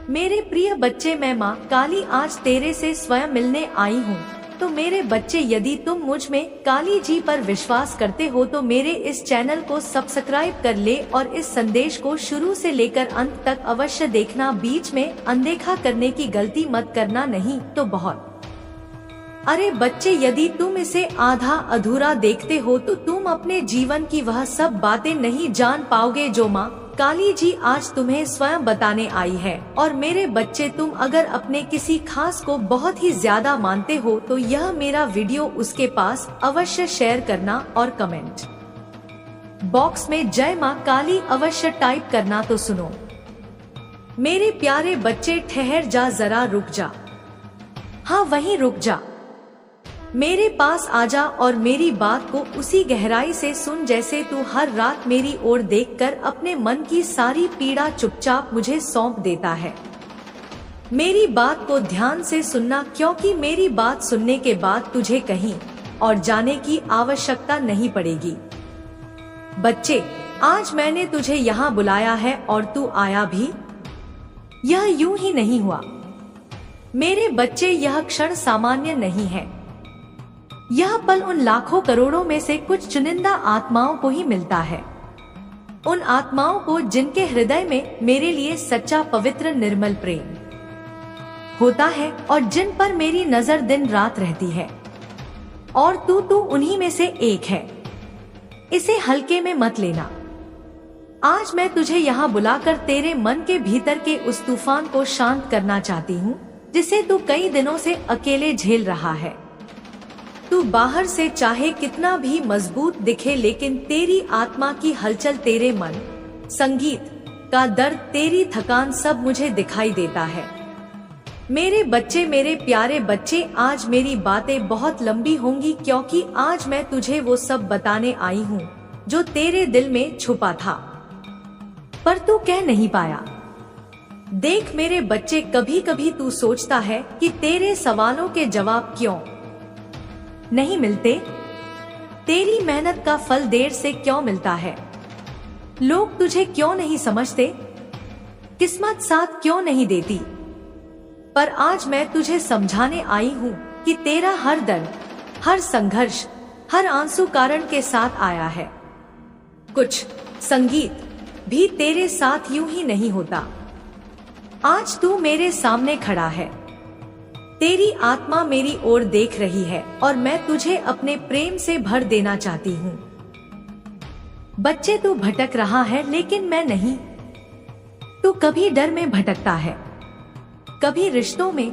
मेरे प्रिय बच्चे, मैं माँ काली आज तेरे से स्वयं मिलने आई हूँ। तो मेरे बच्चे, यदि तुम मुझ में काली जी पर विश्वास करते हो तो मेरे इस चैनल को सब्सक्राइब कर ले और इस संदेश को शुरू से लेकर अंत तक अवश्य देखना। बीच में अनदेखा करने की गलती मत करना, नहीं तो बहुत। अरे बच्चे, यदि तुम इसे आधा अधूरा देखते हो तो तुम अपने जीवन की वह सब बातें नहीं जान पाओगे जो माँ काली जी आज तुम्हें स्वयं बताने आई है। और मेरे बच्चे, तुम अगर अपने किसी खास को बहुत ही ज्यादा मानते हो तो यह मेरा वीडियो उसके पास अवश्य शेयर करना और कमेंट बॉक्स में जय माँ काली अवश्य टाइप करना। तो सुनो मेरे प्यारे बच्चे, ठहर जा, जरा रुक जा, हाँ वहीं रुक जा, मेरे पास आजा और मेरी बात को उसी गहराई से सुन जैसे तू हर रात मेरी ओर देखकर अपने मन की सारी पीड़ा चुपचाप मुझे सौंप देता है। मेरी बात को ध्यान से सुनना, क्योंकि मेरी बात सुनने के बाद तुझे कहीं और जाने की आवश्यकता नहीं पड़ेगी। बच्चे, आज मैंने तुझे यहाँ बुलाया है और तू आया भी। यह यूं ही नहीं हुआ मेरे बच्चे, यह क्षण सामान्य नहीं है। यह पल उन लाखों करोड़ों में से कुछ चुनिंदा आत्माओं को ही मिलता है। उन आत्माओं को जिनके हृदय में मेरे लिए सच्चा, पवित्र, निर्मल प्रेम होता है और जिन पर मेरी नजर दिन रात रहती है। और तू उन्हीं में से एक है। इसे हल्के में मत लेना। आज मैं तुझे यहाँ बुलाकर तेरे मन के भीतर के उस तूफान को शांत करना चाहती हूँ जिसे तू कई दिनों से अकेले झेल रहा है। तू बाहर से चाहे कितना भी मजबूत दिखे, लेकिन तेरी आत्मा की हलचल, तेरे मन, संगीत का दर्द, तेरी थकान सब मुझे दिखाई देता है। मेरे बच्चे, मेरे प्यारे बच्चे, आज मेरी बातें बहुत लंबी होंगी क्योंकि आज मैं तुझे वो सब बताने आई हूँ जो तेरे दिल में छुपा था पर तू कह नहीं पाया। देख मेरे बच्चे, कभी कभी तू सोचता है कि तेरे सवालों के जवाब क्यों नहीं मिलते, तेरी मेहनत का फल देर से क्यों मिलता है, लोग तुझे क्यों नहीं समझते, किस्मत साथ क्यों नहीं देती। पर आज मैं तुझे समझाने आई हूँ कि तेरा हर दर्द, हर संघर्ष, हर आंसू कारण के साथ आया है। कुछ संगीत भी तेरे साथ यूं ही नहीं होता। आज तू मेरे सामने खड़ा है, तेरी आत्मा मेरी ओर देख रही है और मैं तुझे अपने प्रेम से भर देना चाहती हूँ। बच्चे, तू भटक रहा है लेकिन मैं नहीं। तू कभी डर में भटकता है, कभी रिश्तों में,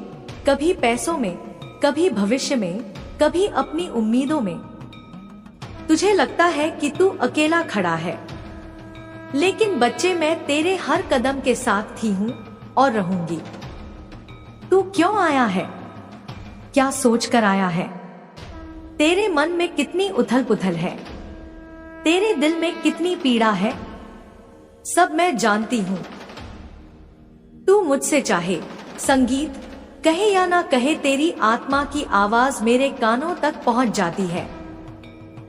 कभी पैसों में, कभी भविष्य में, कभी अपनी उम्मीदों में। तुझे लगता है कि तू अकेला खड़ा है, लेकिन बच्चे, मैं तेरे हर कदम के साथ थी हूँ और रहूंगी। तू क्यों आया है, क्या सोच कर आया है, तेरे मन में कितनी उथल पुथल है, तेरे दिल में कितनी पीड़ा है, सब मैं जानती हूँ। तू मुझसे चाहे संगीत कहे या ना कहे, तेरी आत्मा की आवाज मेरे कानों तक पहुंच जाती है।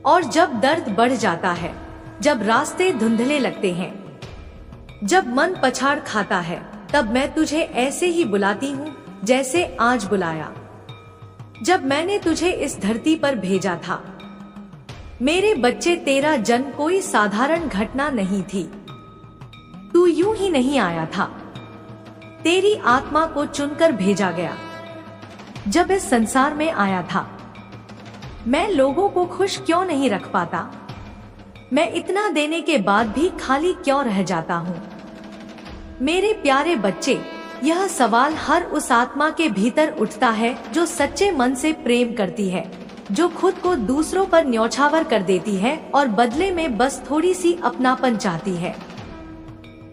और जब दर्द बढ़ जाता है, जब रास्ते धुंधले लगते हैं, जब मन पछाड़ खाता है, तब मैं तुझे ऐसे ही बुलाती हूँ जैसे आज बुलाया, जब मैंने तुझे इस धरती पर भेजा था। मेरे बच्चे, तेरा जन्म कोई साधारण घटना नहीं थी। तू यूं ही नहीं आया था, तेरी आत्मा को चुनकर भेजा गया। जब इस संसार में आया था, मैं लोगों को खुश क्यों नहीं रख पाता, मैं इतना देने के बाद भी खाली क्यों रह जाता हूँ। मेरे प्यारे बच्चे, यह सवाल हर उस आत्मा के भीतर उठता है जो सच्चे मन से प्रेम करती है, जो खुद को दूसरों पर न्यौछावर कर देती है और बदले में बस थोड़ी सी अपनापन चाहती है।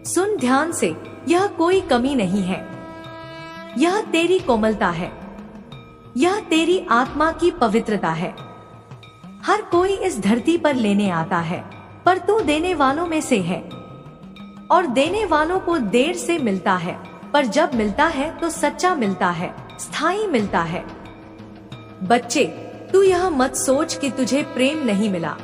सुन ध्यान से, यह कोई कमी नहीं है, यह तेरी कोमलता है, यह तेरी आत्मा की पवित्रता है। हर कोई इस धरती पर लेने आता है, पर तू देने वालों में से है। और देने वालों को देर से मिलता है, पर जब मिलता है तो सच्चा मिलता है, स्थायी मिलता है। बच्चे, तू यह मत सोच कि तुझे प्रेम नहीं मिला।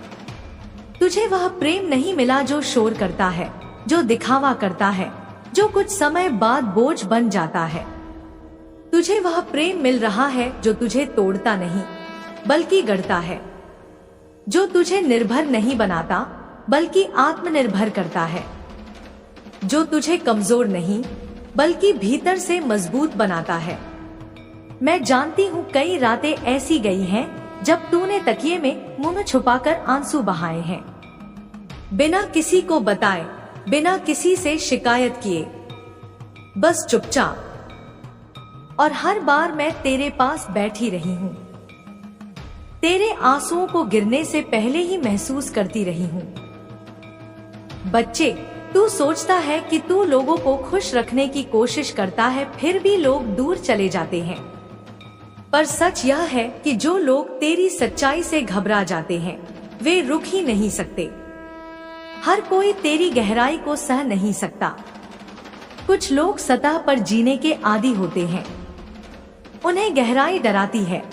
तुझे वह प्रेम नहीं मिला जो शोर करता है, जो दिखावा करता है, जो कुछ समय बाद बोझ बन जाता है। तुझे वह प्रेम मिल रहा है जो तुझे तोड़ता नहीं बल्कि गढ़ता है, जो तुझे निर्भर नहीं बनाता बल्कि आत्मनिर्भर करता है, जो तुझे कमजोर नहीं बल्कि भीतर से मजबूत बनाता है। मैं जानती हूँ कई रातें ऐसी गई हैं जब तूने तकिए में मुंह छुपाकर आंसू बहाए हैं, बिना किसी को बताए, बिना किसी से शिकायत किए, बस चुपचाप। और हर बार मैं तेरे पास बैठी रही हूँ, तेरे आंसुओं को गिरने से पहले ही महसूस करती रही हूँ। बच्चे, तू सोचता है कि तू लोगों को खुश रखने की कोशिश करता है, फिर भी लोग दूर चले जाते हैं। पर सच यह है कि जो लोग तेरी सच्चाई से घबरा जाते हैं वे रुक ही नहीं सकते। हर कोई तेरी गहराई को सह नहीं सकता। कुछ लोग सतह पर जीने के आदी होते हैं, उन्हें गहराई डराती है,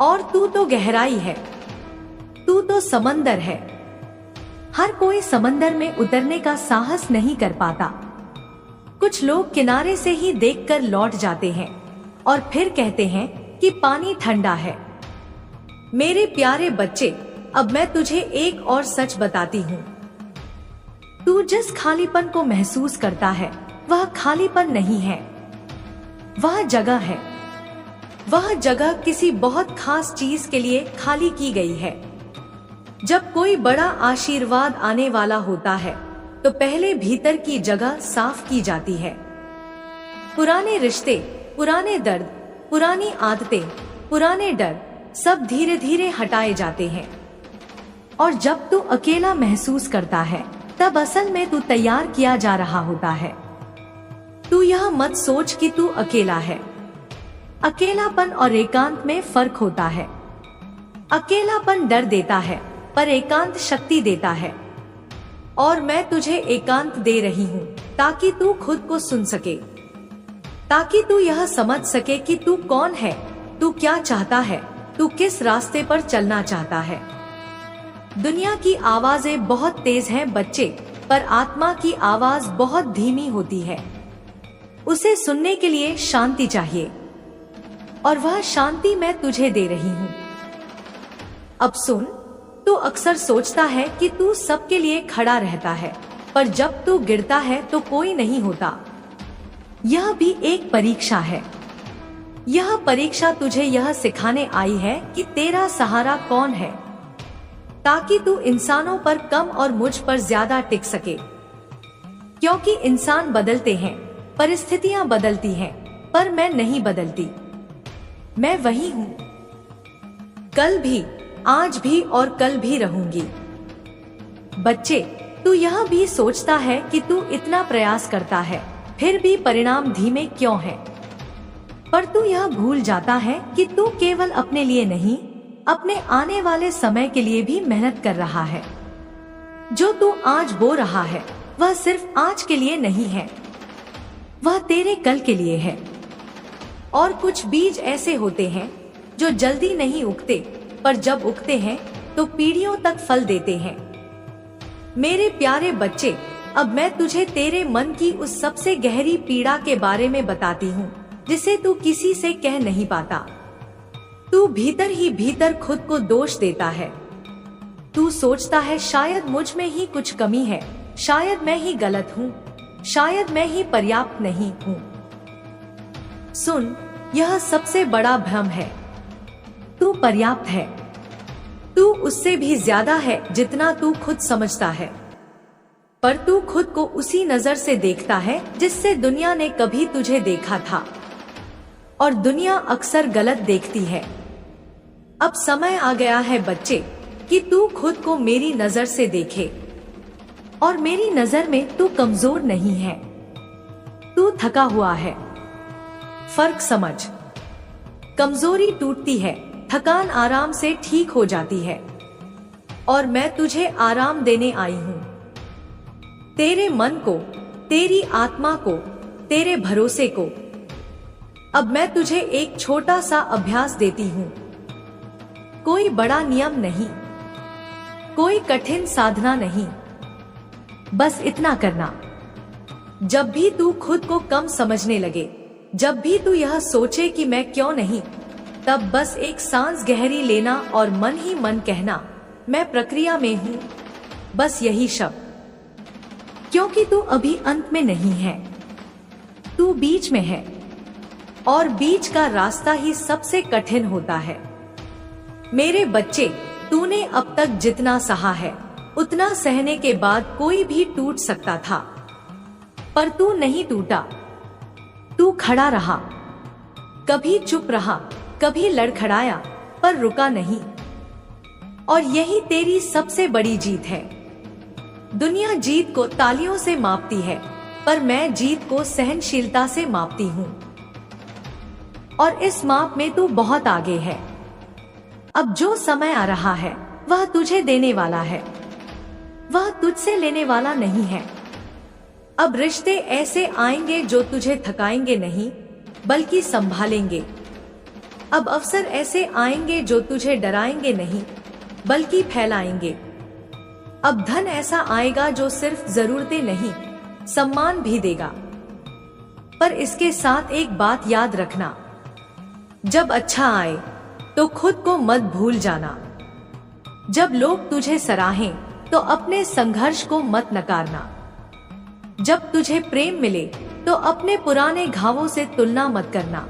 और तू तो गहराई है, तू तो समंदर है। हर कोई समंदर में उतरने का साहस नहीं कर पाता। कुछ लोग किनारे से ही देखकर लौट जाते हैं और फिर कहते हैं कि पानी ठंडा है। मेरे प्यारे बच्चे, अब मैं तुझे एक और सच बताती हूँ। तू जिस खालीपन को महसूस करता है वह खालीपन नहीं है, वह जगह है। वह जगह किसी बहुत खास चीज के लिए खाली की गई है। जब कोई बड़ा आशीर्वाद आने वाला होता है तो पहले भीतर की जगह साफ की जाती है। पुराने रिश्ते, पुराने दर्द, पुरानी आदतें, पुराने डर सब धीरे धीरे हटाए जाते हैं। और जब तू अकेला महसूस करता है तब असल में तू तैयार किया जा रहा होता है। तू यह मत सोच कि तू अकेला है। अकेलापन और एकांत में फर्क होता है। अकेलापन डर देता है पर एकांत शक्ति देता है। और मैं तुझे एकांत दे रही हूँ ताकि तू खुद को सुन सके, ताकि तू यह समझ सके कि तू कौन है, तू क्या चाहता है, तू किस रास्ते पर चलना चाहता है। दुनिया की आवाजें बहुत तेज हैं बच्चे, पर आत्मा की आवाज बहुत धीमी होती है। उसे सुनने के लिए शांति चाहिए, और वह शांति मैं तुझे दे रही हूँ। अब सुन, तू अक्सर सोचता है कि तू सबके लिए खड़ा रहता है, पर जब तू गिरता है तो कोई नहीं होता। यह भी एक परीक्षा है। यह परीक्षा तुझे यह सिखाने आई है कि तेरा सहारा कौन है, ताकि तू इंसानों पर कम और मुझ पर ज्यादा टिक सके। क्योंकि इंसान बदलते हैं, परिस्थितियां बदलती हैं, पर मैं नहीं बदलती। मैं वही हूँ, कल भी, आज भी और कल भी रहूंगी। बच्चे, तू यह भी सोचता है कि तू इतना प्रयास करता है फिर भी परिणाम धीमे क्यों है, पर तू यह भूल जाता है कि तू केवल अपने लिए नहीं, अपने आने वाले समय के लिए भी मेहनत कर रहा है। जो तू आज बो रहा है वह सिर्फ आज के लिए नहीं है, वह तेरे कल के लिए है। और कुछ बीज ऐसे होते हैं जो जल्दी नहीं उगते, पर जब उगते हैं तो पीढ़ियों तक फल देते हैं। मेरे प्यारे बच्चे, अब मैं तुझे तेरे मन की उस सबसे गहरी पीड़ा के बारे में बताती हूँ जिसे तू किसी से कह नहीं पाता। तू भीतर ही भीतर खुद को दोष देता है। तू सोचता है शायद मुझ में ही कुछ कमी है, शायद मैं ही गलत हूँ, शायद मैं ही पर्याप्त नहीं हूँ। सुन, यह सबसे बड़ा भ्रम है। तू पर्याप्त है। तू उससे भी ज्यादा है जितना तू खुद समझता है, पर तू खुद को उसी नजर से देखता है जिससे दुनिया ने कभी तुझे देखा था, और दुनिया अक्सर गलत देखती है। अब समय आ गया है बच्चे कि तू खुद को मेरी नजर से देखे, और मेरी नजर में तू कमजोर नहीं है, तू थका हुआ है। फर्क समझ। कमजोरी टूटती है, थकान आराम से ठीक हो जाती है, और मैं तुझे आराम देने आई हूँ। तेरे मन को, तेरी आत्मा को, तेरे भरोसे को। अब मैं तुझे एक छोटा सा अभ्यास देती हूँ। कोई बड़ा नियम नहीं, कोई कठिन साधना नहीं, बस इतना करना। जब भी तू खुद को कम समझने लगे, जब भी तू यह सोचे कि मैं क्यों नहीं, तब बस एक सांस गहरी लेना और मन ही मन कहना, मैं प्रक्रिया में हूँ। बस यही शब्द। क्योंकि तू अभी अंत में नहीं है, तू बीच में है, और बीच का रास्ता ही सबसे कठिन होता है। मेरे बच्चे, तूने अब तक जितना सहा है, उतना सहने के बाद कोई भी टूट सकता था, पर तू नहीं टूटा। तू खड़ा रहा, कभी चुप रहा, कभी लड़खड़ाया, पर रुका नहीं। और यही तेरी सबसे बड़ी जीत है। दुनिया जीत को तालियों से मापती है, पर मैं जीत को सहनशीलता से मापती हूँ। और इस माप में तू बहुत आगे है। अब जो समय आ रहा है वह तुझे देने वाला है, वह तुझसे लेने वाला नहीं है। अब रिश्ते ऐसे आएंगे जो तुझे थकाएंगे नहीं, बल्कि संभालेंगे। अब अवसर ऐसे आएंगे जो तुझे डराएंगे नहीं, बल्कि फैलाएंगे। अब धन ऐसा आएगा जो सिर्फ जरूरतें नहीं, सम्मान भी देगा। पर इसके साथ एक बात याद रखना, जब अच्छा आए तो खुद को मत भूल जाना। जब लोग तुझे सराहें तो अपने संघर्ष को मत नकारना। जब तुझे प्रेम मिले तो अपने पुराने घावों से तुलना मत करना।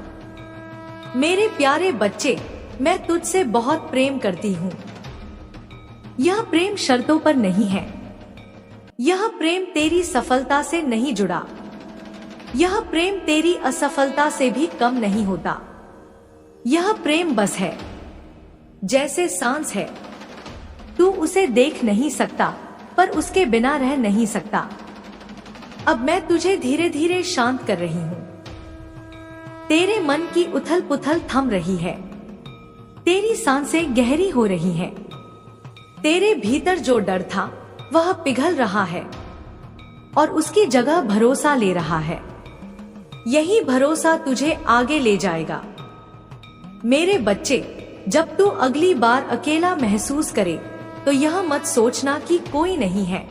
मेरे प्यारे बच्चे, मैं तुझसे बहुत प्रेम करती हूँ। यह प्रेम शर्तों पर नहीं है। यह प्रेम तेरी सफलता से नहीं जुड़ा। यह प्रेम तेरी असफलता से भी कम नहीं होता। यह प्रेम बस है, जैसे सांस है। तू उसे देख नहीं सकता, पर उसके बिना रह नहीं सकता। अब मैं तुझे धीरे धीरे शांत कर रही हूँ। तेरे मन की उथल पुथल थम रही है, तेरी सांसें गहरी हो रही हैं। तेरे भीतर जो डर था वह पिघल रहा है, और उसकी जगह भरोसा ले रहा है। यही भरोसा तुझे आगे ले जाएगा। मेरे बच्चे, जब तू अगली बार अकेला महसूस करे तो यह मत सोचना कि कोई नहीं है।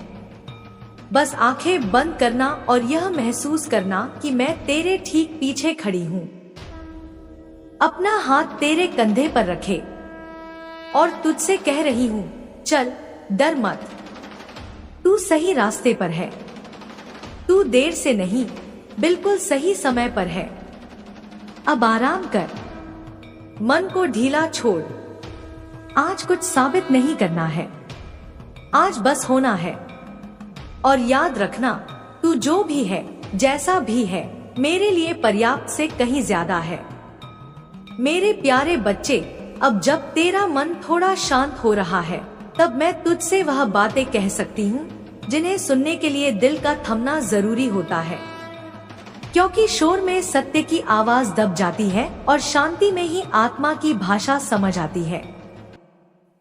बस आंखें बंद करना और यह महसूस करना कि मैं तेरे ठीक पीछे खड़ी हूँ। अपना हाथ तेरे कंधे पर रखे और तुझसे कह रही हूँ, चल, डर मत। तू सही रास्ते पर है। तू देर से नहीं, बिल्कुल सही समय पर है। अब आराम कर, मन को ढीला छोड़। आज कुछ साबित नहीं करना है, आज बस होना है। और याद रखना, तू जो भी है, जैसा भी है, मेरे लिए पर्याप्त से कहीं ज्यादा है। मेरे प्यारे बच्चे, अब जब तेरा मन थोड़ा शांत हो रहा है, तब मैं तुझसे वह बातें कह सकती हूँ जिन्हें सुनने के लिए दिल का थमना जरूरी होता है। क्योंकि शोर में सत्य की आवाज दब जाती है और शांति में ही आत्मा की भाषा समझ आती है।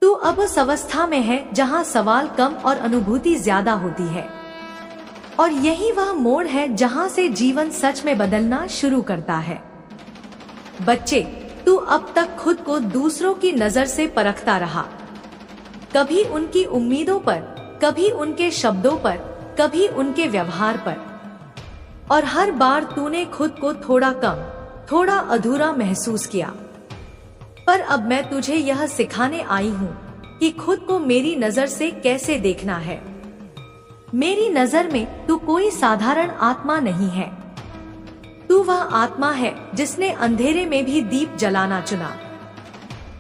तू अब उस अवस्था में है जहाँ सवाल कम और अनुभूति ज्यादा होती है, और यही वह मोड़ है जहाँ से जीवन सच में बदलना शुरू करता है। बच्चे, तू अब तक खुद को दूसरों की नजर से परखता रहा, कभी उनकी उम्मीदों पर, कभी उनके शब्दों पर, कभी उनके व्यवहार पर, और हर बार तूने खुद को थोड़ा कम, थोड़ा अधूरा महसूस किया। पर अब मैं तुझे यह सिखाने आई हूँ कि खुद को मेरी नजर से कैसे देखना है। मेरी नजर में तू कोई साधारण आत्मा नहीं है। तू वह आत्मा है जिसने अंधेरे में भी दीप जलाना चुना।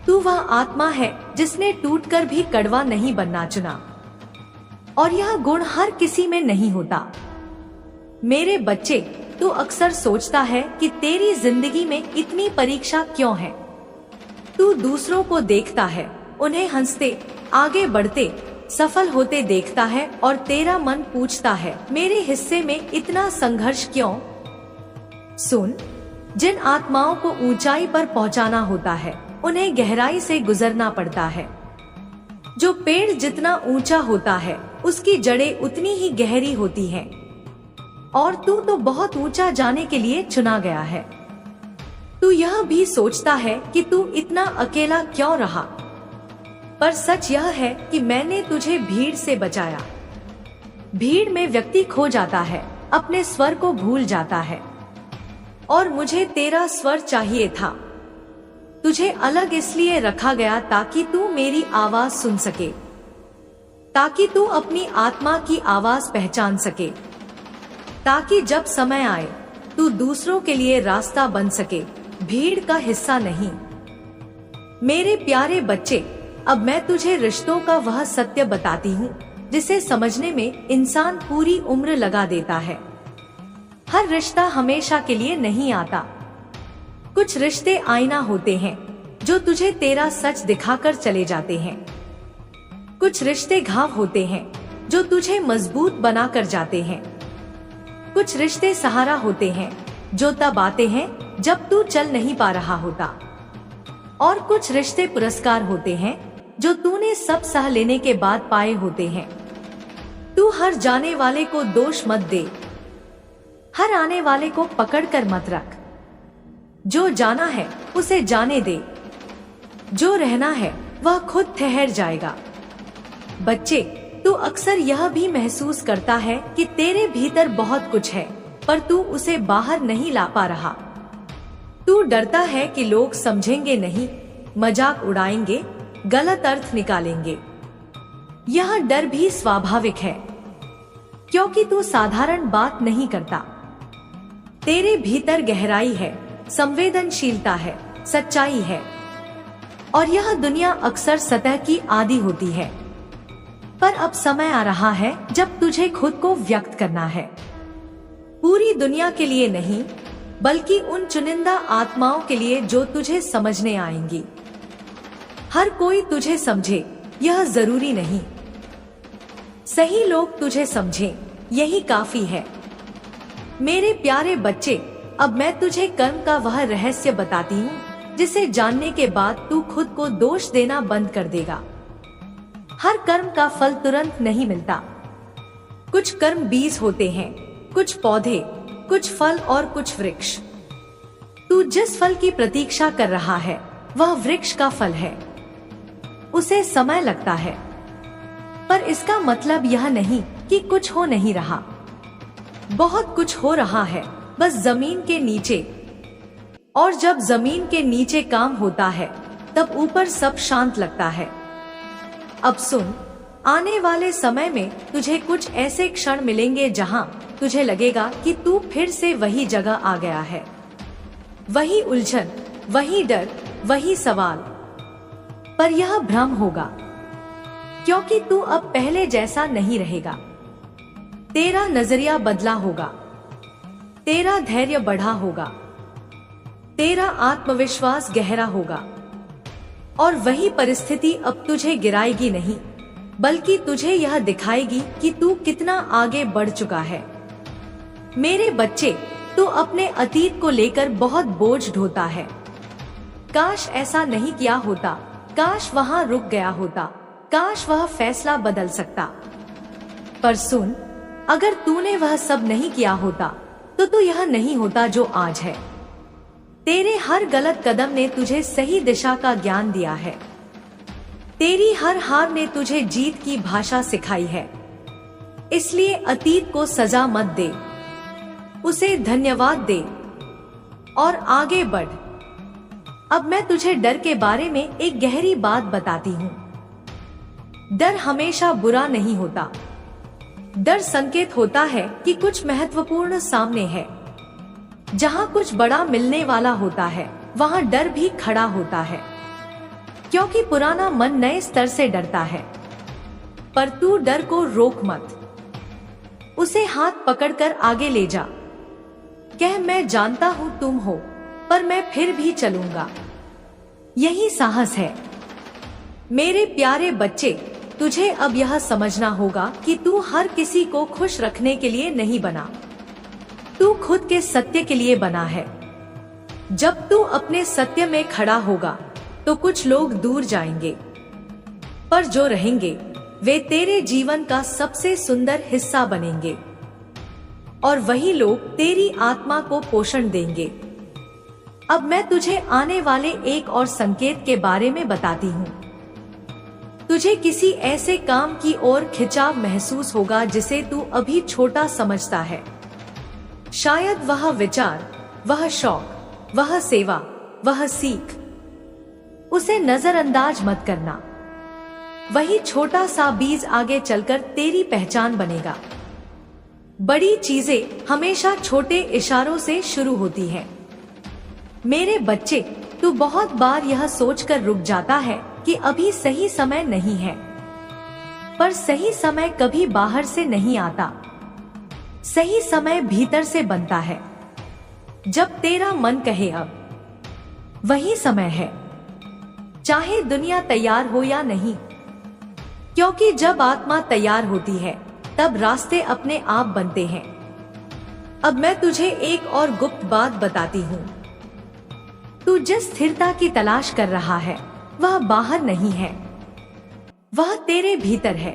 तू वह आत्मा है जिसने टूटकर भी कड़वा नहीं बनना चुना। और यह गुण हर किसी में नहीं होता। मेरे बच्चे, तू अक्सर सोचता है कि तेरी जिंदगी में इतनी परीक्षा क्यों है। तू दूसरों को देखता है, उन्हें हंसते, आगे बढ़ते, सफल होते देखता है, और तेरा मन पूछता है, मेरे हिस्से में इतना संघर्ष क्यों? सुन, जिन आत्माओं को ऊंचाई पर पहुंचाना होता है, उन्हें गहराई से गुजरना पड़ता है। जो पेड़ जितना ऊंचा होता है, उसकी जड़ें उतनी ही गहरी होती हैं। और तू तो बहुत ऊंचा जाने के लिए चुना गया है। तू यह भी सोचता है कि तू इतना अकेला क्यों रहा, पर सच यह है कि मैंने तुझे भीड़ से बचाया। भीड़ में व्यक्ति खो जाता है, अपने स्वर को भूल जाता है। और मुझे तेरा स्वर चाहिए था। तुझे अलग इसलिए रखा गया ताकि तू मेरी आवाज सुन सके, ताकि तू अपनी आत्मा की आवाज पहचान सके, ताकि जब समय आए तू दूसरों के लिए रास्ता बन सके, भीड़ का हिस्सा नहीं। मेरे प्यारे बच्चे, अब मैं तुझे रिश्तों का वह सत्य बताती हूँ जिसे समझने में इंसान पूरी उम्र लगा देता है। हर रिश्ता हमेशा के लिए नहीं आता। कुछ रिश्ते आईना होते हैं जो तुझे तेरा सच दिखाकर चले जाते हैं। कुछ रिश्ते घाव होते हैं जो तुझे मजबूत बनाकर जाते हैं। कुछ रिश्ते सहारा होते हैं जो तब आते हैं जब तू चल नहीं पा रहा होता। और कुछ रिश्ते पुरस्कार होते हैं जो तूने सब सह लेने के बाद पाए होते हैं। तू हर जाने वाले को दोष मत दे, हर आने वाले को पकड़ कर मत रख। जो जाना है उसे जाने दे, जो रहना है वह खुद ठहर जाएगा। बच्चे, तू अक्सर यह भी महसूस करता है कि तेरे भीतर बहुत कुछ है, पर तू उसे बाहर नहीं ला पा रहा। तू डरता है कि लोग समझेंगे नहीं, मजाक उड़ाएंगे, गलत अर्थ निकालेंगे। यह डर भी स्वाभाविक है, क्योंकि तू साधारण बात नहीं करता। तेरे भीतर गहराई है, संवेदनशीलता है, सच्चाई है, और यह दुनिया अक्सर सतह की आदी होती है। पर अब समय आ रहा है जब तुझे खुद को व्यक्त करना है, पूरी दुनिया के लिए नहीं, बल्कि उन चुनिंदा आत्माओं के लिए जो तुझे समझने आएंगी। हर कोई तुझे समझे यह जरूरी नहीं, सही लोग तुझे समझें यही काफी है। मेरे प्यारे बच्चे, अब मैं तुझे कर्म का वह रहस्य बताती हूँ जिसे जानने के बाद तू खुद को दोष देना बंद कर देगा। हर कर्म का फल तुरंत नहीं मिलता। कुछ कर्म बीज होते हैं, कुछ पौधे, कुछ फल और कुछ वृक्ष। तू जिस फल की प्रतीक्षा कर रहा है वह वृक्ष का फल है। उसे समय लगता है, पर इसका मतलब यह नहीं कि कुछ हो नहीं रहा। बहुत कुछ हो रहा है, बस जमीन के नीचे। और जब जमीन के नीचे काम होता है तब ऊपर सब शांत लगता है। अब सुन, आने वाले समय में तुझे कुछ ऐसे क्षण मिलेंगे जहां तुझे लगेगा कि तू फिर से वही जगह आ गया है। वही उलझन, वही डर, वही सवाल। पर यह भ्रम होगा, क्योंकि तू अब पहले जैसा नहीं रहेगा। तेरा नजरिया बदला होगा, तेरा धैर्य बढ़ा होगा, तेरा आत्मविश्वास गहरा होगा। और वही परिस्थिति अब तुझे गिराएगी नहीं, बल्कि तुझे यह दिखाएगी कि तू कितना आगे बढ़ चुका है। मेरे बच्चे, तू अपने अतीत को लेकर बहुत बोझ ढोता है। काश ऐसा नहीं किया होता, काश वहां रुक गया होता, काश वह फैसला बदल सकता। पर सुन, अगर तूने वह सब नहीं किया होता तो तू यह नहीं होता जो आज है। तेरे हर गलत कदम ने तुझे सही दिशा का ज्ञान दिया है। तेरी हर हार ने तुझे जीत की भाषा सिखाई है। इसलिए अतीत को सजा मत दे, उसे धन्यवाद दे और आगे बढ़। अब मैं तुझे डर के बारे में एक गहरी बात बताती हूँ। डर हमेशा बुरा नहीं होता। डर संकेत होता है कि कुछ महत्वपूर्ण सामने है। जहाँ कुछ बड़ा मिलने वाला होता है वहाँ डर भी खड़ा होता है, क्योंकि पुराना मन नए स्तर से डरता है। पर तू डर को रोक मत, उसे हाथ पकड़कर आगे ले जा। कह, मैं जानता हूँ तुम हो, पर मैं फिर भी चलूंगा। यही साहस है। मेरे प्यारे बच्चे, तुझे अब यह समझना होगा कि तू हर किसी को खुश रखने के लिए नहीं बना, तू खुद के सत्य के लिए बना है। जब तू अपने सत्य में खड़ा होगा तो कुछ लोग दूर जाएंगे, पर जो रहेंगे वे तेरे जीवन का सबसे सुंदर हिस्सा बनेंगे। और वही लोग तेरी आत्मा को पोषण देंगे। अब मैं तुझे आने वाले एक और संकेत के बारे में बताती हूँ। तुझे किसी ऐसे काम की ओर खिंचाव महसूस होगा जिसे तू अभी छोटा समझता है, शायद वह विचार, वह शौक, वह सेवा, वह सीख, उसे नजरअंदाज मत करना। वही छोटा सा बीज आगे चलकर तेरी पहचान बनेगा। बड़ी चीजें हमेशा छोटे इशारों से शुरू होती हैं। मेरे बच्चे, तू बहुत बार यह सोचकर रुक जाता है कि अभी सही समय नहीं है, पर सही समय कभी बाहर से नहीं आता। सही समय भीतर से बनता है। जब तेरा मन कहे अब, वही समय है, चाहे दुनिया तैयार हो या नहीं। क्योंकि जब आत्मा तैयार होती है तब रास्ते अपने आप बनते हैं। अब मैं तुझे एक और गुप्त बात बताती हूँ। तू जिस स्थिरता की तलाश कर रहा है वह बाहर नहीं है, वह तेरे भीतर है।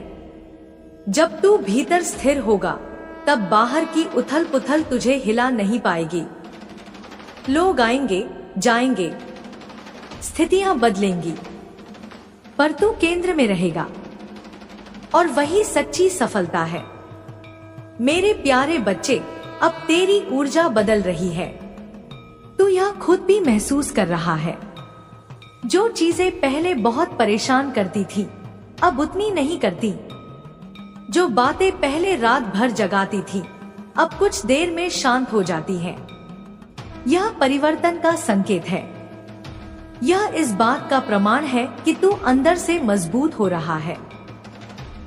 जब तू भीतर स्थिर होगा तब बाहर की उथल पुथल तुझे हिला नहीं पाएगी। लोग आएंगे जाएंगे, स्थितियां बदलेंगी, पर तू केंद्र में रहेगा, और वही सच्ची सफलता है। मेरे प्यारे बच्चे, अब तेरी ऊर्जा बदल रही है। तू यह खुद भी महसूस कर रहा है। जो चीजें पहले बहुत परेशान करती थी अब उतनी नहीं करती। जो बातें पहले रात भर जगाती थी अब कुछ देर में शांत हो जाती हैं। यह परिवर्तन का संकेत है। यह इस बात का प्रमाण है कि तू अंदर से मजबूत हो रहा है।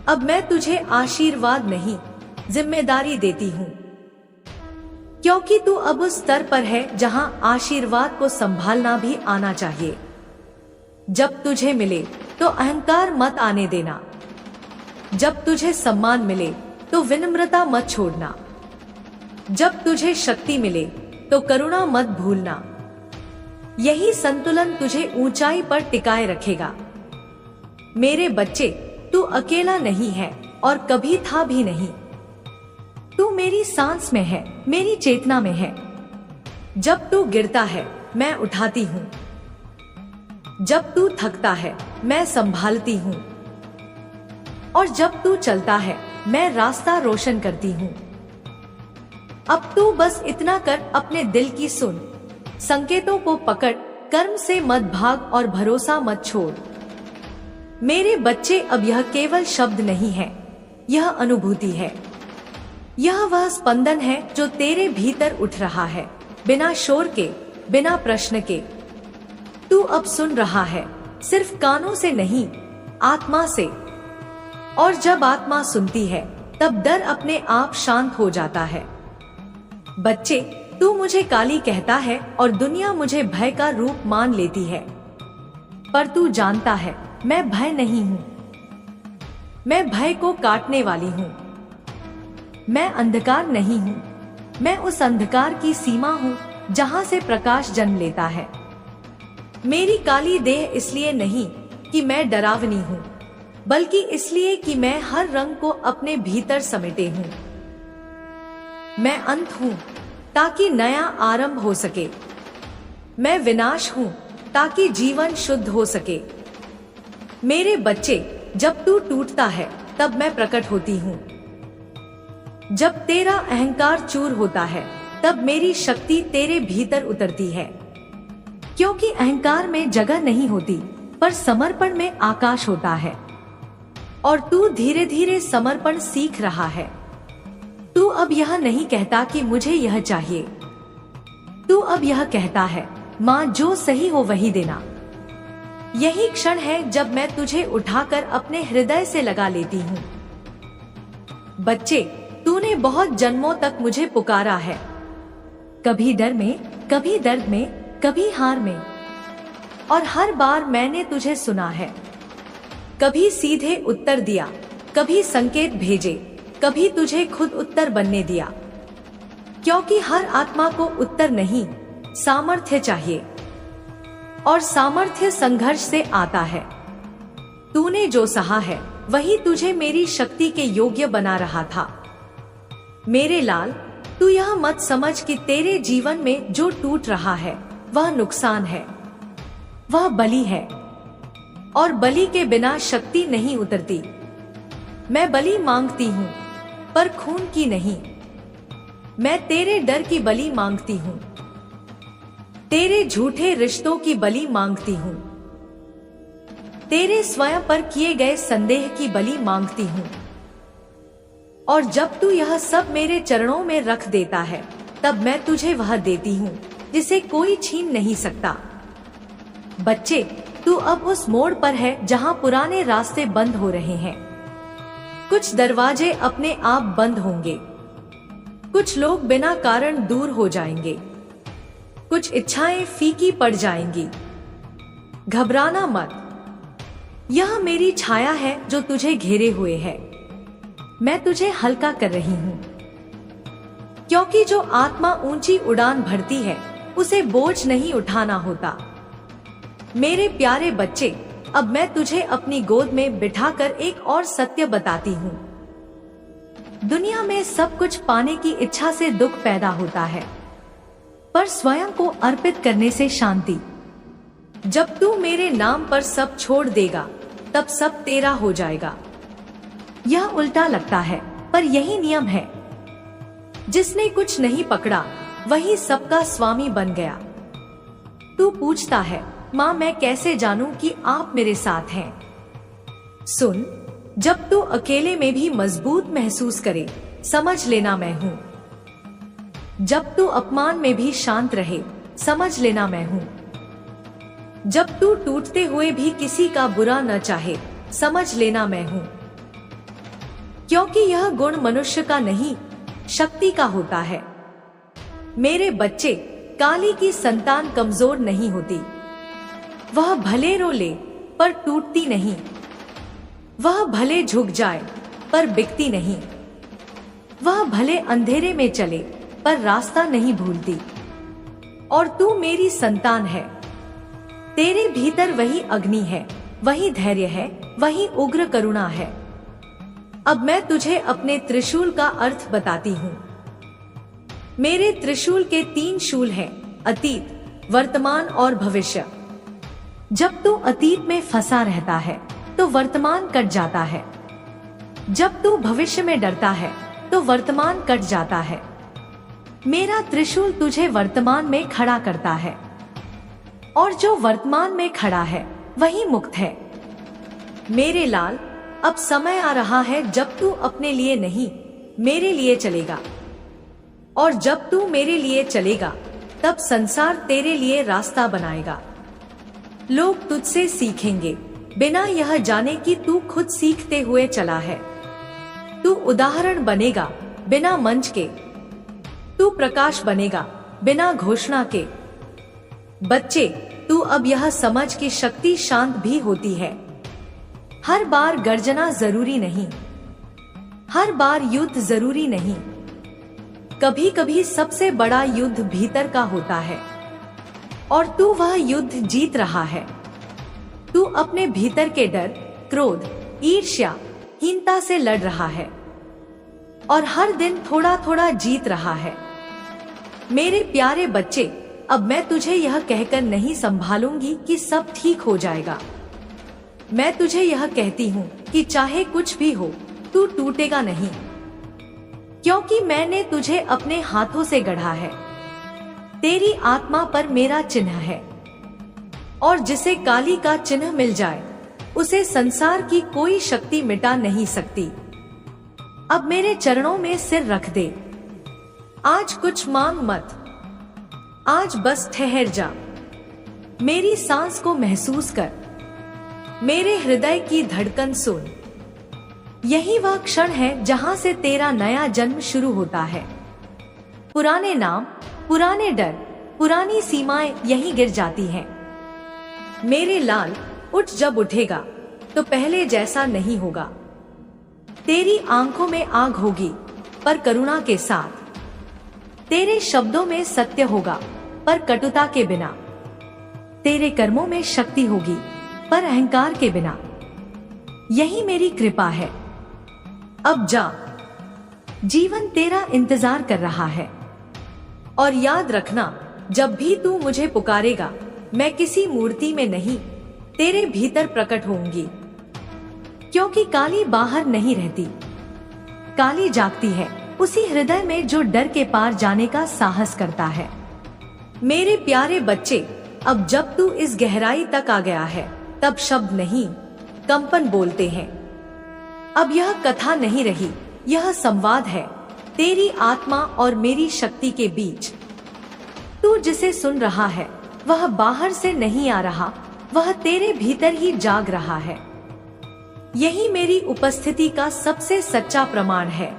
अब मैं तुझे आशीर्वाद नहीं, जिम्मेदारी देती हूँ, क्योंकि तू अब उस स्तर पर है जहाँ आशीर्वाद को संभालना भी आना चाहिए। जब तुझे मिले तो अहंकार मत आने देना। जब तुझे सम्मान मिले तो विनम्रता मत छोड़ना। जब तुझे शक्ति मिले तो करुणा मत भूलना। यही संतुलन तुझे ऊंचाई पर टिकाए रखेगा। मेरे बच्चे, तू अकेला नहीं है और कभी था भी नहीं। तू मेरी सांस में है, मेरी चेतना में है। जब तू गिरता है मैं उठाती हूँ। जब तू थकता है मैं संभालती हूँ, और जब तू चलता है मैं रास्ता रोशन करती हूँ। अब तू बस इतना कर, अपने दिल की सुन, संकेतों को पकड़, कर्म से मत भाग और भरोसा मत छोड़। मेरे बच्चे, अब यह केवल शब्द नहीं है, यह अनुभूति है। यह वह स्पंदन है जो तेरे भीतर उठ रहा है, बिना शोर के, बिना प्रश्न के। तू अब सुन रहा है, सिर्फ कानों से नहीं, आत्मा से। और जब आत्मा सुनती है तब डर अपने आप शांत हो जाता है। बच्चे, तू मुझे काली कहता है और दुनिया मुझे भय का रूप मान लेती है, पर तू जानता है मैं भय नहीं हूँ। मैं भय को काटने वाली हूँ। मैं अंधकार नहीं हूँ, मैं उस अंधकार की सीमा हूँ जहाँ से प्रकाश जन्म लेता है। मेरी काली देह इसलिए नहीं कि मैं डरावनी हूँ, बल्कि इसलिए कि मैं हर रंग को अपने भीतर समेटे हूँ। मैं अंत हूँ ताकि नया आरंभ हो सके। मैं विनाश हूँ ताकि जीवन शुद्ध हो सके। मेरे बच्चे, जब तू टूटता है तब मैं प्रकट होती हूँ। जब तेरा अहंकार चूर होता है तब मेरी शक्ति तेरे भीतर उतरती है। क्योंकि अहंकार में जगह नहीं होती, पर समर्पण में आकाश होता है। और तू धीरे धीरे समर्पण सीख रहा है। तू अब यह नहीं कहता कि मुझे यह चाहिए। तू अब यह कहता है, माँ जो सही हो वही देना। यही क्षण है जब मैं तुझे उठाकर अपने हृदय से लगा लेती हूँ। बच्चे, तूने बहुत जन्मों तक मुझे पुकारा है, कभी डर में, कभी दर्द में, कभी हार में, और हर बार मैंने तुझे सुना है। कभी सीधे उत्तर दिया, कभी संकेत भेजे, कभी तुझे खुद उत्तर बनने दिया। क्योंकि हर आत्मा को उत्तर नहीं, सामर्थ्य चाहिए, और सामर्थ्य संघर्ष से आता है। तूने जो सहा है वही तुझे मेरी शक्ति के योग्य बना रहा था। मेरे लाल, तू यह मत समझ कि तेरे जीवन में जो टूट रहा है वह नुकसान है, वह बलि है, और बलि के बिना शक्ति नहीं उतरती। मैं बलि मांगती हूँ, पर खून की नहीं। मैं तेरे डर की बलि मांगती हूँ, तेरे झूठे रिश्तों की बलि मांगती हूँ, तेरे स्वयं पर किए गए संदेह की बलि मांगती हूँ। और जब तू यह सब मेरे चरणों में रख देता है, तब मैं तुझे वह देती हूँ जिसे कोई छीन नहीं सकता। बच्चे, तू अब उस मोड़ पर है जहाँ पुराने रास्ते बंद हो रहे हैं। कुछ दरवाजे अपने आप बंद होंगे, कुछ लोग बिना कारण दूर हो जाएंगे, कुछ इच्छाएं फीकी पड़ जाएंगी। घबराना मत, यह मेरी छाया है जो तुझे घेरे हुए है। मैं तुझे हल्का कर रही हूँ, क्योंकि जो आत्मा ऊंची उड़ान भरती है उसे बोझ नहीं उठाना होता। मेरे प्यारे बच्चे, अब मैं तुझे अपनी गोद में बिठाकर एक और सत्य बताती हूँ। दुनिया में सब कुछ पाने की इच्छा से दुख पैदा होता है, पर स्वयं को अर्पित करने से शांति। जब तू मेरे नाम पर सब छोड़ देगा, तब सब तेरा हो जाएगा। यह उल्टा लगता है, पर यही नियम है। जिसने कुछ नहीं पकड़ा वही सबका स्वामी बन गया। तू पूछता है, माँ मैं कैसे जानूं कि आप मेरे साथ हैं? सुन, जब तू अकेले में भी मजबूत महसूस करे, समझ लेना मैं हूँ। जब तू अपमान में भी शांत रहे, समझ लेना मैं हूँ। जब तू टूटते हुए भी किसी का बुरा न चाहे, समझ लेना मैं हूँ। क्योंकि यह गुण मनुष्य का नहीं, शक्ति का होता है। मेरे बच्चे, काली की संतान कमजोर नहीं होती। वह भले रो ले पर टूटती नहीं, वह भले झुक जाए पर बिकती नहीं, वह भले अंधेरे में चले पर रास्ता नहीं भूलती। और तू मेरी संतान है। तेरे भीतर वही अग्नि है, वही धैर्य है, वही उग्र करुणा है। अब मैं तुझे अपने त्रिशूल का अर्थ बताती हूँ। मेरे त्रिशूल के 3 शूल हैं, अतीत, वर्तमान और भविष्य। जब तू अतीत में फंसा रहता है तो वर्तमान कट जाता है। जब तू भविष्य में डरता है तो वर्तमान कट जाता है। मेरा त्रिशूल तुझे वर्तमान में खड़ा करता है, और जो वर्तमान में खड़ा है वही मुक्त है। मेरे लाल, अब समय आ रहा है जब तू अपने लिए नहीं, मेरे लिए चलेगा। और जब तू मेरे लिए चलेगा, तब संसार तेरे लिए रास्ता बनाएगा। लोग तुझसे सीखेंगे बिना यह जाने कि तू खुद सीखते हुए चला है। तू उदाहरण बनेगा बिना मंच के, तू प्रकाश बनेगा बिना घोषणा के। बच्चे, तू अब यह समझ कि शक्ति शांत भी होती है। हर बार गर्जना जरूरी नहीं, हर बार युद्ध जरूरी नहीं। कभी कभी सबसे बड़ा युद्ध भीतर का होता है, और तू वह युद्ध जीत रहा है। तू अपने भीतर के डर, क्रोध, ईर्ष्या, हीनता से लड़ रहा है, और हर दिन थोड़ा थोड़ा जीत रहा है। मेरे प्यारे बच्चे, अब मैं तुझे यह कहकर नहीं संभालूंगी कि सब ठीक हो जाएगा। मैं तुझे यह कहती हूँ कि चाहे कुछ भी हो, तू टूटेगा नहीं, क्योंकि मैंने तुझे अपने हाथों से गढ़ा है। तेरी आत्मा पर मेरा चिन्ह है, और जिसे काली का चिन्ह मिल जाए, उसे संसार की कोई शक्ति मिटा नहीं सकती। अब मेरे चरणों में सिर रख दे। आज कुछ मांग मत, आज बस ठहर जा। मेरी सांस को महसूस कर, मेरे हृदय की धड़कन सुन। यही वह क्षण है जहां से तेरा नया जन्म शुरू होता है। पुराने नाम, पुराने डर, पुरानी सीमाएं यहीं गिर जाती हैं। मेरे लाल, उठ, जब उठेगा तो पहले जैसा नहीं होगा। तेरी आंखों में आग होगी, पर करुणा के साथ। तेरे शब्दों में सत्य होगा, पर कटुता के बिना। तेरे कर्मों में शक्ति होगी, पर अहंकार के बिना। यही मेरी कृपा है। अब जा, जीवन तेरा इंतजार कर रहा है। और याद रखना, जब भी तू मुझे पुकारेगा, मैं किसी मूर्ति में नहीं, तेरे भीतर प्रकट होऊंगी। क्योंकि काली बाहर नहीं रहती, काली जागती है उसी हृदय में जो डर के पार जाने का साहस करता है। मेरे प्यारे बच्चे, अब जब तू इस गहराई तक आ गया है, तब शब्द नहीं, कंपन बोलते हैं। अब यह कथा नहीं रही, यह संवाद है तेरी आत्मा और मेरी शक्ति के बीच। तू जिसे सुन रहा है वह बाहर से नहीं आ रहा, वह तेरे भीतर ही जाग रहा है। यही मेरी उपस्थिति का सबसे सच्चा प्रमाण है।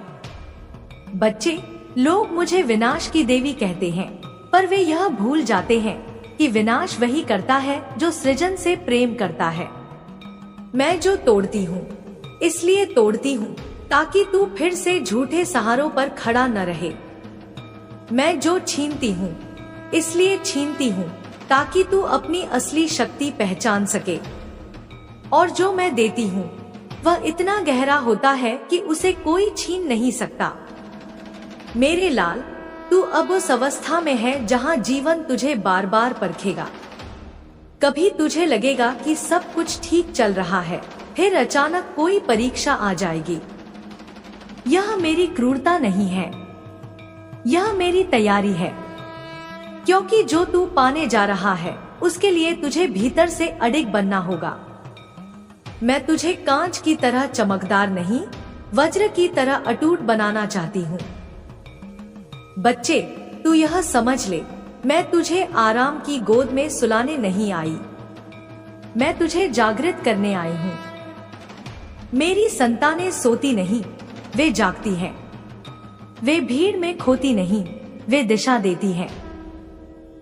बच्चे, लोग मुझे विनाश की देवी कहते हैं, पर वे यह भूल जाते हैं कि विनाश वही करता है जो सृजन से प्रेम करता है। मैं जो तोड़ती हूँ इसलिए तोड़ती हूँ ताकि तू फिर से झूठे सहारों पर खड़ा न रहे। मैं जो छीनती हूँ इसलिए छीनती हूँ ताकि तू अपनी असली शक्ति पहचान सके। और जो मैं देती हूँ वह इतना गहरा होता है कि उसे कोई छीन नहीं सकता। मेरे लाल, तू अब उस अवस्था में है जहाँ जीवन तुझे बार बार परखेगा। कभी तुझे लगेगा कि सब कुछ ठीक चल रहा है, फिर अचानक कोई परीक्षा आ जाएगी। यह मेरी क्रूरता नहीं है, यह मेरी तैयारी है, क्योंकि जो तू पाने जा रहा है उसके लिए तुझे भीतर से अडिग बनना होगा। मैं तुझे कांच की तरह चमकदार नहीं, वज्र की तरह अटूट बनाना चाहती हूँ। बच्चे, तू यह समझ ले, मैं तुझे आराम की गोद में सुलाने नहीं आई, मैं तुझे जागृत करने आई हूँ। मेरी संतानें सोती नहीं, वे जागती हैं। वे भीड़ में खोती नहीं, वे दिशा देती हैं।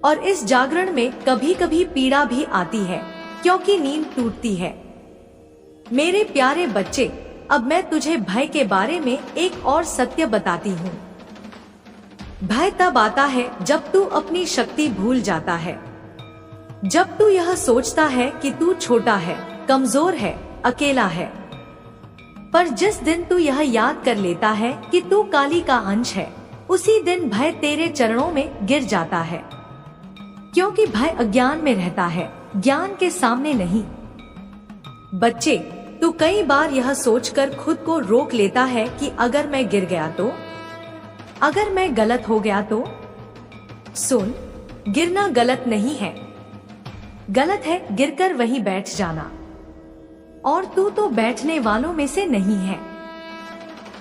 और इस जागरण में कभी कभी पीड़ा भी आती है, क्योंकि नींद टूटती है। मेरे प्यारे बच्चे, अब मैं तुझे भय के बारे में एक और सत्य बताती हूँ। भय तब आता है जब तू अपनी शक्ति भूल जाता है, जब तू यह सोचता है कि तू छोटा है, कमजोर है, अकेला है। पर जिस दिन तू यह याद कर लेता है कि तू काली का अंश है, उसी दिन भय तेरे चरणों में गिर जाता है। क्योंकि भय अज्ञान में रहता है, ज्ञान के सामने नहीं। बच्चे, तू कई बार यह सोचकर खुद को रोक लेता है कि अगर मैं गिर गया तो, अगर मैं गलत हो गया तो। सुन, गिरना गलत नहीं है, गलत है गिरकर वहीं बैठ जाना। और तू तो बैठने वालों में से नहीं है।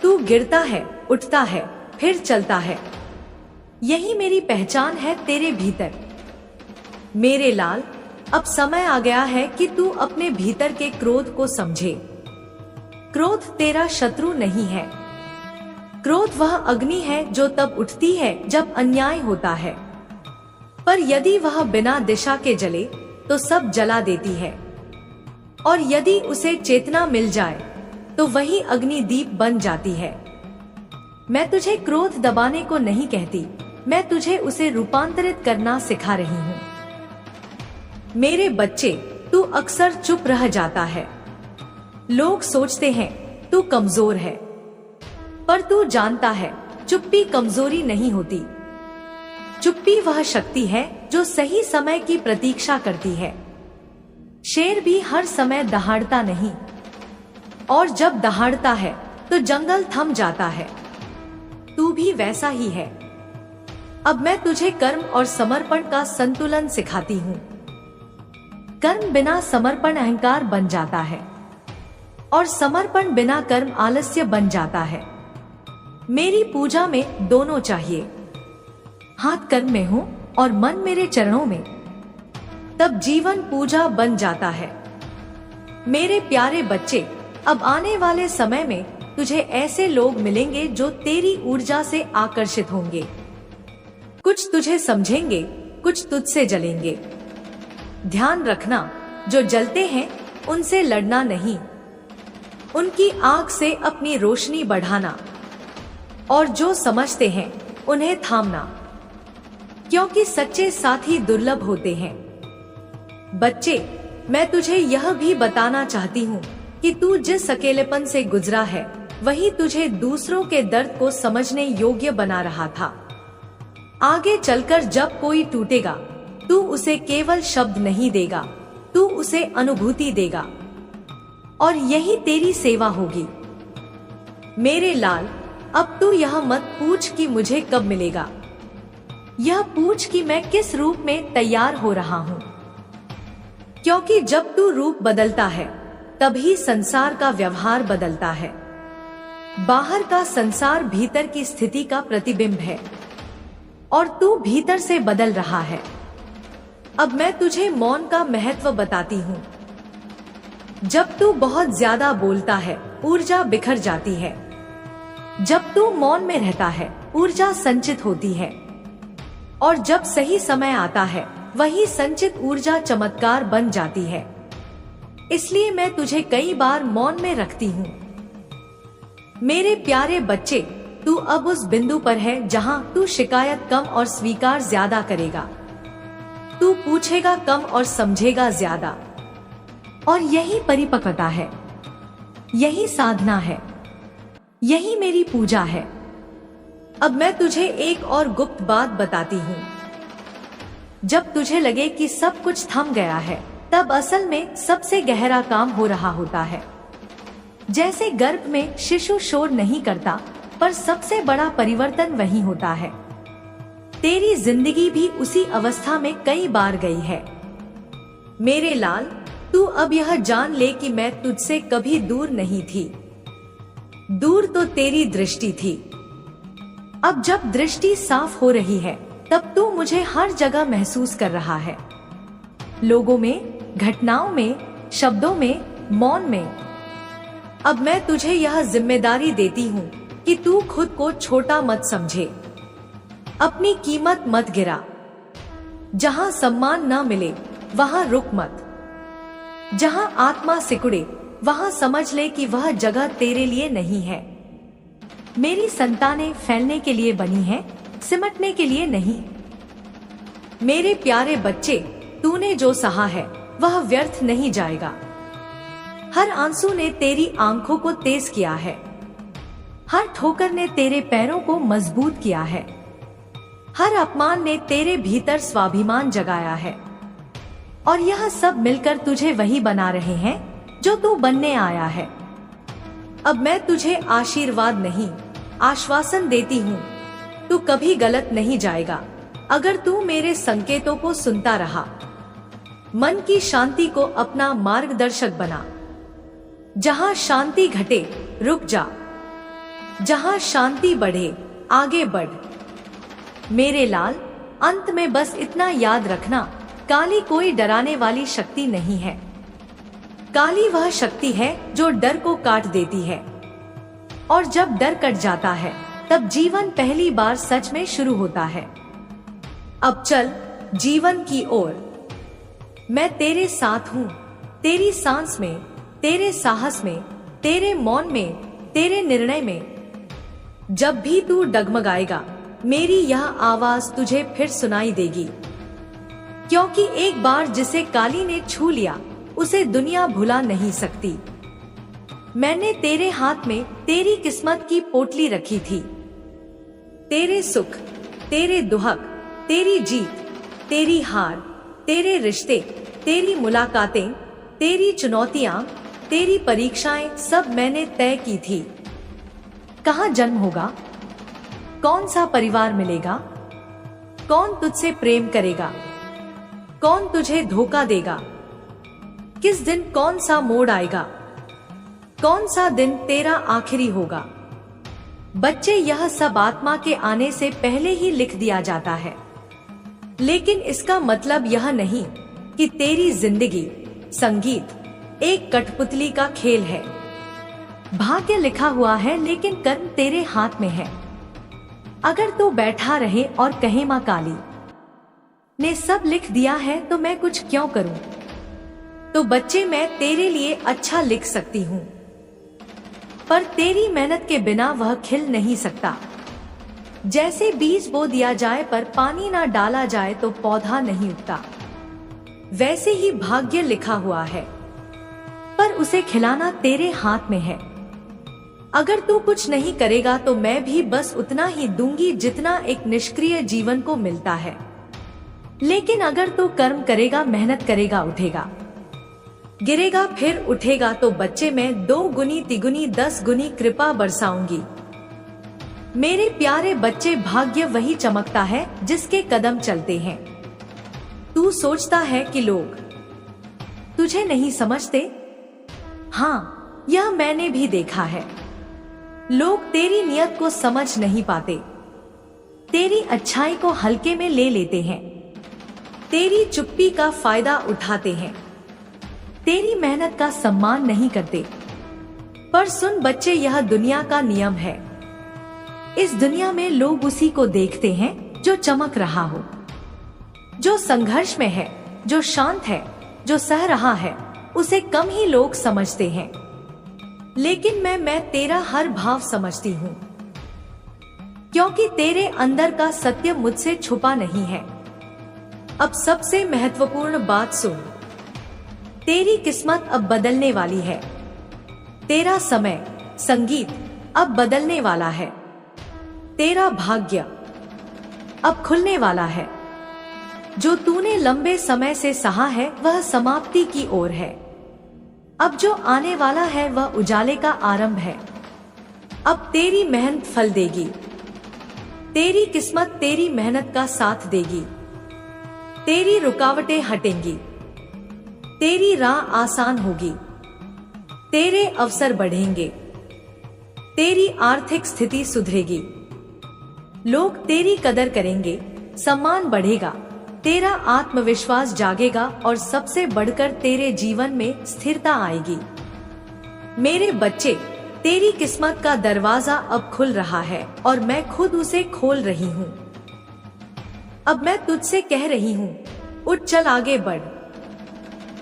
तू गिरता है, उठता है, फिर चलता है। यही मेरी पहचान है तेरे भीतर। मेरे लाल, अब समय आ गया है कि तू अपने भीतर के क्रोध को समझे। क्रोध तेरा शत्रु नहीं है। क्रोध वह अग्नि है जो तब उठती है जब अन्याय होता है, पर यदि वह बिना दिशा के जले तो सब जला देती है। और यदि उसे चेतना मिल जाए तो वही अग्नि दीप बन जाती है। मैं तुझे क्रोध दबाने को नहीं कहती, मैं तुझे उसे रूपांतरित करना सिखा रही हूँ। मेरे बच्चे, तू अक्सर चुप रह जाता है। लोग सोचते हैं तू कमजोर है, पर तू जानता है चुप्पी कमजोरी नहीं होती। चुप्पी वह शक्ति है जो सही समय की प्रतीक्षा करती है। शेर भी हर समय दहाड़ता नहीं, और जब दहाड़ता है तो जंगल थम जाता है। तू भी वैसा ही है। अब मैं तुझे कर्म और समर्पण का संतुलन सिखाती हूँ। कर्म बिना समर्पण अहंकार बन जाता है, और समर्पण बिना कर्म आलस्य बन जाता है। मेरी पूजा में दोनों चाहिए। हाथ कर्म में हो और मन मेरे चरणों में, तब जीवन पूजा बन जाता है। मेरे प्यारे बच्चे, अब आने वाले समय में तुझे ऐसे लोग मिलेंगे जो तेरी ऊर्जा से आकर्षित होंगे। कुछ तुझे समझेंगे, कुछ तुझसे जलेंगे। ध्यान रखना, जो जलते हैं उनसे लड़ना नहीं, उनकी आग से अपनी रोशनी बढ़ाना। और जो समझते हैं उन्हें थामना, क्योंकि सच्चे साथी दुर्लभ होते हैं। बच्चे, मैं तुझे यह भी बताना चाहती हूँ कि तू जिस अकेलेपन से गुजरा है वही तुझे दूसरों के दर्द को समझने योग्य बना रहा था। आगे चलकर जब कोई टूटेगा, तू उसे केवल शब्द नहीं देगा, तू उसे अनुभूति देगा, और यही तेरी सेवा होगी। मेरे लाल, अब तू यह मत पूछ कि मुझे कब मिलेगा, यह पूछ कि मैं किस रूप में तैयार हो रहा हूँ। क्योंकि जब तू रूप बदलता है तभी संसार का व्यवहार बदलता है। बाहर का संसार भीतर की स्थिति का प्रतिबिंब है और तू भीतर से बदल रहा है। अब मैं तुझे मौन का महत्व बताती हूँ। जब तू बहुत ज्यादा बोलता है ऊर्जा बिखर जाती है, जब तू मौन में रहता है ऊर्जा संचित होती है, और जब सही समय आता है वही संचित ऊर्जा चमत्कार बन जाती है। इसलिए मैं तुझे कई बार मौन में रखती हूँ। मेरे प्यारे बच्चे, तू अब उस बिंदु पर है जहाँ तू शिकायत कम और स्वीकार ज्यादा करेगा। तू पूछेगा कम और समझेगा ज्यादा। और यही परिपक्वता है, यही साधना है, यही मेरी पूजा है। अब मैं तुझे एक और गुप्त बात बताती हूँ। जब तुझे लगे कि सब कुछ थम गया है, तब असल में सबसे गहरा काम हो रहा होता है। जैसे गर्भ में शिशु शोर नहीं करता, पर सबसे बड़ा परिवर्तन वही होता है। तेरी जिंदगी भी उसी अवस्था में कई बार गई है। मेरे लाल, तू अब यह जान ले कि मैं तुझसे कभी दूर नहीं थी। दूर तो तेरी दृष्टि थी। अब जब दृष्टि साफ हो रही है, तब तू मुझे हर जगह महसूस कर रहा है। लोगों में, घटनाओं में, शब्दों में, मौन में। अब मैं तुझे यह जिम्मेदारी देती हूँ कि तू खुद को छोटा मत समझे, अपनी कीमत मत गिरा। जहाँ सम्मान न मिले वहाँ रुक मत। जहाँ आत्मा सिकुड़े वहाँ समझ ले कि वह जगह तेरे लिए नहीं है। मेरी संतानें फैलने के लिए बनी हैं, सिमटने के लिए नहीं। मेरे प्यारे बच्चे, तूने जो सहा है वह व्यर्थ नहीं जाएगा। हर आंसू ने तेरी आंखों को तेज किया है, हर ठोकर ने तेरे पैरों को मजबूत किया है, हर अपमान ने तेरे भीतर स्वाभिमान जगाया है। और यह सब मिलकर तुझे वही बना रहे हैं जो तू बनने आया है। अब मैं तुझे आशीर्वाद नहीं, आश्वासन देती हूँ। तू कभी गलत नहीं जाएगा अगर तू मेरे संकेतों को सुनता रहा। मन की शांति को अपना मार्गदर्शक बना। जहाँ शांति घटे रुक जा, जहाँ शांति बढ़े आगे बढ़। मेरे लाल, अंत में बस इतना याद रखना, काली कोई डराने वाली शक्ति नहीं है। काली वह शक्ति है जो डर को काट देती है, और जब डर कट जाता है तब जीवन पहली बार सच में शुरू होता है। अब चल जीवन की ओर। मैं तेरे साथ हूँ, तेरी सांस में, तेरे साहस में, तेरे मौन में, तेरे निर्णय में। जब भी तू डगमगाएगा, मेरी यह आवाज तुझे फिर सुनाई देगी। क्योंकि एक बार जिसे काली ने छू लिया, उसे दुनिया भुला नहीं सकती। मैंने तेरे हाथ में तेरी किस्मत की पोटली रखी थी। तेरे सुख, तेरे दुहक, तेरी जीत, तेरी हार, तेरे रिश्ते, तेरी मुलाकातें, तेरी चुनौतियां, तेरी परीक्षाएं, सब मैंने तय की थी। कहाँ जन्म होगा, कौन सा परिवार मिलेगा, कौन तुझसे प्रेम करेगा, कौन तुझे धोखा देगा, किस दिन कौन सा मोड़ आएगा, कौन सा दिन तेरा आखिरी होगा। बच्चे, यह सब आत्मा के आने से पहले ही लिख दिया जाता है। लेकिन इसका मतलब यह नहीं कि तेरी जिंदगी संगीत एक कठपुतली का खेल है। भाग्य लिखा हुआ है, लेकिन कर्म तेरे हाथ में है। अगर तू बैठा रहे और कहे माँ काली ने सब लिख दिया है तो मैं कुछ क्यों करूं? तो बच्चे, मैं तेरे लिए अच्छा लिख सकती हूँ, पर तेरी मेहनत के बिना वह खिल नहीं सकता। जैसे बीज बो दिया जाए पर पानी ना डाला जाए तो पौधा नहीं उगता, वैसे ही भाग्य लिखा हुआ है, पर उसे खिलाना तेरे हाथ में है। अगर तू कुछ नहीं करेगा तो मैं भी बस उतना ही दूंगी जितना एक निष्क्रिय जीवन को मिलता है। लेकिन अगर तू कर्म करेगा, मेहनत करेगा, उठेगा, गिरेगा, फिर उठेगा, तो बच्चे, मैं 2 गुनी, 3 गुनी, 10 गुनी कृपा बरसाऊंगी। मेरे प्यारे बच्चे, भाग्य वही चमकता है जिसके कदम चलते हैं। तू सोचता है कि लोग तुझे नहीं समझते? हाँ, यह मैंने भी देखा है। लोग तेरी नियत को समझ नहीं पाते, तेरी अच्छाई को हल्के में ले लेते हैं, तेरी चुप्पी का फायदा उठाते हैं, तेरी मेहनत का सम्मान नहीं करते। पर सुन बच्चे, यह दुनिया का नियम है। इस दुनिया में लोग उसी को देखते हैं जो चमक रहा हो, जो संघर्ष में है, जो शांत है, जो सह रहा है, उसे कम ही लोग समझते हैं। लेकिन मैं तेरा हर भाव समझती हूँ, क्योंकि तेरे अंदर का सत्य मुझसे छुपा नहीं है। अब सबसे महत्वपूर्ण बात सुन, तेरी किस्मत अब बदलने वाली है। तेरा समय, संगीत अब बदलने वाला है। तेरा भाग्य अब खुलने वाला है। जो तूने लंबे समय से सहा है वह समाप्ति की ओर है। अब जो आने वाला है वह उजाले का आरंभ है। अब तेरी मेहनत फल देगी, तेरी किस्मत तेरी मेहनत का साथ देगी, तेरी रुकावटें हटेंगी, तेरी राह आसान होगी, तेरे अवसर बढ़ेंगे, तेरी आर्थिक स्थिति सुधरेगी, लोग तेरी कदर करेंगे, सम्मान बढ़ेगा, तेरा आत्मविश्वास जागेगा और सबसे बढ़कर तेरे जीवन में स्थिरता आएगी। मेरे बच्चे, तेरी किस्मत का दरवाजा अब खुल रहा है और मैं खुद उसे खोल रही हूँ। अब मैं तुझसे कह रही हूँ, उठ, चल आगे बढ़।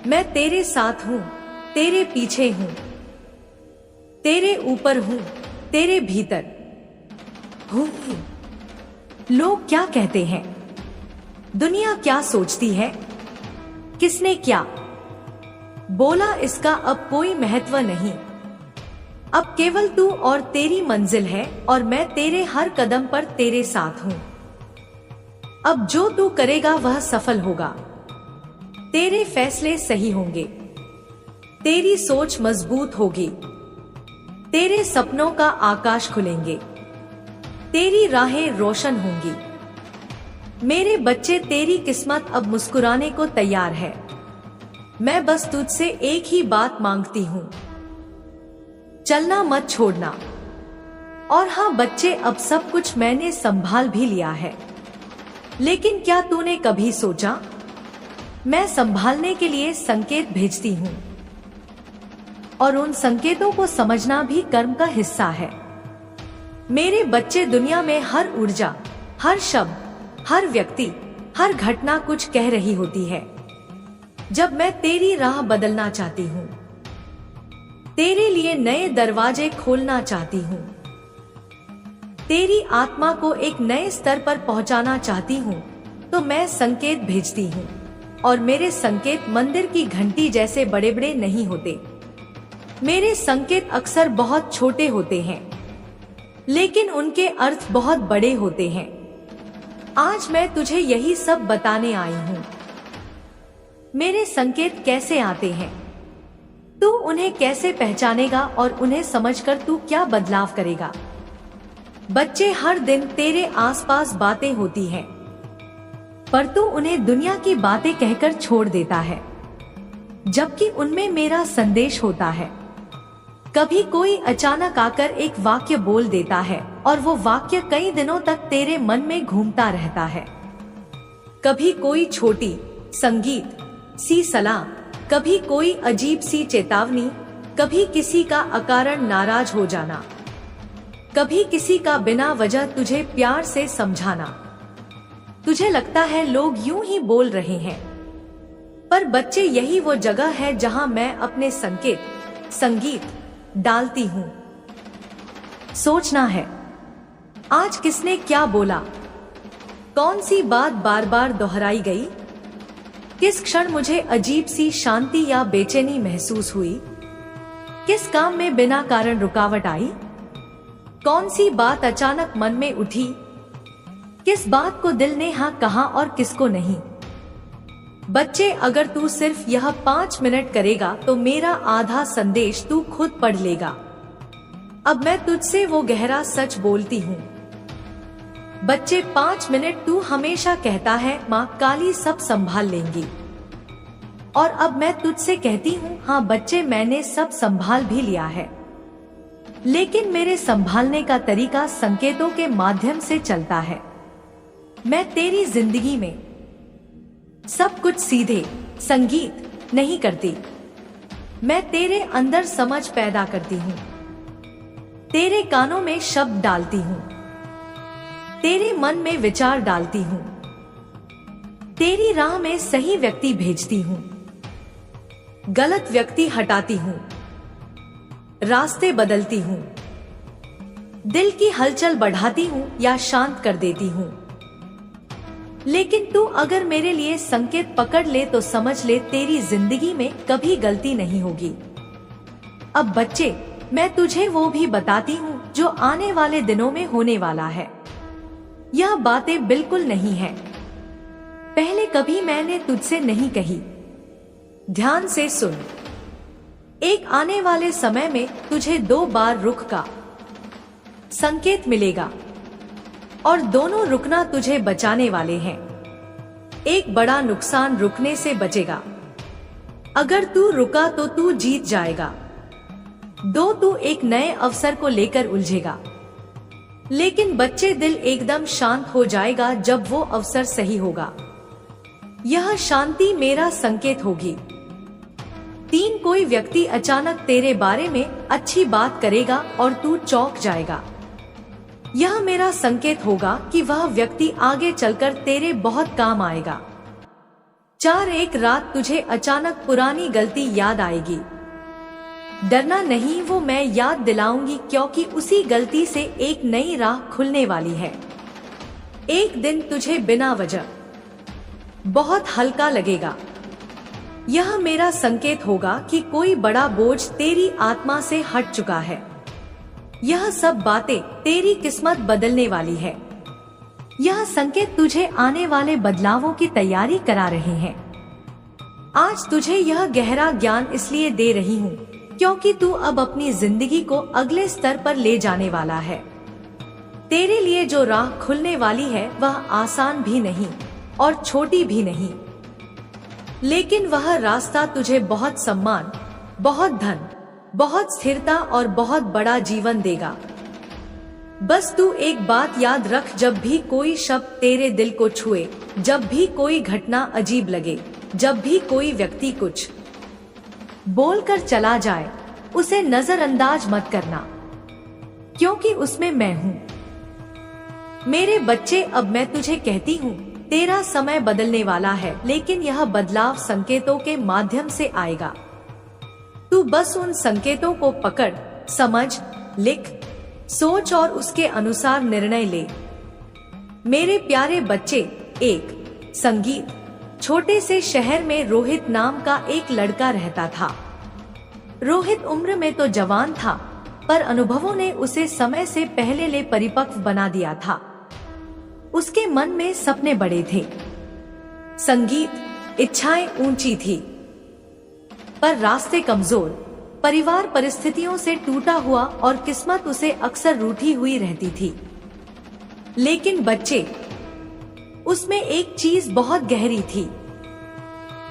मैं तेरे साथ हूँ, तेरे पीछे हूँ, तेरे ऊपर हूँ, तेरे भीतर हूँ। लोग क्या कहते हैं, दुनिया क्या सोचती है, किसने क्या बोला, इसका अब कोई महत्व नहीं। अब केवल तू और तेरी मंजिल है और मैं तेरे हर कदम पर तेरे साथ हूँ। अब जो तू करेगा वह सफल होगा, तेरे फैसले सही होंगे, तेरी सोच मजबूत होगी, तेरे सपनों का आकाश खुलेंगे, तेरी राहें रोशन होंगी। मेरे बच्चे, तेरी किस्मत अब मुस्कुराने को तैयार है। मैं बस तुझसे एक ही बात मांगती हूँ, चलना मत छोड़ना। और हाँ बच्चे, अब सब कुछ मैंने संभाल भी लिया है, लेकिन क्या तूने कभी सोचा, मैं संभालने के लिए संकेत भेजती हूँ और उन संकेतों को समझना भी कर्म का हिस्सा है। मेरे बच्चे, दुनिया में हर ऊर्जा, हर शब्द, हर व्यक्ति, हर घटना कुछ कह रही होती है। जब मैं तेरी राह बदलना चाहती हूँ, तेरे लिए नए दरवाजे खोलना चाहती हूँ, तेरी आत्मा को एक नए स्तर पर पहुँचाना चाहती हूँ, तो मैं संकेत भेजती हूँ। और मेरे संकेत मंदिर की घंटी जैसे बड़े बड़े नहीं होते। मेरे संकेत अक्सर बहुत छोटे होते हैं, लेकिन उनके अर्थ बहुत बड़े होते हैं। आज मैं तुझे यही सब बताने आई हूँ। मेरे संकेत कैसे आते हैं, तू उन्हें कैसे पहचानेगा और उन्हें समझकर तू क्या बदलाव करेगा। बच्चे, हर दिन तेरे आसपास बातें होती हैं, पर तू उन्हें दुनिया की बातें कहकर छोड़ देता है, जबकि उनमें मेरा संदेश होता है। कभी कोई अचानक आकर एक वाक्य बोल देता है और वो वाक्य कई दिनों तक तेरे मन में घूमता रहता है। कभी कोई छोटी संगीत सी सलाह, कभी कोई अजीब सी चेतावनी, कभी किसी का अकारण नाराज हो जाना, कभी किसी का बिना वजह तुझे प्यार से समझाना। तुझे लगता है लोग यूं ही बोल रहे हैं, पर बच्चे, यही वो जगह है जहां मैं अपने संगीत डालती हूँ। सोचना है, आज किसने क्या बोला, कौन सी बात बार बार दोहराई गई, किस क्षण मुझे अजीब सी शांति या बेचैनी महसूस हुई, किस काम में बिना कारण रुकावट आई, कौन सी बात अचानक मन में उठी, किस बात को दिल ने हाँ कहा और किसको नहीं। बच्चे, अगर तू सिर्फ यह 5 मिनट करेगा तो मेरा आधा संदेश तू खुद पढ़ लेगा। अब मैं तुझसे वो गहरा सच बोलती हूँ बच्चे 5 मिनट तू हमेशा कहता है माँ काली सब संभाल लेंगी, और अब मैं तुझसे कहती हूँ हाँ बच्चे मैंने सब संभाल भी लिया है, लेकिन मेरे संभालने का तरीका संकेतों के माध्यम से चलता है। मैं तेरी जिंदगी में सब कुछ सीधे संगीत नहीं करती, मैं तेरे अंदर समझ पैदा करती हूँ, तेरे कानों में शब्द डालती हूँ, तेरे मन में विचार डालती हूँ, तेरी राह में सही व्यक्ति भेजती हूँ, गलत व्यक्ति हटाती हूँ, रास्ते बदलती हूँ, दिल की हलचल बढ़ाती हूँ या शांत कर देती हूँ। लेकिन तू अगर मेरे लिए संकेत पकड़ ले तो समझ ले तेरी जिंदगी में कभी गलती नहीं होगी। अब बच्चे मैं तुझे वो भी बताती हूँ जो आने वाले दिनों में होने वाला है। यह बातें बिल्कुल नहीं है, पहले कभी मैंने तुझसे नहीं कही। ध्यान से सुन। एक आने वाले समय में तुझे 2 बार रुक का संकेत मिलेगा और दोनों रुकना तुझे बचाने वाले हैं। एक बड़ा नुकसान रुकने से बचेगा। अगर तू रुका तो तू जीत जाएगा। 2 तू एक नए अवसर को लेकर उलझेगा, लेकिन बच्चे दिल एकदम शांत हो जाएगा जब वो अवसर सही होगा। यह शांति मेरा संकेत होगी। 3 कोई व्यक्ति अचानक तेरे बारे में अच्छी बात करेगा और तू चौंक जाएगा। यह मेरा संकेत होगा कि वह व्यक्ति आगे चलकर तेरे बहुत काम आएगा। 4 एक रात तुझे अचानक पुरानी गलती याद आएगी। डरना नहीं, वो मैं याद दिलाऊंगी क्योंकि उसी गलती से एक नई राह खुलने वाली है। एक दिन तुझे बिना वजह बहुत हल्का लगेगा। यह मेरा संकेत होगा कि कोई बड़ा बोझ तेरी आत्मा से हट चुका है। यह सब बातें तेरी किस्मत बदलने वाली है। यह संकेत तुझे आने वाले बदलावों की तैयारी करा रहे हैं। आज तुझे यह गहरा ज्ञान इसलिए दे रही हूँ क्योंकि तू अब अपनी जिंदगी को अगले स्तर पर ले जाने वाला है। तेरे लिए जो राह खुलने वाली है वह आसान भी नहीं और छोटी भी नहीं, लेकिन वह रास्ता तुझे बहुत सम्मान, बहुत धन, बहुत स्थिरता और बहुत बड़ा जीवन देगा। बस तू एक बात याद रख, जब भी कोई शब्द तेरे दिल को छुए, जब भी कोई घटना अजीब लगे, जब भी कोई व्यक्ति कुछ बोलकर चला जाए, उसे नजरअंदाज मत करना, क्योंकि उसमें मैं हूँ। मेरे बच्चे अब मैं तुझे कहती हूँ तेरा समय बदलने वाला है, लेकिन यह बदलाव संकेतों के माध्यम से आएगा। तू बस उन संकेतों को पकड़, समझ, लिख, सोच और उसके अनुसार निर्णय ले। मेरे प्यारे बच्चे, एक संगीत छोटे से शहर में रोहित नाम का एक लड़का रहता था। रोहित उम्र में तो जवान था, पर अनुभवों ने उसे समय से पहले ले परिपक्व बना दिया था। उसके मन में सपने बड़े थे, संगीत इच्छाएं ऊंची थी, पर रास्ते कमजोर, परिवार परिस्थितियों से टूटा हुआ और किस्मत उसे अक्सर रूठी हुई रहती थी। लेकिन बच्चे, उसमें एक चीज बहुत गहरी थी,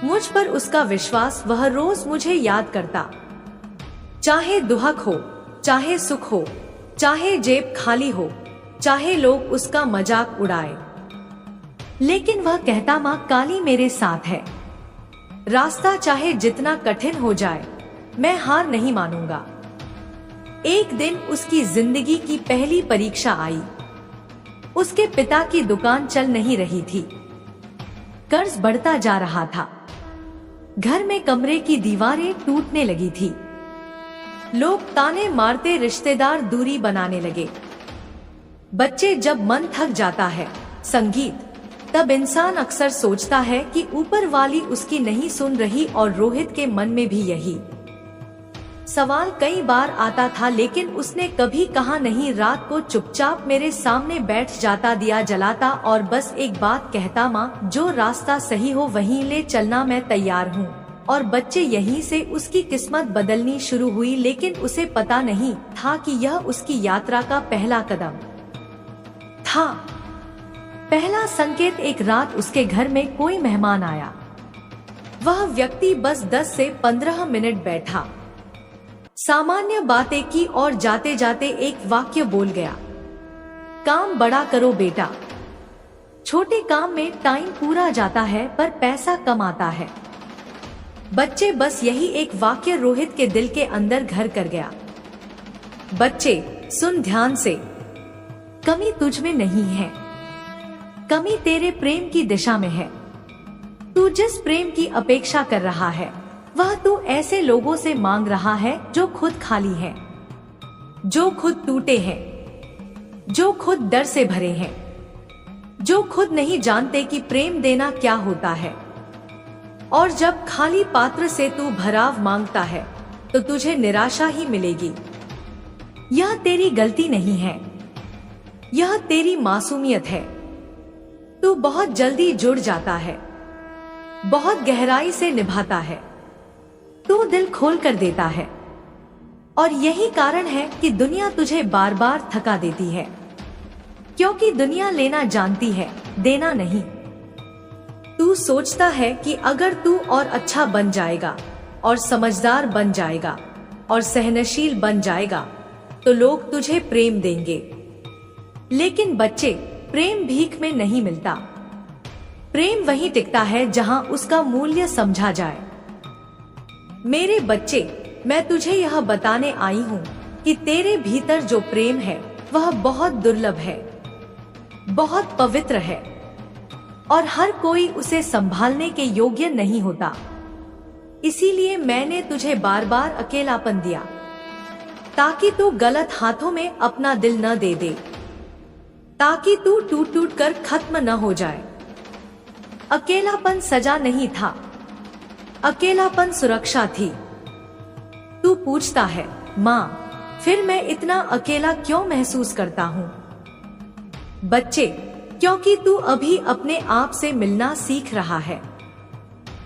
मुझ पर उसका विश्वास। वह रोज मुझे याद करता, चाहे दुहक हो, चाहे सुख हो, चाहे जेब खाली हो, चाहे लोग उसका मजाक उड़ाए, लेकिन वह कहता माँ काली मेरे साथ है। रास्ता चाहे जितना कठिन हो जाए, मैं हार नहीं मानूंगा। एक दिन उसकी जिंदगी की पहली परीक्षा आई। उसके पिता की दुकान चल नहीं रही थी, कर्ज बढ़ता जा रहा था, घर में कमरे की दीवारें टूटने लगी थी, लोग ताने मारते, रिश्तेदार दूरी बनाने लगे। बच्चे, जब मन थक जाता है संगीत, तब इंसान अक्सर सोचता है कि ऊपर वाली उसकी नहीं सुन रही, और रोहित के मन में भी यही सवाल कई बार आता था, लेकिन उसने कभी कहा नहीं। रात को चुपचाप मेरे सामने बैठ जाता, दिया जलाता और बस एक बात कहता, माँ जो रास्ता सही हो वहीं ले चलना, मैं तैयार हूँ। और बच्चे, यहीं से उसकी किस्मत बदलनी शुरू हुई, लेकिन उसे पता नहीं था कि यह उसकी यात्रा का पहला कदम था। पहला संकेत, एक रात उसके घर में कोई मेहमान आया। वह व्यक्ति बस 10 से 15 मिनट बैठा, सामान्य बातें की और जाते जाते एक वाक्य बोल गया, काम बड़ा करो बेटा। छोटे काम में टाइम पूरा जाता है पर पैसा कम आता है। बच्चे, बस यही एक वाक्य रोहित के दिल के अंदर घर कर गया। बच्चे सुन ध्यान से, कमी तुझ में नहीं है, कमी तेरे प्रेम की दिशा में है। तू जिस प्रेम की अपेक्षा कर रहा है वह तू ऐसे लोगों से मांग रहा है जो खुद खाली हैं, जो खुद टूटे हैं, जो खुद डर से भरे हैं, जो खुद नहीं जानते कि प्रेम देना क्या होता है। और जब खाली पात्र से तू भराव मांगता है तो तुझे निराशा ही मिलेगी। यह तेरी गलती नहीं है, यह तेरी मासूमियत है। तू बहुत जल्दी जुड़ जाता है, बहुत गहराई से निभाता है, तू दिल खोल कर देता है। और यही कारण है कि दुनिया तुझे बार बार थका देती है, क्योंकि दुनिया लेना जानती है, देना नहीं। तू सोचता है कि अगर तू और अच्छा बन जाएगा और समझदार बन जाएगा और सहनशील बन जाएगा तो लोग तुझे प्रेम देंगे। लेकिन बच्चे, प्रेम भीख में नहीं मिलता। प्रेम वहीं टिकता है जहां उसका मूल्य समझा जाए। मेरे बच्चे, मैं तुझे यह बताने आई हूँ कि तेरे भीतर जो प्रेम है वह बहुत दुर्लभ है, बहुत पवित्र है और हर कोई उसे संभालने के योग्य नहीं होता। इसीलिए मैंने तुझे बार बार अकेलापन दिया, ताकि तू गलत हाथों में अपना दिल न दे दे, ताकि तू टूट टूट कर खत्म न हो जाए। अकेलापन सजा नहीं था, अकेलापन सुरक्षा थी। तू पूछता है, माँ, फिर मैं इतना अकेला क्यों महसूस करता हूँ? बच्चे, क्योंकि तू अभी अपने आप से मिलना सीख रहा है।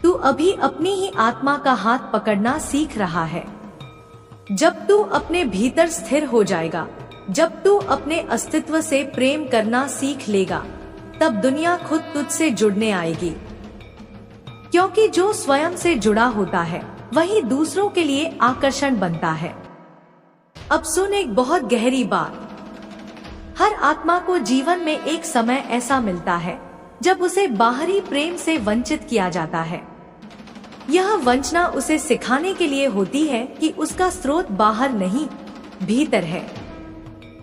तू अभी अपनी ही आत्मा का हाथ पकड़ना सीख रहा है। जब तू अपने भीतर स्थिर हो जाएगा, जब तू अपने अस्तित्व से प्रेम करना सीख लेगा, तब दुनिया खुद तुझसे जुड़ने आएगी। क्योंकि जो स्वयं से जुड़ा होता है वही दूसरों के लिए आकर्षण बनता है। अब सुन एक बहुत गहरी बात। हर आत्मा को जीवन में एक समय ऐसा मिलता है जब उसे बाहरी प्रेम से वंचित किया जाता है। यह वंचना उसे सिखाने के लिए होती है कि उसका स्रोत बाहर नहीं, भीतर है।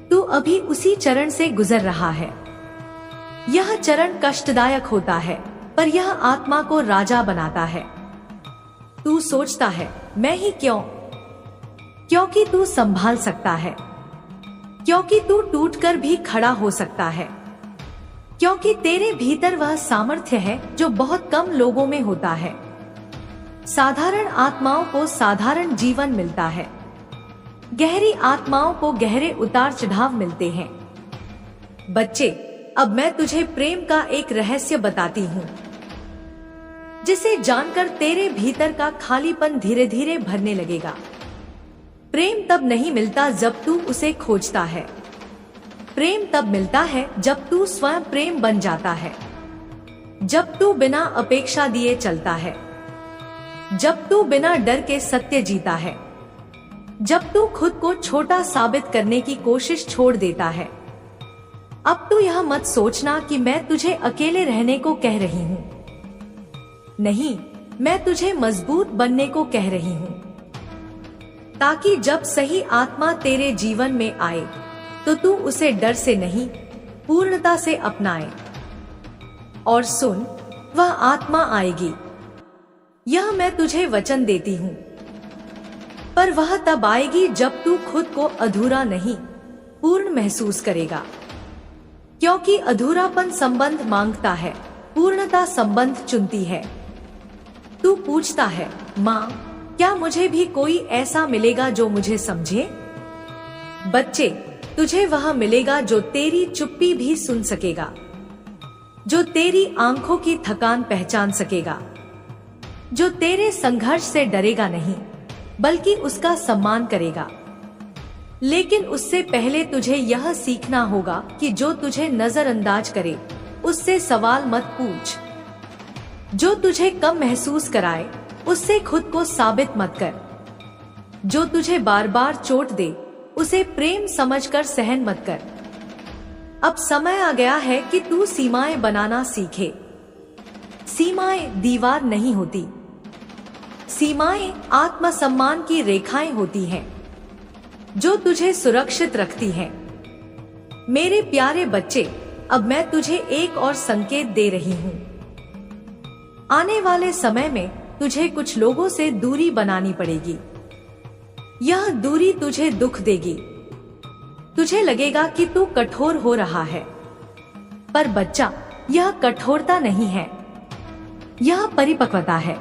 तू अभी उसी चरण से गुजर रहा है। यह चरण कष्टदायक होता है, पर यह आत्मा को राजा बनाता है। तू सोचता है, मैं ही क्यों? क्योंकि तू संभाल सकता है, क्योंकि तू टूटकर भी खड़ा हो सकता है, क्योंकि तेरे भीतर वह सामर्थ्य है जो बहुत कम लोगों में होता है। साधारण आत्माओं को साधारण जीवन मिलता है, गहरी आत्माओं को गहरे उतार चढ़ाव मिलते हैं। बच्चे, अब मैं तुझे प्रेम का एक रहस्य बताती हूँ, जिसे जानकर तेरे भीतर का खालीपन धीरे धीरे भरने लगेगा। प्रेम तब नहीं मिलता जब तू उसे खोजता है। प्रेम तब मिलता है जब तू स्वयं प्रेम बन जाता है, जब तू बिना अपेक्षा दिए चलता है, जब तू बिना डर के सत्य जीता है, जब तू खुद को छोटा साबित करने की कोशिश छोड़ देता है। अब तू यह मत सोचना कि मैं तुझे अकेले रहने को कह रही हूँ। नहीं, मैं तुझे मजबूत बनने को कह रही हूँ, ताकि जब सही आत्मा तेरे जीवन में आए तो तू उसे डर से नहीं, पूर्णता से अपनाए। और सुन, वह आत्मा आएगी, यह मैं तुझे वचन देती हूँ, पर वह तब आएगी जब तू खुद को अधूरा नहीं, पूर्ण महसूस करेगा। क्योंकि अधूरापन संबंध मांगता है, पूर्णता संबंध चुनती है। तू पूछता है, माँ, क्या मुझे भी कोई ऐसा मिलेगा जो मुझे समझे? बच्चे, तुझे वह मिलेगा जो तेरी चुप्पी भी सुन सकेगा, जो तेरी आंखों की थकान पहचान सकेगा, जो तेरे संघर्ष से डरेगा नहीं बल्कि उसका सम्मान करेगा। लेकिन उससे पहले तुझे यह सीखना होगा कि जो तुझे नजरअंदाज करे उससे सवाल मत पूछ। जो तुझे कम महसूस कराए उससे खुद को साबित मत कर। जो तुझे बार बार चोट दे उसे प्रेम समझकर सहन मत कर। अब समय आ गया है कि तू सीमाएं बनाना सीखे। सीमाएं दीवार नहीं होती, सीमाएं आत्मसम्मान की रेखाएं होती हैं जो तुझे सुरक्षित रखती हैं। मेरे प्यारे बच्चे, अब मैं तुझे एक और संकेत दे रही हूँ। आने वाले समय में तुझे कुछ लोगों से दूरी बनानी पड़ेगी। यह दूरी तुझे दुख देगी। तुझे लगेगा कि तू कठोर हो रहा है, पर बच्चा, यह कठोरता नहीं है, यह परिपक्वता है,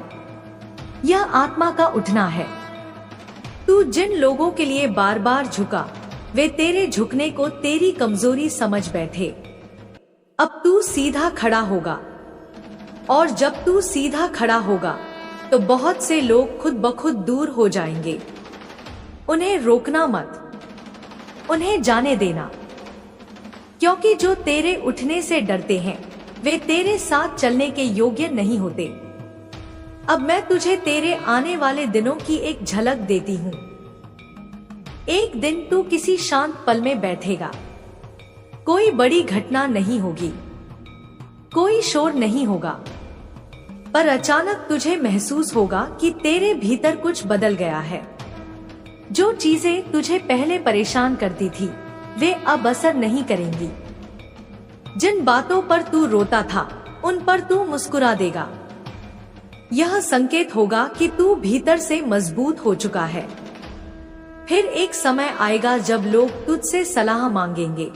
यह आत्मा का उठना है। तू जिन लोगों के लिए बार बार झुका, वे तेरे झुकने को तेरी कमजोरी समझ बैठे। अब तू सीधा खड़ा होगा, और जब तू सीधा खड़ा होगा तो बहुत से लोग खुद ब खुद दूर हो जाएंगे। उन्हें रोकना मत, उन्हें जाने देना, क्योंकि जो तेरे उठने से डरते हैं वे तेरे साथ चलने के योग्य नहीं होते। अब मैं तुझे तेरे आने वाले दिनों की एक झलक देती हूँ। एक दिन तू किसी शांत पल में बैठेगा। कोई बड़ी घटना नहीं होगी, कोई शोर नहीं होगा, पर अचानक तुझे महसूस होगा कि तेरे भीतर कुछ बदल गया है। जो चीजें तुझे पहले परेशान करती थी वे अब असर नहीं करेंगी। जिन बातों पर तू रोता था उन पर तू मुस्कुरा देगा। यह संकेत होगा कि तू भीतर से मजबूत हो चुका है। फिर एक समय आएगा जब लोग तुझसे सलाह मांगेंगे,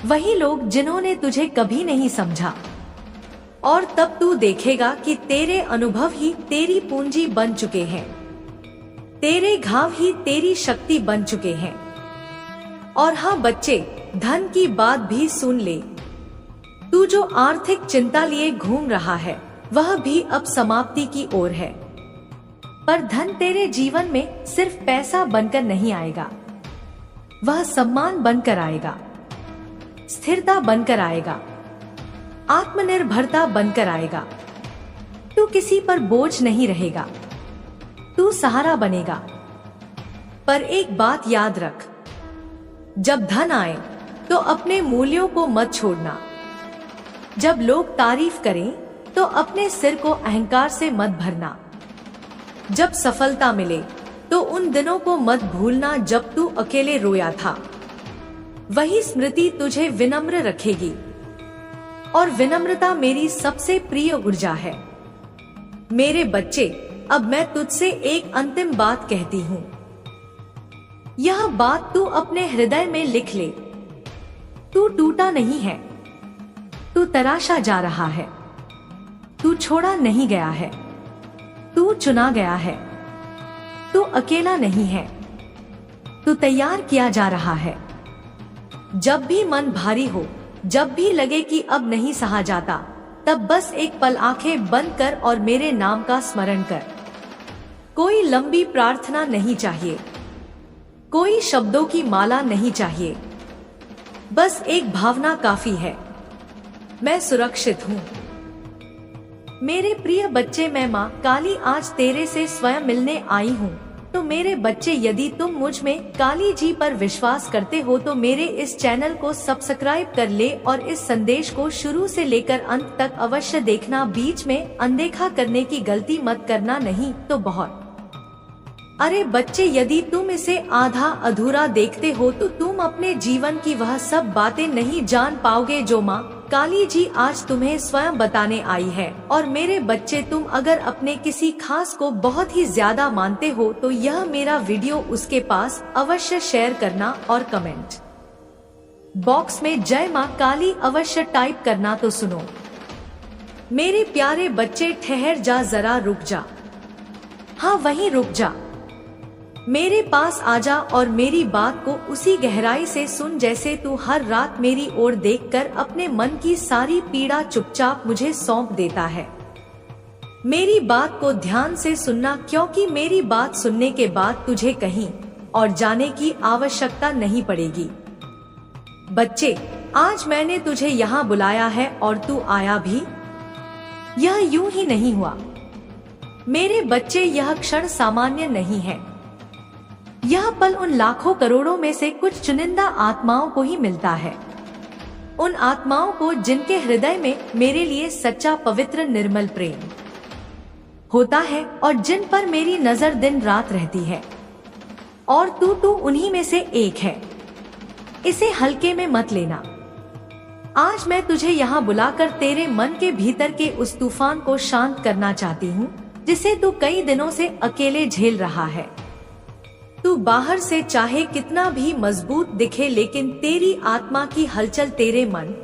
वही लोग जिन्होंने तुझे कभी नहीं समझा, और तब तू देखेगा कि तेरे अनुभव ही तेरी पूंजी बन चुके हैं, तेरे घाव ही तेरी शक्ति बन चुके हैं। और हाँ बच्चे, धन की बात भी सुन ले। तू जो आर्थिक चिंता लिए घूम रहा है वह भी अब समाप्ति की ओर है। पर धन तेरे जीवन में सिर्फ पैसा बनकर नहीं आएगा, वह सम्मान बनकर आएगा, स्थिरता बनकर आएगा, आत्मनिर्भरता बनकर आएगा। तू किसी पर बोझ नहीं रहेगा, तू सहारा बनेगा। पर एक बात याद रख, जब धन आए तो अपने मूल्यों को मत छोड़ना। जब लोग तारीफ करें तो अपने सिर को अहंकार से मत भरना। जब सफलता मिले तो उन दिनों को मत भूलना जब तू अकेले रोया था। वही स्मृति तुझे विनम्र रखेगी, और विनम्रता मेरी सबसे प्रिय ऊर्जा है। मेरे बच्चे, अब मैं तुझसे एक अंतिम बात कहती हूँ। यह बात तू अपने हृदय में लिख ले। तू टूटा नहीं है, तू तराशा जा रहा है, तू छोड़ा नहीं गया है, तू चुना गया है, तू अकेला नहीं है, तू तैयार किया जा रहा है। जब भी मन भारी हो, जब भी लगे कि अब नहीं सहा जाता, तब बस एक पल आंखें बंद कर और मेरे नाम का स्मरण कर। कोई लंबी प्रार्थना नहीं चाहिए, कोई शब्दों की माला नहीं चाहिए, बस एक भावना काफी है, मैं सुरक्षित हूँ। मेरे प्रिय बच्चे, मैं माँ काली आज तेरे से स्वयं मिलने आई हूँ। तो मेरे बच्चे, यदि तुम मुझ में काली जी पर विश्वास करते हो तो मेरे इस चैनल को सब्सक्राइब कर ले और इस संदेश को शुरू से लेकर अंत तक अवश्य देखना। बीच में अनदेखा करने की गलती मत करना, नहीं तो बहुत। अरे बच्चे, यदि तुम इसे आधा अधूरा देखते हो तो तुम अपने जीवन की वह सब बातें नहीं जान पाओगे जो माँ काली जी आज तुम्हें स्वयं बताने आई है। और मेरे बच्चे, तुम अगर अपने किसी खास को बहुत ही ज्यादा मानते हो तो यह मेरा वीडियो उसके पास अवश्य शेयर करना और कमेंट बॉक्स में जय माँ काली अवश्य टाइप करना। तो सुनो मेरे प्यारे बच्चे, ठहर जा, जरा रुक जा, हाँ वहीं रुक जा, मेरे पास आजा और मेरी बात को उसी गहराई से सुन जैसे तू हर रात मेरी ओर देखकर अपने मन की सारी पीड़ा चुपचाप मुझे सौंप देता है। मेरी बात को ध्यान से सुनना, क्योंकि मेरी बात सुनने के बाद तुझे कहीं और जाने की आवश्यकता नहीं पड़ेगी। बच्चे, आज मैंने तुझे यहाँ बुलाया है और तू आया भी। यह यूं ही नहीं हुआ मेरे बच्चे, यह क्षण सामान्य नहीं है। यह पल उन लाखों करोड़ों में से कुछ चुनिंदा आत्माओं को ही मिलता है। उन आत्माओं को जिनके हृदय में मेरे लिए सच्चा, पवित्र, निर्मल प्रेम होता है और जिन पर मेरी नजर दिन रात रहती है। और तू उन्हीं में से एक है। इसे हल्के में मत लेना। आज मैं तुझे यहाँ बुलाकर तेरे मन के भीतर के उस तूफान को शांत करना चाहती हूँ जिसे तू कई दिनों से अकेले झेल रहा है। तू बाहर से चाहे कितना भी मजबूत दिखे, लेकिन तेरी आत्मा की हलचल, तेरे मन,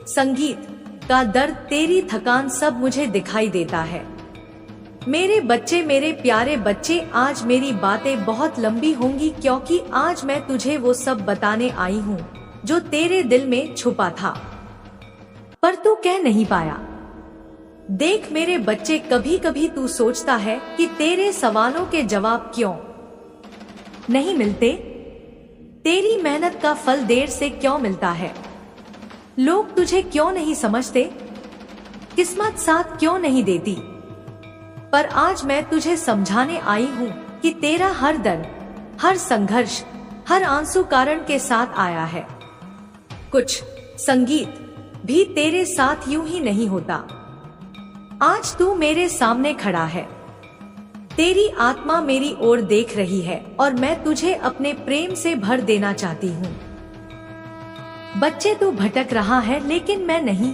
संगीत का दर्द, तेरी थकान सब मुझे दिखाई देता है। मेरे बच्चे, मेरे प्यारे बच्चे, आज मेरी बातें बहुत लंबी होंगी क्योंकि आज मैं तुझे वो सब बताने आई हूँ जो तेरे दिल में छुपा था पर तू कह नहीं पाया। देख मेरे बच्चे, कभी कभी तू सोचता है कि तेरे सवालों के जवाब क्यों नहीं मिलते, तेरी मेहनत का फल देर से क्यों मिलता है, लोग तुझे क्यों नहीं समझते, किस्मत साथ क्यों नहीं देती। पर आज मैं तुझे समझाने आई हूँ कि तेरा हर दर्द, हर संघर्ष, हर आंसू कारण के साथ आया है। कुछ संगीत भी तेरे साथ यूं ही नहीं होता। आज तू मेरे सामने खड़ा है, तेरी आत्मा मेरी ओर देख रही है और मैं तुझे अपने प्रेम से भर देना चाहती हूँ। बच्चे, तू भटक रहा है लेकिन मैं नहीं।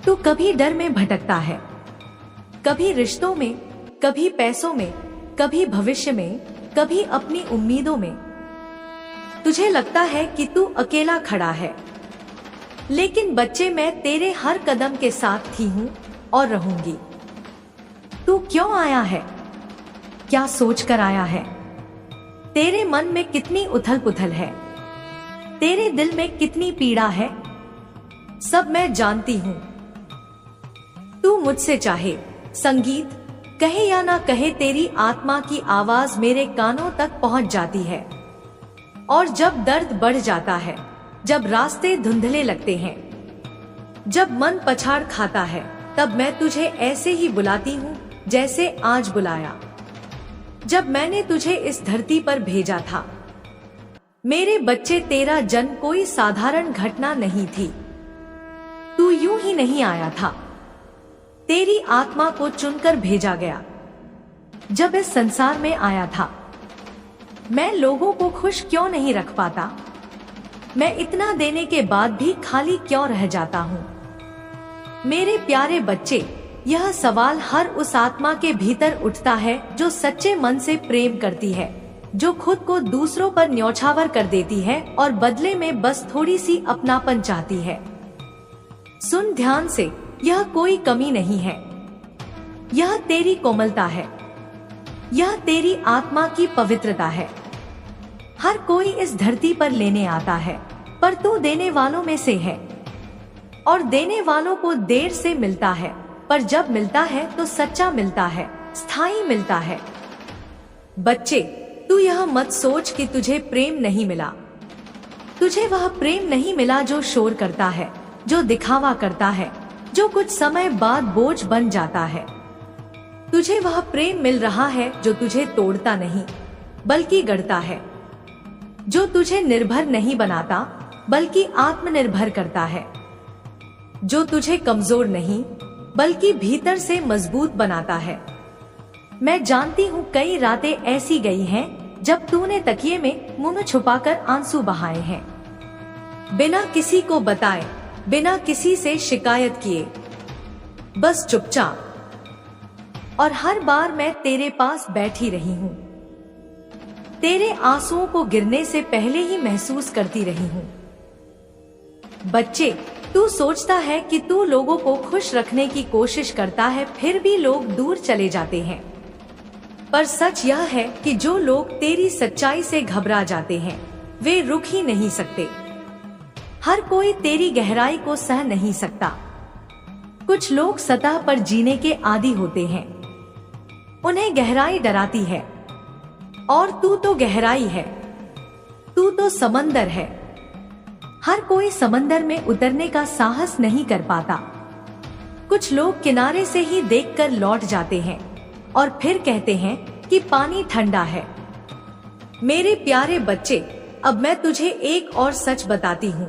तू कभी डर में भटकता है, कभी रिश्तों में, कभी पैसों में, कभी भविष्य में, कभी अपनी उम्मीदों में। तुझे लगता है कि तू अकेला खड़ा है, लेकिन बच्चे, मैं तेरे हर कदम के साथ थी हूँ और रहूंगी। तू क्यों आया है, क्या सोच कर आया है, तेरे मन में कितनी उथल पुथल है, तेरे दिल में कितनी पीड़ा है, सब मैं जानती हूँ। तू मुझसे चाहे संगीत कहे या ना कहे, तेरी आत्मा की आवाज मेरे कानों तक पहुंच जाती है। और जब दर्द बढ़ जाता है, जब रास्ते धुंधले लगते हैं, जब मन पछाड़ खाता है, तब मैं तुझे ऐसे ही बुलाती हूँ जैसे आज बुलाया, जब मैंने तुझे इस धरती पर भेजा था। मेरे बच्चे, तेरा जन्म कोई साधारण घटना नहीं थी। तू यूं ही नहीं आया था, तेरी आत्मा को चुनकर भेजा गया। जब इस संसार में आया था, मैं लोगों को खुश क्यों नहीं रख पाता, मैं इतना देने के बाद भी खाली क्यों रह जाता हूँ। मेरे प्यारे बच्चे, यह सवाल हर उस आत्मा के भीतर उठता है जो सच्चे मन से प्रेम करती है, जो खुद को दूसरों पर न्यौछावर कर देती है और बदले में बस थोड़ी सी अपनापन चाहती है। सुन ध्यान से, यह कोई कमी नहीं है, यह तेरी कोमलता है, यह तेरी आत्मा की पवित्रता है। हर कोई इस धरती पर लेने आता है, पर तू देने वालों में से है। और देने वालों को देर से मिलता है, पर जब मिलता है तो सच्चा मिलता है, स्थायी मिलता है। बच्चे, तू यह मत सोच कि तुझे प्रेम नहीं मिला। तुझे वह प्रेम नहीं मिला जो शोर करता है, जो दिखावा करता है, जो कुछ समय बाद बोझ बन जाता है। तुझे वह प्रेम मिल रहा है जो तुझे तोड़ता नहीं बल्कि गढ़ता है, जो तुझे निर्भर नहीं बनाता बल्कि आत्मनिर्भर करता है, जो तुझे कमजोर नहीं बल्कि भीतर से मजबूत बनाता है। मैं जानती हूँ कई रातें ऐसी गई हैं जब तूने तकिए में मुंह छुपाकर आंसू बहाए हैं, बिना किसी को बताए, बिना किसी से शिकायत किए, बस चुपचाप। और हर बार मैं तेरे पास बैठी रही हूँ, तेरे आंसुओं को गिरने से पहले ही महसूस करती रही हूँ। बच्चे, तू सोचता है कि तू लोगों को खुश रखने की कोशिश करता है, फिर भी लोग दूर चले जाते हैं। पर सच यह है कि जो लोग तेरी सच्चाई से घबरा जाते हैं, वे रुक ही नहीं सकते। हर कोई तेरी गहराई को सह नहीं सकता। कुछ लोग सतह पर जीने के आदी होते हैं, उन्हें गहराई डराती है। और तू तो गहराई है, तू तो समंदर है। हर कोई समंदर में उतरने का साहस नहीं कर पाता। कुछ लोग किनारे से ही देखकर लौट जाते हैं और फिर कहते हैं कि पानी ठंडा है। मेरे प्यारे बच्चे, अब मैं तुझे एक और सच बताती हूँ।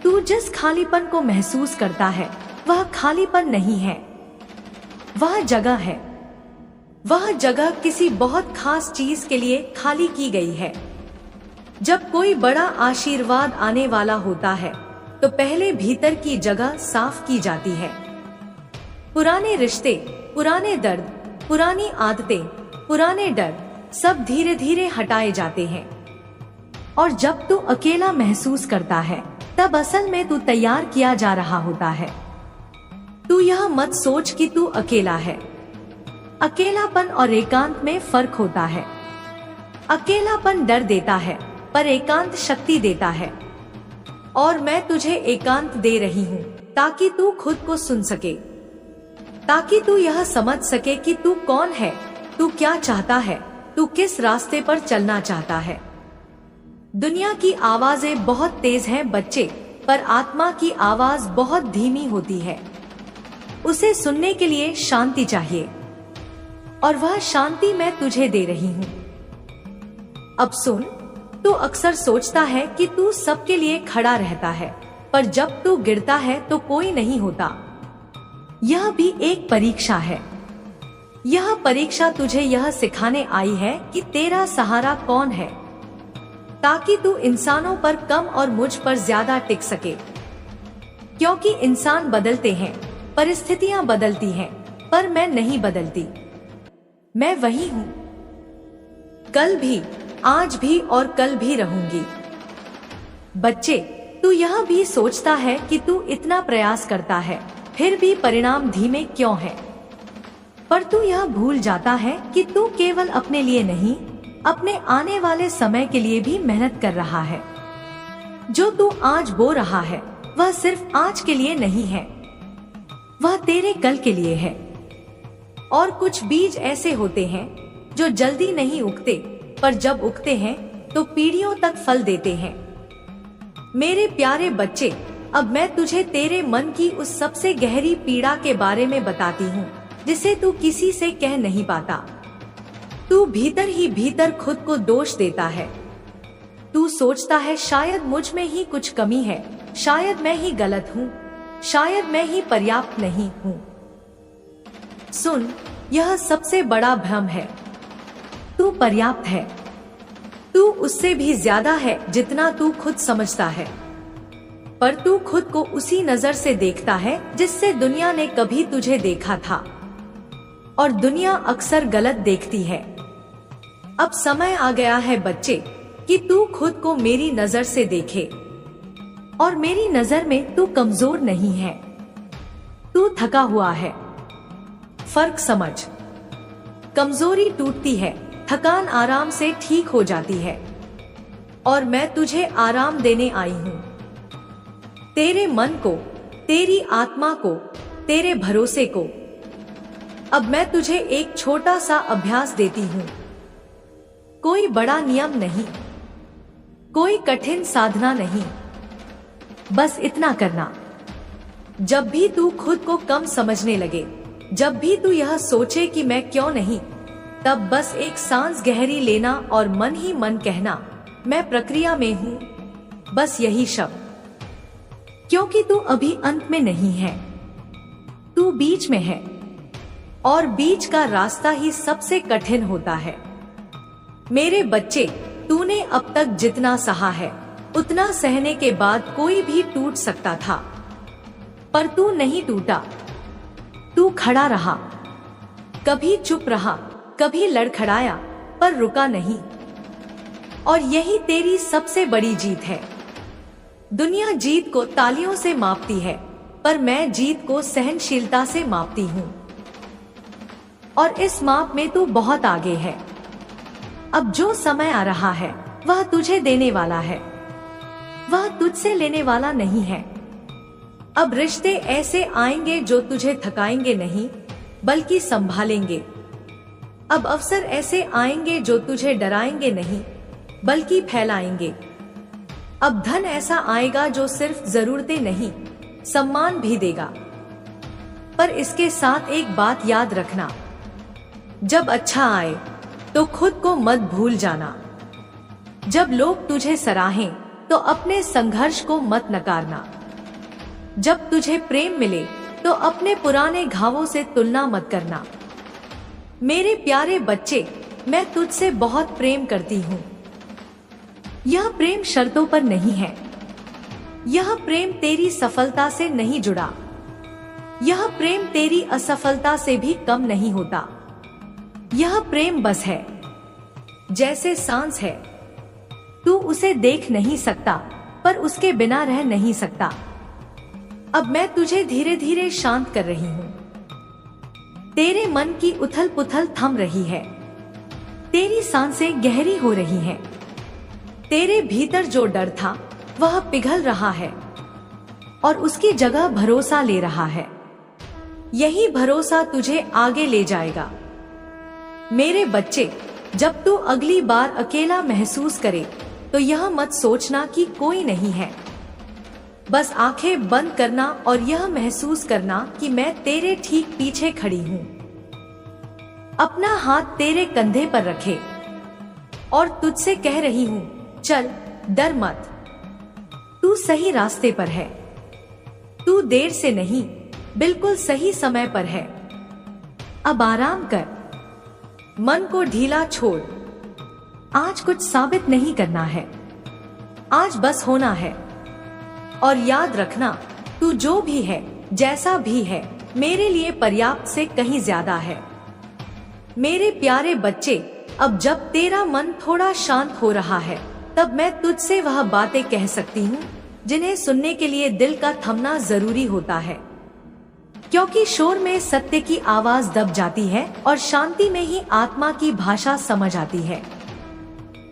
तू जिस खालीपन को महसूस करता है वह खालीपन नहीं है, वह जगह है। वह जगह किसी बहुत खास चीज के लिए खाली की गई है। जब कोई बड़ा आशीर्वाद आने वाला होता है तो पहले भीतर की जगह साफ की जाती है। पुराने रिश्ते, पुराने दर्द, पुरानी आदतें, पुराने डर सब धीरे धीरे हटाए जाते हैं। और जब तू अकेला महसूस करता है तब असल में तू तैयार किया जा रहा होता है। तू यह मत सोच कि तू अकेला है। अकेलापन और एकांत में फर्क होता है। अकेलापन डर देता है पर एकांत शक्ति देता है। और मैं तुझे एकांत दे रही हूँ ताकि तू खुद को सुन सके, ताकि तू यह समझ सके कि तू कौन है, तू क्या चाहता है, तू किस रास्ते पर चलना चाहता है। दुनिया की आवाजें बहुत तेज हैं बच्चे, पर आत्मा की आवाज बहुत धीमी होती है। उसे सुनने के लिए शांति चाहिए और वह शांति मैं तुझे दे रही हूँ। अब सुन, तू अक्सर सोचता है कि तू सबके लिए खड़ा रहता है, पर जब तू गिरता है तो कोई नहीं होता। यह भी एक परीक्षा है। यह परीक्षा तुझे यह सिखाने आई है कि तेरा सहारा कौन है, ताकि तू इंसानों पर कम और मुझ पर ज्यादा टिक सके। क्योंकि इंसान बदलते हैं, परिस्थितियां बदलती हैं, पर मैं नहीं बदलती। मैं वही हूँ, कल भी, आज भी और कल भी रहूंगी। बच्चे, तू यह भी सोचता है कि तू इतना प्रयास करता है फिर भी परिणाम धीमे क्यों है, पर तू यह भूल जाता है कि तू केवल अपने लिए नहीं, अपने आने वाले समय के लिए भी मेहनत कर रहा है। जो तू आज बो रहा है वह सिर्फ आज के लिए नहीं है, वह तेरे कल के लिए है। और कुछ बीज ऐसे होते हैं जो जल्दी नहीं उगते, पर जब उगते हैं तो पीढ़ियों तक फल देते हैं। मेरे प्यारे बच्चे, अब मैं तुझे तेरे मन की उस सबसे गहरी पीड़ा के बारे में बताती हूँ जिसे तू किसी से कह नहीं पाता। तू भीतर ही भीतर खुद को दोष देता है। तू सोचता है शायद मुझ में ही कुछ कमी है, शायद मैं ही गलत हूँ, शायद मैं ही पर्याप्त नहीं हूँ। सुन, यह सबसे बड़ा भ्रम है। तू पर्याप्त है। तू उससे भी ज्यादा है जितना तू खुद समझता है, पर तू खुद को उसी नजर से देखता है जिससे दुनिया ने कभी तुझे देखा था। और दुनिया अक्सर गलत देखती है। अब समय आ गया है बच्चे कि तू खुद को मेरी नजर से देखे। और मेरी नजर में तू कमजोर नहीं है, तू थका हुआ है। फर्क समझ। कमजोरी टूटती है, थकान आराम से ठीक हो जाती है। और मैं तुझे आराम देने आई हूँ। तेरे मन को, तेरी आत्मा को, तेरे भरोसे को। अब मैं तुझे एक छोटा सा अभ्यास देती हूँ। कोई बड़ा नियम नहीं, कोई कठिन साधना नहीं, बस इतना करना। जब भी तू खुद को कम समझने लगे, जब भी तू यह सोचे कि मैं क्यों नहीं, तब बस एक सांस गहरी लेना और मन ही मन कहना, मैं प्रक्रिया में हूँ। बस यही शब्द। क्योंकि तू अभी अंत में नहीं है, तू बीच में है। और बीच का रास्ता ही सबसे कठिन होता है। मेरे बच्चे, तूने अब तक जितना सहा है उतना सहने के बाद कोई भी टूट सकता था, पर तू नहीं टूटा। तू खड़ा रहा, कभी चुप रहा, कभी लड़खड़ाया, पर रुका नहीं। और यही तेरी सबसे बड़ी जीत है। दुनिया जीत को तालियों से मापती है, पर मैं जीत को सहनशीलता से मापती हूँ। और इस माप में तू बहुत आगे है। अब जो समय आ रहा है वह तुझे देने वाला है, वह तुझसे लेने वाला नहीं है। अब रिश्ते ऐसे आएंगे जो तुझे थकाएंगे नहीं, बल्कि संभालेंगे। अब अवसर ऐसे आएंगे जो तुझे डराएंगे नहीं, बल्कि फैलाएंगे। अब धन ऐसा आएगा जो सिर्फ जरूरतें नहीं, सम्मान भी देगा। पर इसके साथ एक बात याद रखना, जब अच्छा आए तो खुद को मत भूल जाना। जब लोग तुझे सराहें तो अपने संघर्ष को मत नकारना। जब तुझे प्रेम मिले तो अपने पुराने घावों से तुलना मत करना। मेरे प्यारे बच्चे, मैं तुझसे बहुत प्रेम करती हूँ। यह प्रेम शर्तों पर नहीं है। यह प्रेम तेरी सफलता से नहीं जुड़ा। यह प्रेम तेरी असफलता से भी कम नहीं होता। यह प्रेम बस है, जैसे सांस है। तू उसे देख नहीं सकता, पर उसके बिना रह नहीं सकता। अब मैं तुझे धीरे धीरे शांत कर रही हूँ। तेरे मन की उथल पुथल थम रही है। तेरी सांसें गहरी हो रही हैं। तेरे भीतर जो डर था वह पिघल रहा है और उसकी जगह भरोसा ले रहा है। यही भरोसा तुझे आगे ले जाएगा। मेरे बच्चे, जब तू अगली बार अकेला महसूस करे तो यह मत सोचना कि कोई नहीं है। बस आंखें बंद करना और यह महसूस करना कि मैं तेरे ठीक पीछे खड़ी हूँ। अपना हाथ तेरे कंधे पर रखे और तुझसे कह रही हूँ, चल, डर मत। तू सही रास्ते पर है। तू देर से नहीं, बिल्कुल सही समय पर है। अब आराम कर, मन को ढीला छोड़। आज कुछ साबित नहीं करना है, आज बस होना है। और याद रखना, तू जो भी है, जैसा भी है, मेरे लिए पर्याप्त से कहीं ज्यादा है। मेरे प्यारे बच्चे, अब जब तेरा मन थोड़ा शांत हो रहा है, तब मैं तुझसे वह बातें कह सकती हूँ जिन्हें सुनने के लिए दिल का थमना जरूरी होता है। क्योंकि शोर में सत्य की आवाज दब जाती है और शांति में ही आत्मा की भाषा समझ आती है।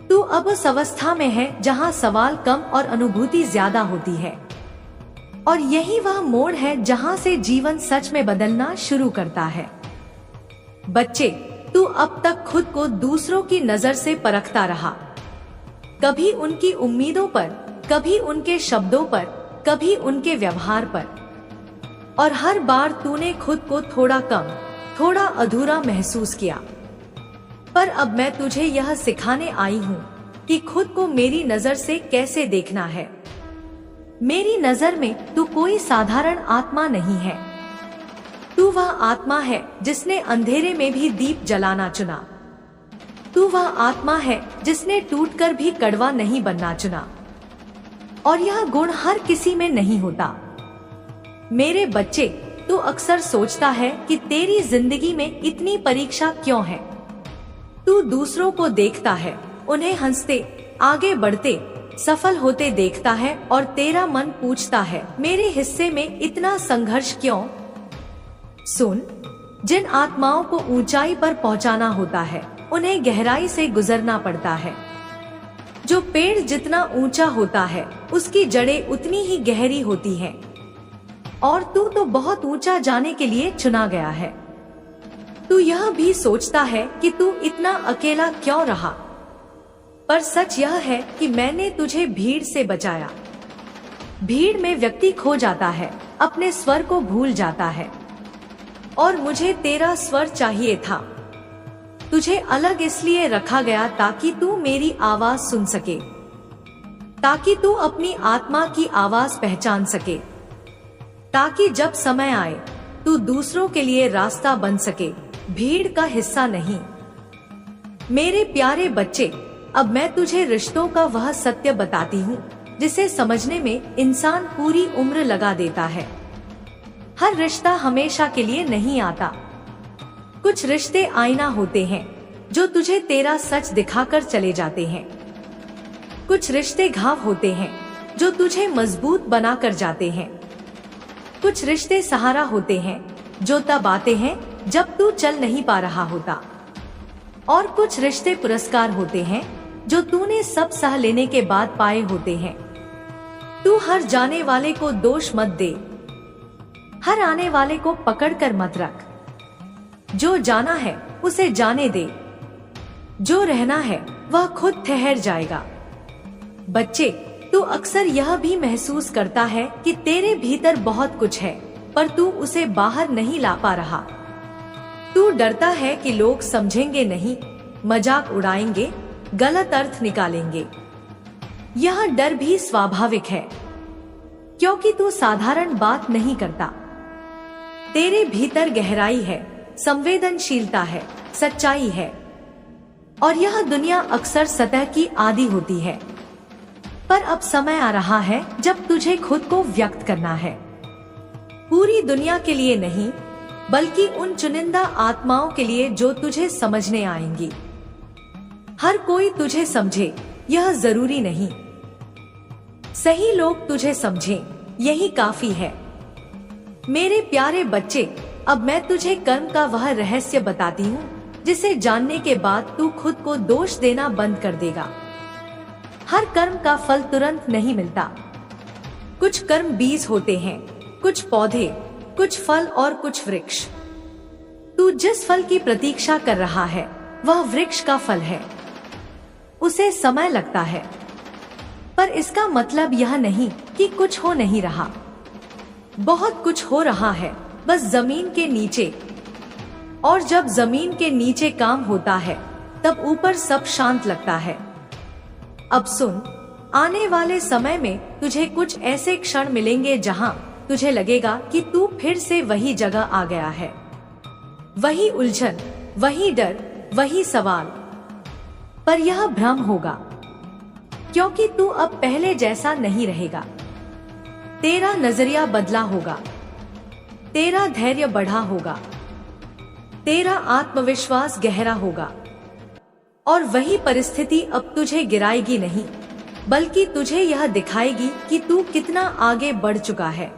तू अब उस अवस्था में है जहाँ सवाल कम और अनुभूति ज्यादा होती है। और यही वह मोड़ है जहाँ से जीवन सच में बदलना शुरू करता है। बच्चे, तू अब तक खुद को दूसरों की नजर से परखता रहा। कभी उनकी उम्मीदों पर, कभी उनके शब्दों पर, कभी उनके व्यवहार पर। और हर बार तूने खुद को थोड़ा कम, थोड़ा अधूरा महसूस किया। पर अब मैं तुझे यह सिखाने आई हूँ कि खुद को मेरी नजर से कैसे देखना है। मेरी नजर में तू कोई साधारण आत्मा नहीं है। तू वह आत्मा है जिसने अंधेरे में भी दीप जलाना चुना। तू वह आत्मा है जिसने टूटकर भी कड़वा नहीं बनना चुना। और यह गुण हर किसी में नहीं होता। मेरे बच्चे, तू अक्सर सोचता है कि तेरी जिंदगी में इतनी परीक्षा क्यों है। तू दूसरों को देखता है, उन्हें हंसते, आगे बढ़ते, सफल होते देखता है और तेरा मन पूछता है, मेरे हिस्से में इतना संघर्ष क्यों। सुन, जिन आत्माओं को ऊंचाई पर पहुंचाना होता है, उन्हें गहराई से गुजरना पड़ता है। जो पेड़ जितना ऊंचा होता है, उसकी जड़ें उतनी ही गहरी होती हैं। और तू तो बहुत ऊंचा जाने के लिए चुना गया है। तू यह भी सोचता है कि तू इतना अकेला क्यों रहा। पर सच यह है कि मैंने तुझे भीड़ से बचाया। भीड़ में व्यक्ति खो जाता है, अपने स्वर को भूल जाता है। और मुझे तेरा स्वर चाहिए था। तुझे अलग इसलिए रखा गया ताकि तू मेरी आवाज सुन सके, ताकि तू अपनी आत्मा की आवाज पहचान सके, ताकि जब समय आए तू दूसरों के लिए रास्ता बन सके, भीड़ का हिस्सा नहीं। मेरे प्यारे बच्चे, अब मैं तुझे रिश्तों का वह सत्य बताती हूँ जिसे समझने में इंसान पूरी उम्र लगा देता है। हर रिश्ता हमेशा के लिए नहीं आता। कुछ रिश्ते आईना होते हैं जो तुझे तेरा सच दिखाकर चले जाते हैं। कुछ रिश्ते घाव होते हैं जो तुझे मजबूत बनाकर जाते हैं। कुछ रिश्ते सहारा होते हैं जो तब आते हैं जब तू चल नहीं पा रहा होता। और कुछ रिश्ते पुरस्कार होते हैं जो तूने सब सह लेने के बाद पाए होते हैं। तू हर जाने वाले को दोष मत दे, हर आने वाले को पकड़ कर मत रख। जो जाना है उसे जाने दे, जो रहना है वह खुद ठहर जाएगा। बच्चे, तू अक्सर यह भी महसूस करता है कि तेरे भीतर बहुत कुछ है, पर तू उसे बाहर नहीं ला पा रहा। तू डरता है कि लोग समझेंगे नहीं, मजाक उड़ाएंगे, गलत अर्थ निकालेंगे। यह डर भी स्वाभाविक है, क्योंकि तू साधारण बात नहीं करता। तेरे भीतर गहराई है, संवेदनशीलता है, सच्चाई है, और यह दुनिया अक्सर सतह की आदी होती है। पर अब समय आ रहा है जब तुझे खुद को व्यक्त करना है, पूरी दुनिया के लिए नहीं, बल्कि उन चुनिंदा आत्माओं के लिए जो तुझे समझने आएंगी। हर कोई तुझे समझे यह जरूरी नहीं, सही लोग तुझे समझें यही काफी है। मेरे प्यारे बच्चे, अब मैं तुझे कर्म का वह रहस्य बताती हूँ जिसे जानने के बाद तू खुद को दोष देना बंद कर देगा। हर कर्म का फल तुरंत नहीं मिलता। कुछ कर्म बीज होते हैं, कुछ पौधे, कुछ फल और कुछ वृक्ष। तू जिस फल की प्रतीक्षा कर रहा है वह वृक्ष का फल है। उसे समय लगता है, पर इसका मतलब यह नहीं कि कुछ हो नहीं रहा। बहुत कुछ हो रहा है, बस जमीन के नीचे। और जब जमीन के नीचे काम होता है तब ऊपर सब शांत लगता है। अब सुन, आने वाले समय में तुझे कुछ ऐसे क्षण मिलेंगे जहां तुझे लगेगा कि तू फिर से वही जगह आ गया है। वही उलझन, वही डर, वही सवाल। पर यह भ्रम होगा, क्योंकि तू अब पहले जैसा नहीं रहेगा। तेरा नजरिया बदला होगा, तेरा धैर्य बढ़ा होगा, तेरा आत्मविश्वास गहरा होगा। और वही परिस्थिति अब तुझे गिराएगी नहीं, बल्कि तुझे यह दिखाएगी कि तू कितना आगे बढ़ चुका है।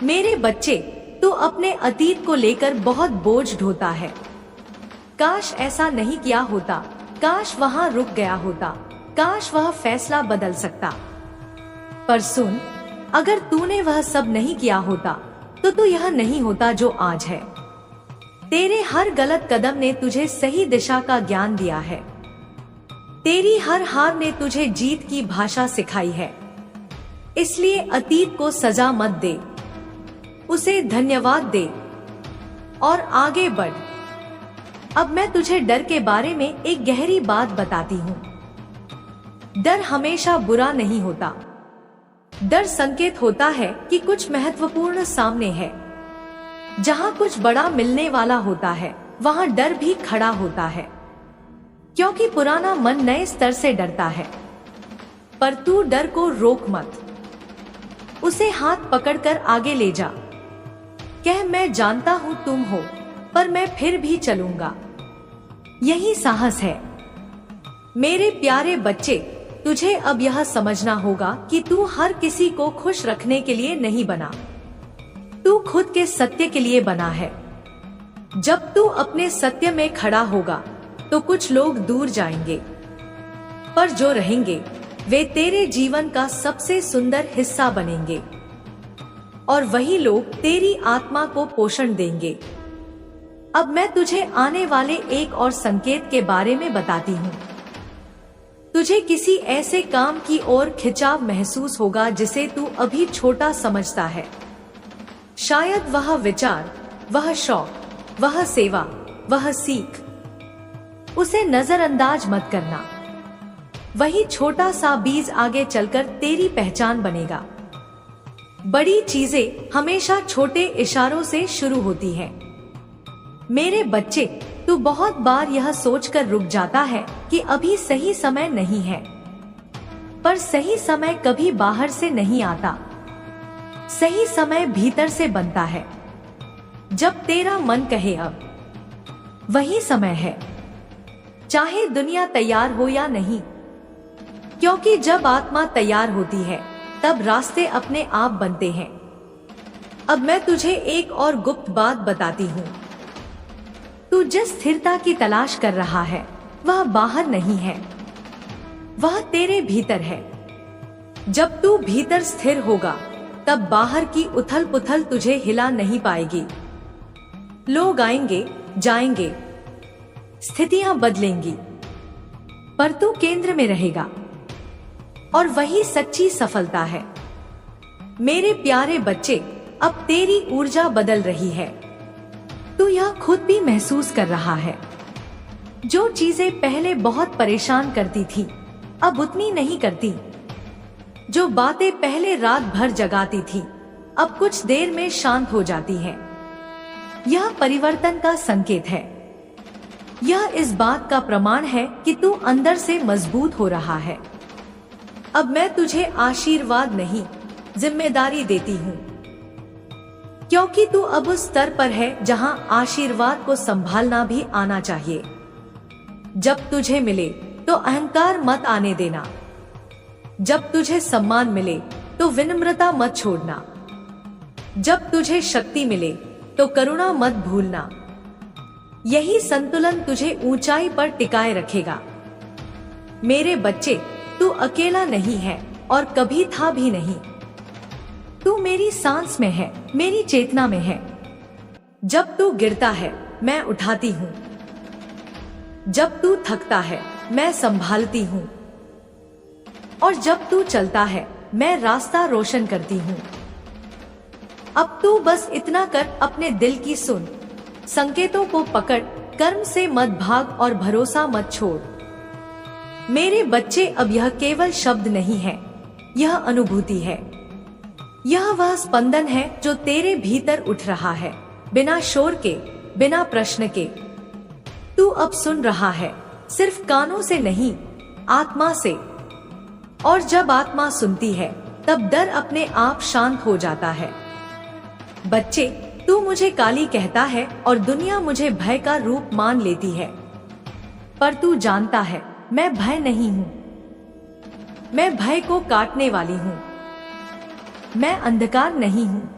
मेरे बच्चे, तू अपने अतीत को लेकर बहुत बोझ ढोता है। काश ऐसा नहीं किया होता, काश वहां रुक गया होता, काश वह फैसला बदल सकता। पर सुन, अगर तूने वह सब नहीं किया होता तो तू यह नहीं होता जो आज है। तेरे हर गलत कदम ने तुझे सही दिशा का ज्ञान दिया है। तेरी हर हार ने तुझे जीत की भाषा सिखाई है। इसलिए अतीत को सजा मत दे, उसे धन्यवाद दे और आगे बढ़। अब मैं तुझे डर के बारे में एक गहरी बात बताती हूँ। डर हमेशा बुरा नहीं होता। डर संकेत होता है कि कुछ महत्वपूर्ण सामने है। जहाँ कुछ बड़ा मिलने वाला होता है वहाँ डर भी खड़ा होता है, क्योंकि पुराना मन नए स्तर से डरता है। पर तू डर को रोक मत, उसे हाथ पकड़कर आगे ले जा। कह, मैं जानता हूँ तुम हो, पर मैं फिर भी चलूंगा। यही साहस है। मेरे प्यारे बच्चे, तुझे अब यह समझना होगा कि तू हर किसी को खुश रखने के लिए नहीं बना, तू खुद के सत्य के लिए बना है। जब तू अपने सत्य में खड़ा होगा तो कुछ लोग दूर जाएंगे, पर जो रहेंगे वे तेरे जीवन का सबसे सुंदर हिस्सा बनेंगे। और वही लोग तेरी आत्मा को पोषण देंगे। अब मैं तुझे आने वाले एक और संकेत के बारे में बताती हूँ। तुझे किसी ऐसे काम की ओर खिंचाव महसूस होगा जिसे तू अभी छोटा समझता है। शायद वह विचार, वह शौक, वह सेवा, वह सीख। उसे नजरअंदाज मत करना। वही छोटा सा बीज आगे चलकर तेरी पहचान बनेगा। बड़ी चीजें हमेशा छोटे इशारों से शुरू होती हैं। मेरे बच्चे, तू बहुत बार यह सोचकर रुक जाता है कि अभी सही समय नहीं है, पर सही समय कभी बाहर से नहीं आता। सही समय भीतर से बनता है। जब तेरा मन कहे अब वही समय है, चाहे दुनिया तैयार हो या नहीं, क्योंकि जब आत्मा तैयार होती है तब रास्ते अपने आप बनते हैं। अब मैं तुझे एक और गुप्त बात बताती हूँ। तू जिस स्थिरता की तलाश कर रहा है वह बाहर नहीं है, वह तेरे भीतर है। जब तू भीतर स्थिर होगा तब बाहर की उथल पुथल तुझे हिला नहीं पाएगी। लोग आएंगे, जाएंगे, स्थितियां बदलेंगी, पर तू केंद्र में रहेगा। और वही सच्ची सफलता है। मेरे प्यारे बच्चे, अब तेरी ऊर्जा बदल रही है। तू यह खुद भी महसूस कर रहा है। जो चीजें पहले बहुत परेशान करती थी, अब उतनी नहीं करती। जो बातें पहले रात भर जगाती थी, अब कुछ देर में शांत हो जाती हैं। यह परिवर्तन का संकेत है। यह इस बात का प्रमाण है कि तू अंदर से मजबूत हो रहा है। अब मैं तुझे आशीर्वाद नहीं, जिम्मेदारी देती हूँ, क्योंकि तू अब उस स्तर पर है जहाँ आशीर्वाद को संभालना भी आना चाहिए। जब तुझे मिले तो अहंकार मत आने देना। जब तुझे सम्मान मिले तो विनम्रता मत छोड़ना। जब तुझे शक्ति मिले तो करुणा मत भूलना। यही संतुलन तुझे ऊंचाई पर टिकाए रखेगा। मेरे बच्चे, तू अकेला नहीं है और कभी था भी नहीं। तू मेरी सांस में है, मेरी चेतना में है। जब तू गिरता है, मैं उठाती हूँ। जब तू थकता है, मैं संभालती हूँ। और जब तू चलता है, मैं रास्ता रोशन करती हूँ। अब तू बस इतना कर, अपने दिल की सुन, संकेतों को पकड़, कर्म से मत भाग और भरोसा मत छोड़। मेरे बच्चे, अब यह केवल शब्द नहीं है, यह अनुभूति है। यह वह स्पंदन है जो तेरे भीतर उठ रहा है, बिना शोर के, बिना प्रश्न के। तू अब सुन रहा है, सिर्फ कानों से नहीं, आत्मा से। और जब आत्मा सुनती है, तब डर अपने आप शांत हो जाता है। बच्चे, तू मुझे काली कहता है और दुनिया मुझे भय का रूप मान लेती है, पर तू जानता है, मैं भय नहीं हूँ। मैं भय को काटने वाली हूँ। मैं अंधकार नहीं हूँ,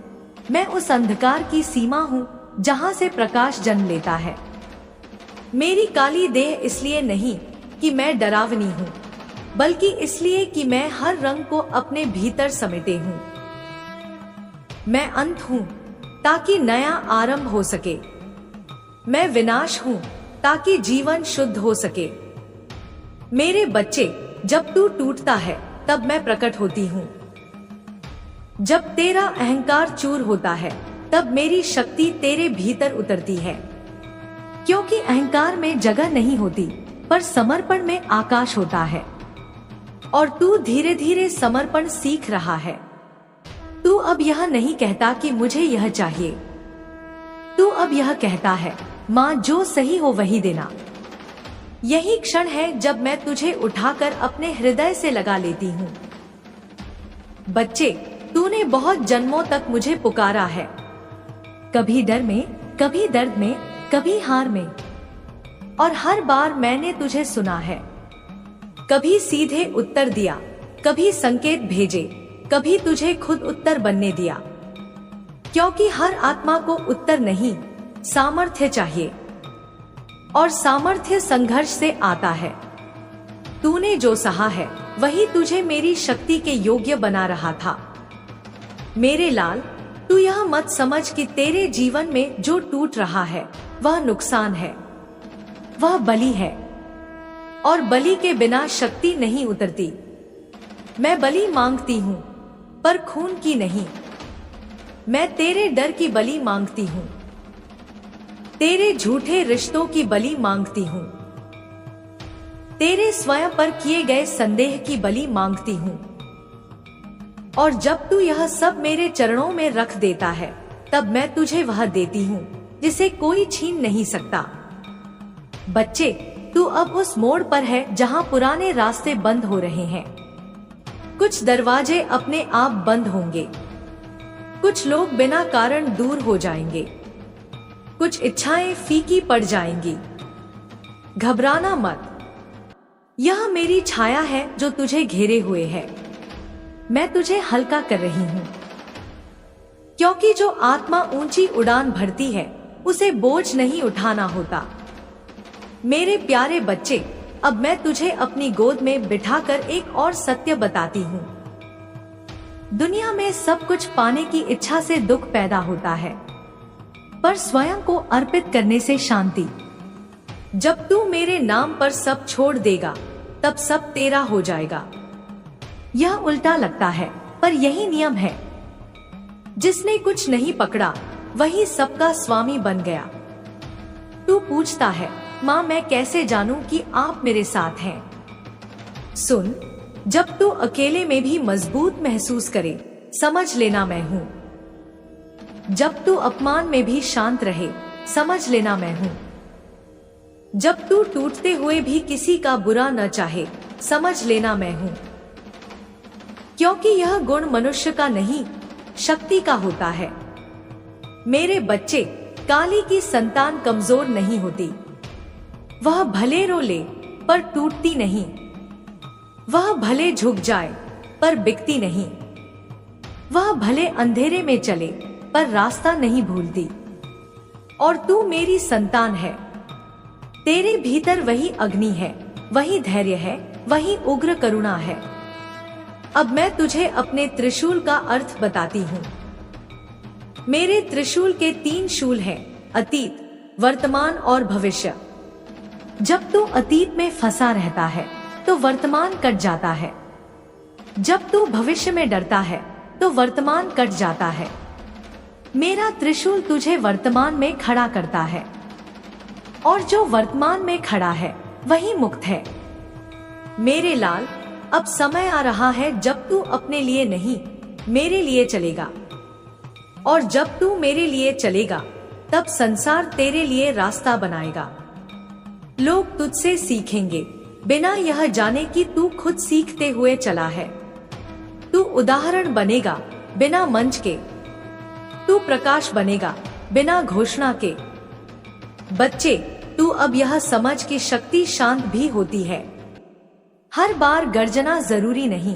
मैं उस अंधकार की सीमा हूँ जहाँ से प्रकाश जन्म लेता है। मेरी काली देह इसलिए नहीं कि मैं डरावनी हूँ, बल्कि इसलिए कि मैं हर रंग को अपने भीतर समेटे हूँ। मैं अंत हूँ ताकि नया आरंभ हो सके। मैं विनाश हूँ ताकि जीवन शुद्ध हो सके। मेरे बच्चे, जब तू टूटता है, तब मैं प्रकट होती हूँ। जब तेरा अहंकार चूर होता है, तब मेरी शक्ति तेरे भीतर उतरती है। क्योंकि अहंकार में जगह नहीं होती, पर समर्पण में आकाश होता है। और तू धीरे धीरे समर्पण सीख रहा है। तू अब यह नहीं कहता कि मुझे यह चाहिए। तू अब यह कहता है, माँ, जो सही हो वही देना। यही क्षण है जब मैं तुझे उठाकर अपने हृदय से लगा लेती हूँ। बच्चे, तूने बहुत जन्मों तक मुझे पुकारा है, कभी डर में, कभी दर्द में, कभी हार में, और हर बार मैंने तुझे सुना है। कभी सीधे उत्तर दिया, कभी संकेत भेजे, कभी तुझे खुद उत्तर बनने दिया। क्योंकि हर आत्मा को उत्तर नहीं, सामर्थ्य चाहिए, और सामर्थ्य संघर्ष से आता है। तूने जो सहा है, वही तुझे मेरी शक्ति के योग्य बना रहा था। मेरे लाल, तू यह मत समझ कि तेरे जीवन में जो टूट रहा है, वह नुकसान है, वह बलि है। और बलि के बिना शक्ति नहीं उतरती। मैं बलि मांगती हूँ, पर खून की नहीं। मैं तेरे डर की बलि मांगती हूँ, तेरे झूठे रिश्तों की बलि मांगती हूँ, तेरे स्वयं पर किए गए संदेह की बलि मांगती हूँ। और जब तू यह सब मेरे चरणों में रख देता है, तब मैं तुझे वह देती हूँ जिसे कोई छीन नहीं सकता। बच्चे, तू अब उस मोड़ पर है जहाँ पुराने रास्ते बंद हो रहे हैं। कुछ दरवाजे अपने आप बंद होंगे, कुछ लोग बिना कारण दूर हो जाएंगे, कुछ इच्छाएं फीकी पड़ जाएंगी। घबराना मत, यह मेरी छाया है जो तुझे घेरे हुए है। मैं तुझे हल्का कर रही हूँ, क्योंकि जो आत्मा ऊंची उड़ान भरती है, उसे बोझ नहीं उठाना होता। मेरे प्यारे बच्चे, अब मैं तुझे अपनी गोद में बिठाकर एक और सत्य बताती हूँ। दुनिया में सब कुछ पाने की इच्छा से दुख पैदा होता है, पर स्वयं को अर्पित करने से शांति। जब तू मेरे नाम पर सब छोड़ देगा, तब सब तेरा हो जाएगा। यह उल्टा लगता है, पर यही नियम है। जिसने कुछ नहीं पकड़ा वही सबका स्वामी बन गया। तू पूछता है, माँ मैं कैसे जानूं कि आप मेरे साथ हैं? सुन, जब तू अकेले में भी मजबूत महसूस करे, समझ लेना मैं हूँ। जब तू अपमान में भी शांत रहे, समझ लेना मैं हूँ। जब तू टूटते हुए भी किसी का बुरा न चाहे, समझ लेना मैं हूँ। क्योंकि यह गुण मनुष्य का नहीं, शक्ति का होता है। मेरे बच्चे, काली की संतान कमजोर नहीं होती। वह भले रो ले पर टूटती नहीं। वह भले झुक जाए पर बिकती नहीं। वह भले अंधेरे में चले पर रास्ता नहीं भूलती। और तू मेरी संतान है। तेरे भीतर वही अग्नि है, वही धैर्य है, वही उग्र करुणा है। अब मैं तुझे अपने त्रिशूल का अर्थ बताती हूँ। मेरे त्रिशूल के 3 शूल हैं, अतीत, वर्तमान और भविष्य। जब तू अतीत में फंसा रहता है तो वर्तमान कट जाता है। जब तू भविष्य में डरता है तो वर्तमान कट जाता है। मेरा त्रिशूल तुझे वर्तमान में खड़ा करता है, और जो वर्तमान में खड़ा है वही मुक्त है। मेरे लाल, अब समय आ रहा है जब तू अपने लिए नहीं, मेरे लिए चलेगा। और जब तू मेरे लिए चलेगा तब संसार तेरे लिए रास्ता बनाएगा। लोग तुझसे सीखेंगे बिना यह जाने कि तू खुद सीखते हुए चला है। तू उदाहरण बनेगा बिना मंच के। तू प्रकाश बनेगा बिना घोषणा के। बच्चे, तू अब यह समझ कि शक्ति शांत भी होती है। हर बार गर्जना जरूरी नहीं,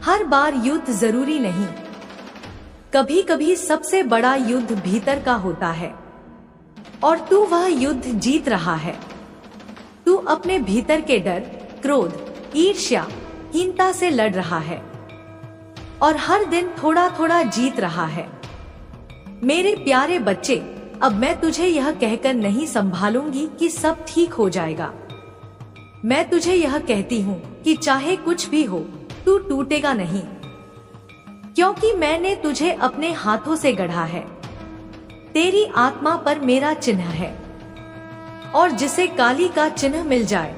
हर बार युद्ध जरूरी नहीं। कभी कभी सबसे बड़ा युद्ध भीतर का होता है, और तू वह युद्ध जीत रहा है। तू अपने भीतर के डर, क्रोध, ईर्ष्या, हीनता से लड़ रहा है, और हर दिन थोड़ा थोड़ा जीत रहा है। मेरे प्यारे बच्चे, अब मैं तुझे यह कहकर नहीं संभालूंगी कि सब ठीक हो जाएगा। मैं तुझे यह कहती हूँ कि चाहे कुछ भी हो, तू टूटेगा नहीं, क्योंकि मैंने तुझे अपने हाथों से गढ़ा है। तेरी आत्मा पर मेरा चिन्ह है, और जिसे काली का चिन्ह मिल जाए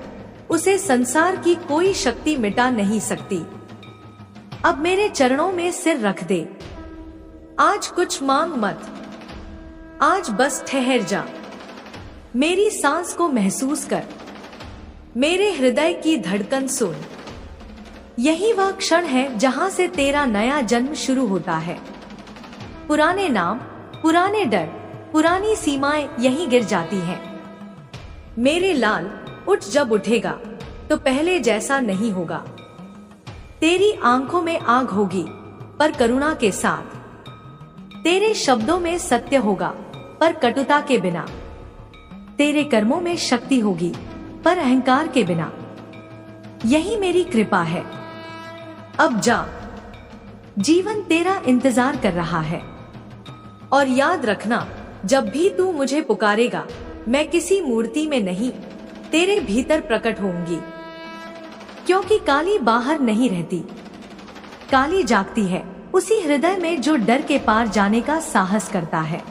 उसे संसार की कोई शक्ति मिटा नहीं सकती। अब मेरे चरणों में सिर रख दे। आज कुछ मांग मत, आज बस ठहर जा। मेरी सांस को महसूस कर, मेरे हृदय की धड़कन सुन। यही वह क्षण है जहां से तेरा नया जन्म शुरू होता है। पुराने नाम, पुराने डर, पुरानी सीमाएं यहीं गिर जाती हैं। मेरे लाल, उठ, जब उठेगा तो पहले जैसा नहीं होगा। तेरी आंखों में आग होगी पर करुणा के साथ। तेरे शब्दों में सत्य होगा पर कटुता के बिना। तेरे कर्मों में शक्ति होगी पर अहंकार के बिना। यही मेरी कृपा है। अब जा, जीवन तेरा इंतजार कर रहा है। और याद रखना, जब भी तू मुझे पुकारेगा, मैं किसी मूर्ति में नहीं, तेरे भीतर प्रकट होऊंगी। क्योंकि काली बाहर नहीं रहती, काली जागती है उसी हृदय में जो डर के पार जाने का साहस करता है।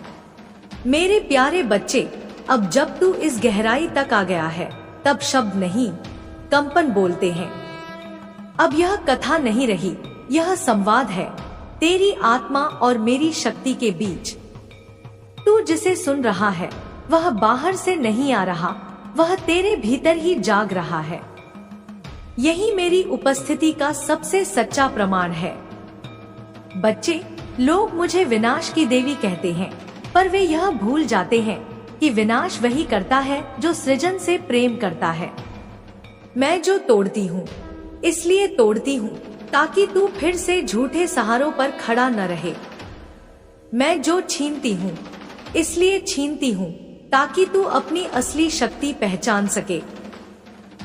मेरे प्यारे बच्चे, अब जब तू इस गहराई तक आ गया है, तब शब्द नहीं, कंपन बोलते हैं। अब यह कथा नहीं रही, यह संवाद है तेरी आत्मा और मेरी शक्ति के बीच। तू जिसे सुन रहा है वह बाहर से नहीं आ रहा, वह तेरे भीतर ही जाग रहा है। यही मेरी उपस्थिति का सबसे सच्चा प्रमाण है। बच्चे, लोग मुझे विनाश की देवी कहते हैं, पर वे यह भूल जाते हैं कि विनाश वही करता है जो सृजन से प्रेम करता है। मैं जो तोड़ती हूँ इसलिए तोड़ती हूँ ताकि तू फिर से झूठे सहारों पर खड़ा न रहे। मैं जो छीनती हूँ इसलिए छीनती हूँ ताकि तू अपनी असली शक्ति पहचान सके।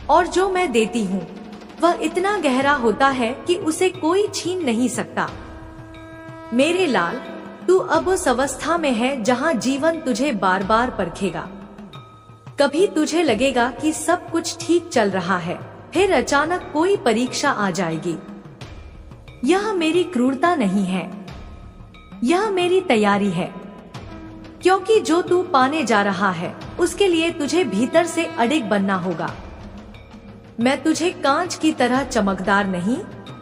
और जो मैं देती हूँ वह इतना गहरा होता है कि उसे कोई छीन नहीं सकता। मेरे लाल, तू अब उस अवस्था में है जहाँ जीवन तुझे बार बार परखेगा। कभी तुझे लगेगा कि सब कुछ ठीक चल रहा है, फिर अचानक कोई परीक्षा आ जाएगी यह मेरी क्रूरता नहीं है, यह मेरी तैयारी है, क्योंकि जो तू पाने जा रहा है उसके लिए तुझे भीतर से अडिग बनना होगा। मैं तुझे कांच की तरह चमकदार नहीं,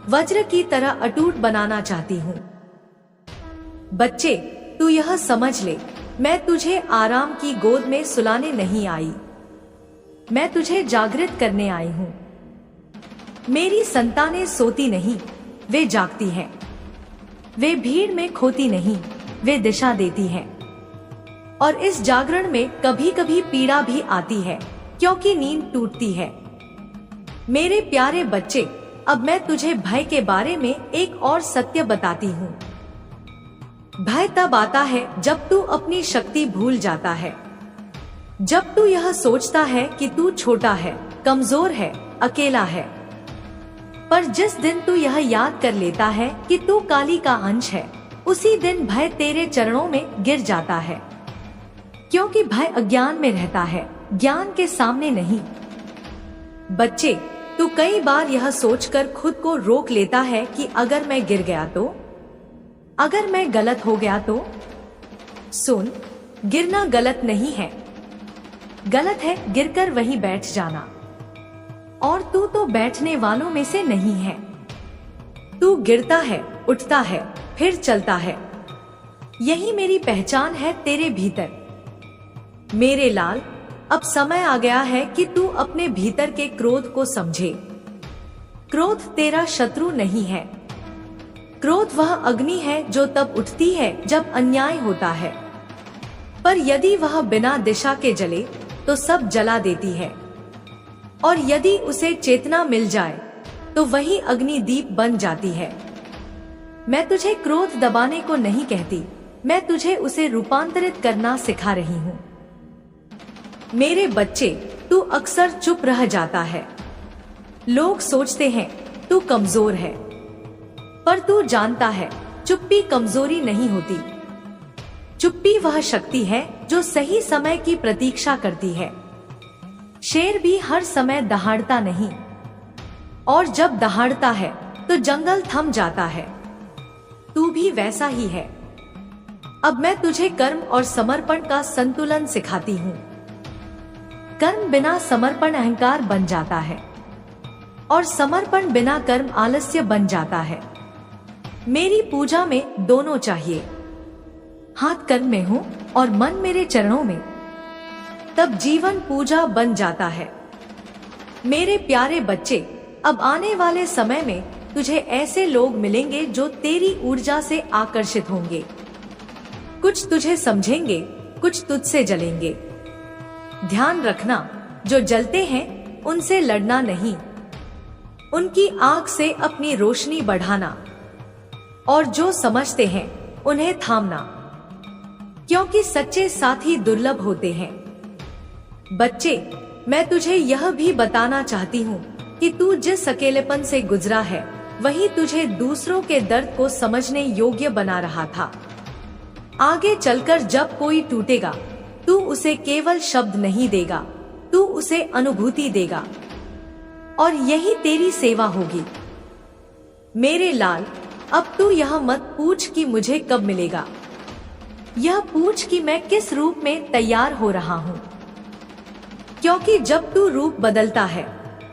वज्र की तरह अटूट बनाना चाहती हूँ। बच्चे, तू यह समझ ले, मैं तुझे आराम की गोद में सुलाने नहीं आई, मैं तुझे जागृत करने आई हूँ। मेरी संतानें सोती नहीं, वे जागती हैं। वे भीड़ में खोती नहीं, वे दिशा देती हैं। और इस जागरण में कभी कभी पीड़ा भी आती है, क्योंकि नींद टूटती है। मेरे प्यारे बच्चे, अब मैं तुझे भय के बारे में एक और सत्य बताती हूँ। भय तब आता है जब तू अपनी शक्ति भूल जाता है, जब तू यह सोचता है कि तू छोटा है, कमजोर है, अकेला है। पर जिस दिन तू यह याद कर लेता है कि तू काली का अंश है, उसी दिन भय तेरे चरणों में गिर जाता है। क्योंकि भय अज्ञान में रहता है, ज्ञान के सामने नहीं। बच्चे, तू कई बार यह सोचकर खुद को रोक लेता है कि अगर मैं गिर गया तो, अगर मैं गलत हो गया तो। सुन, गिरना गलत नहीं है, गलत है गिरकर वहीं बैठ जाना। और तू तो बैठने वालों में से नहीं है। तू गिरता है, उठता है, फिर चलता है। यही मेरी पहचान है तेरे भीतर। मेरे लाल, अब समय आ गया है कि तू अपने भीतर के क्रोध को समझे। क्रोध तेरा शत्रु नहीं है। क्रोध वह अग्नि है जो तब उठती है जब अन्याय होता है, पर यदि वह बिना दिशा के जले तो सब जला देती है। और यदि उसे चेतना मिल जाए तो वही अग्नि दीप बन जाती है। मैं तुझे क्रोध दबाने को नहीं कहती, मैं तुझे उसे रूपांतरित करना सिखा रही हूँ। मेरे बच्चे, तू अक्सर चुप रह जाता है। लोग सोचते हैं तू कमजोर है, पर तू जानता है चुप्पी कमजोरी नहीं होती। चुप्पी वह शक्ति है जो सही समय की प्रतीक्षा करती है। शेर भी हर समय दहाड़ता नहीं, और जब दहाड़ता है तो जंगल थम जाता है। तू भी वैसा ही है। अब मैं तुझे कर्म और समर्पण का संतुलन सिखाती हूँ। कर्म बिना समर्पण अहंकार बन जाता है, और समर्पण बिना कर्म आलस्य बन जाता है। मेरी पूजा में दोनों चाहिए। हाथ कर्म में हो और मन मेरे चरणों में, तब जीवन पूजा बन जाता है। मेरे प्यारे बच्चे, अब आने वाले समय में तुझे ऐसे लोग मिलेंगे जो तेरी ऊर्जा से आकर्षित होंगे। कुछ तुझे समझेंगे, कुछ तुझसे जलेंगे। ध्यान रखना, जो जलते हैं उनसे लड़ना नहीं, उनकी आंख से अपनी रोशनी बढ़ाना। और जो समझते हैं उन्हें थामना, क्योंकि सच्चे साथी दुर्लभ होते हैं। बच्चे, मैं तुझे यह भी बताना चाहती हूँ कि तू जिस अकेलेपन से गुजरा है, वही तुझे दूसरों के दर्द को समझने योग्य बना रहा था। आगे चलकर जब कोई टूटेगा, तू उसे केवल शब्द नहीं देगा, तू उसे अनुभूति देगा, और यही तेरी सेवा होगी। मेरे लाल, अब तू यह मत पूछ कि मुझे कब मिलेगा, यह पूछ कि मैं किस रूप में तैयार हो रहा हूँ। क्योंकि जब तू रूप बदलता है,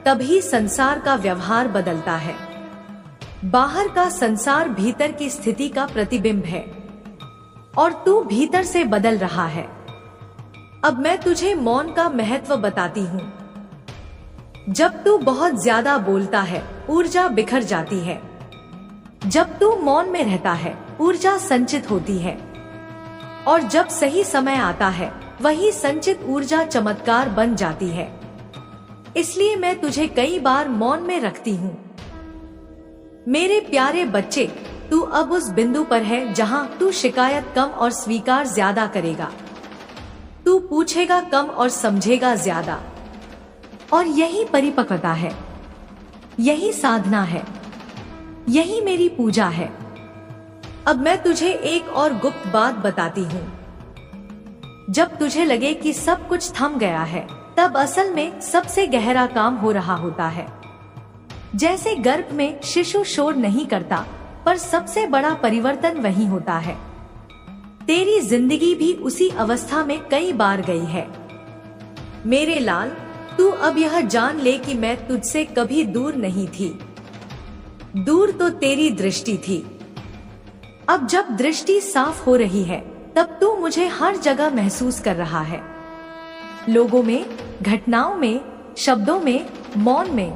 तभी संसार का व्यवहार बदलता है। बाहर का संसार भीतर की स्थिति का प्रतिबिंब है, और तू भीतर से बदल रहा है। अब मैं तुझे मौन का महत्व बताती हूँ। जब तू बहुत ज्यादा बोलता है, ऊर्जा बिखर जाती है। जब तू मौन में रहता है, ऊर्जा संचित होती है। और जब सही समय आता है, वही संचित ऊर्जा चमत्कार बन जाती है। इसलिए मैं तुझे कई बार मौन में रखती हूँ। मेरे प्यारे बच्चे, तू अब उस बिंदु पर है जहाँ तू शिकायत कम और स्वीकार ज्यादा करेगा। तू पूछेगा कम और समझेगा ज्यादा। और यही परिपक्वता है, यही साधना है, यही मेरी पूजा है। अब मैं तुझे एक और गुप्त बात बताती हूँ। जब तुझे लगे कि सब कुछ थम गया है, तब असल में सबसे गहरा काम हो रहा होता है। जैसे गर्भ में शिशु शोर नहीं करता, पर सबसे बड़ा परिवर्तन वही होता है। तेरी जिंदगी भी उसी अवस्था में कई बार गई है। मेरे लाल, तू अब यह जान ले कि मैं तुझसे कभी दूर नहीं थी। दूर तो तेरी दृष्टि थी। अब जब दृष्टि साफ हो रही है, तब तू मुझे हर जगह महसूस कर रहा है। लोगों में, घटनाओं में, शब्दों में, मौन में।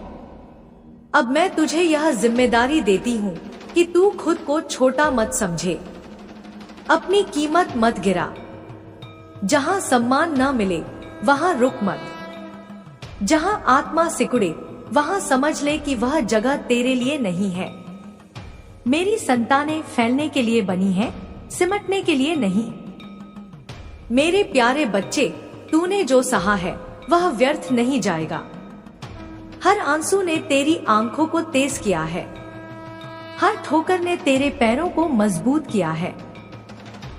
अब मैं तुझे यह जिम्मेदारी देती हूँ कि तू खुद को छोटा मत समझे, अपनी कीमत मत गिरा। जहाँ सम्मान न मिले वहाँ रुक मत। जहाँ आत्मा सिकुड़े वहाँ समझ ले कि वह जगह तेरे लिए नहीं है। मेरी संतानें फैलने के लिए बनी हैं, सिमटने के लिए नहीं। मेरे प्यारे बच्चे, तूने जो सहा है वह व्यर्थ नहीं जाएगा। हर आंसू ने तेरी आंखों को तेज किया है। हर ठोकर ने तेरे पैरों को मजबूत किया है।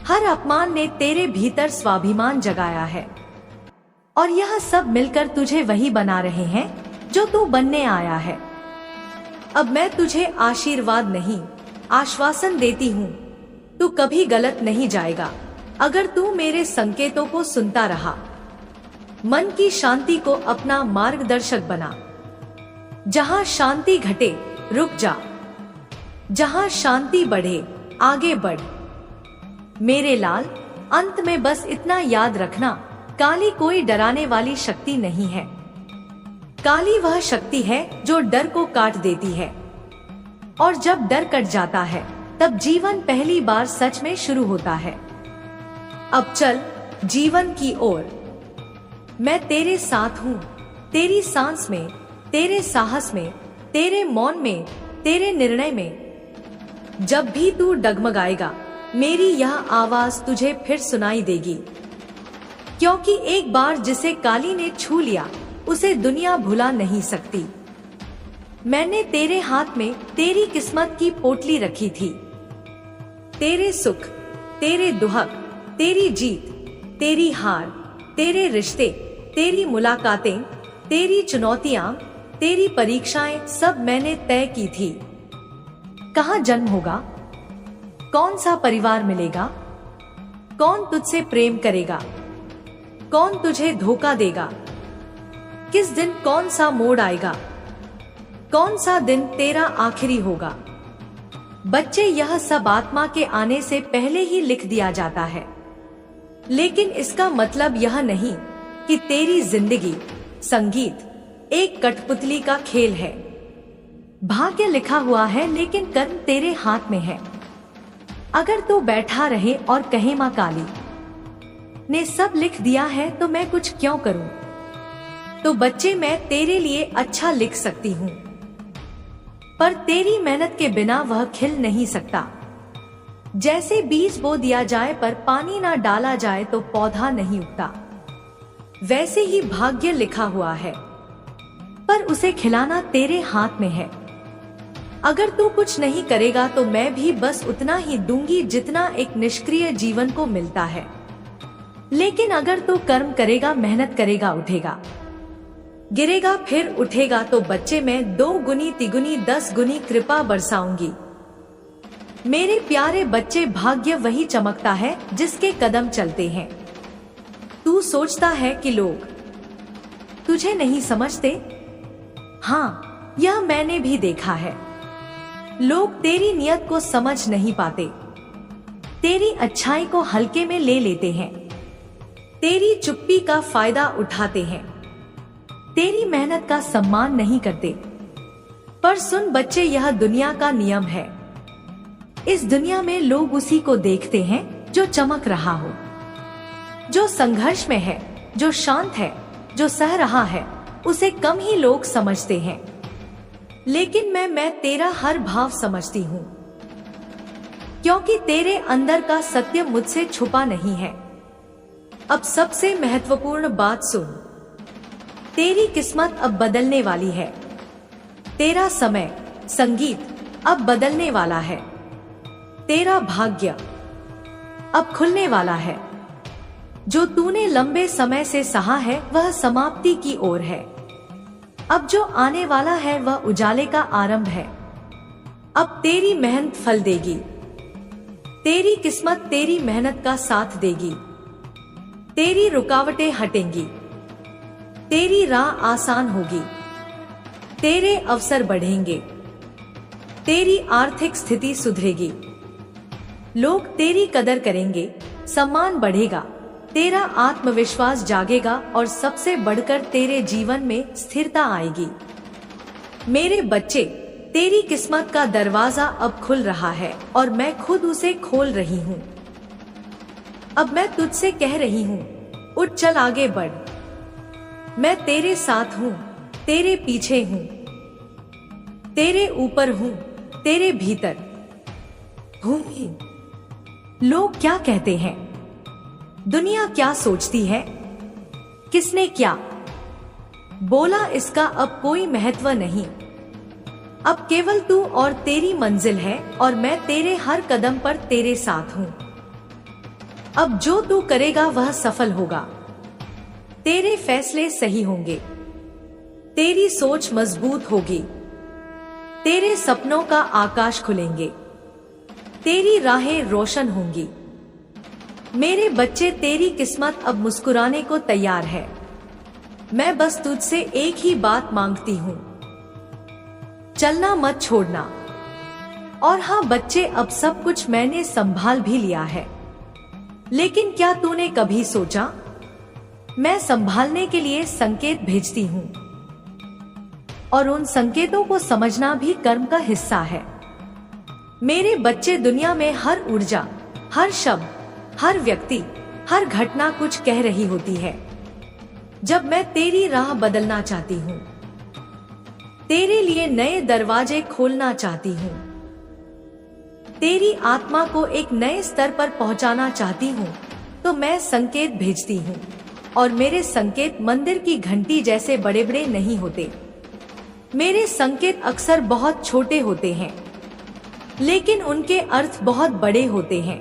हर अपमान ने तेरे भीतर स्वाभिमान जगाया है। और यह सब मिलकर तुझे वही बना रहे हैं जो तू बनने आया है। अब मैं तुझे आशीर्वाद नहीं, आश्वासन देती हूँ, तू कभी गलत नहीं जाएगा अगर तू मेरे संकेतों को सुनता रहा। मन की शांति को अपना मार्गदर्शक बना। जहाँ शांति घटे रुक जा, जहाँ शांति बढ़े आगे बढ़। मेरे लाल, अंत में बस इतना याद रखना, काली कोई डराने वाली शक्ति नहीं है। काली वह शक्ति है जो डर को काट देती है। और जब डर कट जाता है तब जीवन पहली बार सच में शुरू होता है। अब चल जीवन की ओर। मैं तेरे साथ हूँ, तेरी सांस में, तेरे साहस में, तेरे मौन में, तेरे निर्णय में। जब भी तू डगमगाएगा मेरी यह आवाज तुझे फिर सुनाई देगी। क्योंकि एक बार जिसे काली ने छू लिया उसे दुनिया भुला नहीं सकती। मैंने तेरे हाथ में तेरी किस्मत की पोटली रखी थी। तेरे सुख, तेरे दुहक, तेरी जीत, तेरी हार, तेरे रिश्ते, तेरी मुलाकातें, तेरी चुनौतियां, तेरी परीक्षाएं सब मैंने तय की थी। कहाँ जन्म होगा, कौन सा परिवार मिलेगा, कौन तुझसे प्रेम करेगा, कौन तुझे धोखा देगा, किस दिन कौन सा मोड़ आएगा, कौन सा दिन तेरा आखिरी होगा। बच्चे, यह सब आत्मा के आने से पहले ही लिख दिया जाता है। लेकिन इसका मतलब यह नहीं कि तेरी जिंदगी संगीत एक कठपुतली का खेल है। भाग्य लिखा हुआ है लेकिन कर्म तेरे हाथ में है। अगर तू बैठा रहे और कहे माँ काली ने सब लिख दिया है तो मैं कुछ क्यों करूं? तो बच्चे, मैं तेरे लिए अच्छा लिख सकती हूँ, पर तेरी मेहनत के बिना वह खिल नहीं सकता। जैसे बीज बो दिया जाए पर पानी ना डाला जाए तो पौधा नहीं उगता, वैसे ही भाग्य लिखा हुआ है पर उसे खिलाना तेरे हाथ में है। अगर तू कुछ नहीं करेगा तो मैं भी बस उतना ही दूंगी जितना एक निष्क्रिय जीवन को मिलता है। लेकिन अगर तू कर्म करेगा, मेहनत करेगा, उठेगा, गिरेगा फिर उठेगा, तो बच्चे मैं 2 गुनी, 3 गुनी, 10 गुनी कृपा बरसाऊंगी। मेरे प्यारे बच्चे, भाग्य वही चमकता है जिसके कदम चलते हैं। तू सोचता है कि लोग तुझे नहीं समझते। हाँ, यह मैंने भी देखा है। लोग तेरी नियत को समझ नहीं पाते, तेरी अच्छाई को हल्के में ले लेते हैं, तेरी चुप्पी का फायदा उठाते हैं, तेरी मेहनत का सम्मान नहीं करते। पर सुन बच्चे, यह दुनिया का नियम है। इस दुनिया में लोग उसी को देखते हैं जो चमक रहा हो, जो संघर्ष में है, जो शांत है, जो सह रहा है, उसे कम ही लोग समझते हैं। लेकिन मैं तेरा हर भाव समझती हूँ, क्योंकि तेरे अंदर का सत्य मुझसे छुपा नहीं है। अब सबसे महत्वपूर्ण बात सुन, तेरी किस्मत अब बदलने वाली है। तेरा समय संगीत अब बदलने वाला है। तेरा भाग्य अब खुलने वाला है। जो तूने लंबे समय से सहा है वह समाप्ति की ओर है। अब जो आने वाला है वह उजाले का आरंभ है। अब तेरी मेहनत फल देगी, तेरी किस्मत तेरी मेहनत का साथ देगी, तेरी रुकावटें हटेंगी, तेरी राह आसान होगी, तेरे अवसर बढ़ेंगे, तेरी आर्थिक स्थिति सुधरेगी, लोग तेरी कदर करेंगे, सम्मान बढ़ेगा, तेरा आत्मविश्वास जागेगा और सबसे बढ़कर तेरे जीवन में स्थिरता आएगी। मेरे बच्चे, तेरी किस्मत का दरवाजा अब खुल रहा है और मैं खुद उसे खोल रही हूँ। अब मैं तुझसे कह रही हूँ, उठ चल आगे बढ़। मैं तेरे साथ हूँ, तेरे पीछे हूँ, तेरे ऊपर हूँ, तेरे भीतर हूँ। लोग क्या कहते हैं, दुनिया क्या सोचती है, किसने क्या बोला, इसका अब कोई महत्व नहीं। अब केवल तू और तेरी मंजिल है और मैं तेरे हर कदम पर तेरे साथ हूँ। अब जो तू करेगा वह सफल होगा, तेरे फैसले सही होंगे, तेरी सोच मजबूत होगी, तेरे सपनों का आकाश खुलेंगे, तेरी राहें रोशन होंगी। मेरे बच्चे, तेरी किस्मत अब मुस्कुराने को तैयार है। मैं बस तुझसे एक ही बात मांगती हूँ, चलना मत छोड़ना। और हाँ बच्चे, अब सब कुछ मैंने संभाल भी लिया है, लेकिन क्या तूने कभी सोचा, मैं संभालने के लिए संकेत भेजती हूँ और उन संकेतों को समझना भी कर्म का हिस्सा है। मेरे बच्चे, दुनिया में हर ऊर्जा, हर शब्द, हर व्यक्ति, हर घटना कुछ कह रही होती है। जब मैं तेरी राह बदलना चाहती हूँ, तेरे लिए नए दरवाजे खोलना चाहती हूँ, तेरी आत्मा को एक नए स्तर पर पहुंचाना चाहती हूँ, तो मैं संकेत भेजती हूँ। और मेरे संकेत मंदिर की घंटी जैसे बड़े बड़े नहीं होते। मेरे संकेत अक्सर बहुत छोटे होते हैं, लेकिन उनके अर्थ बहुत बड़े होते हैं।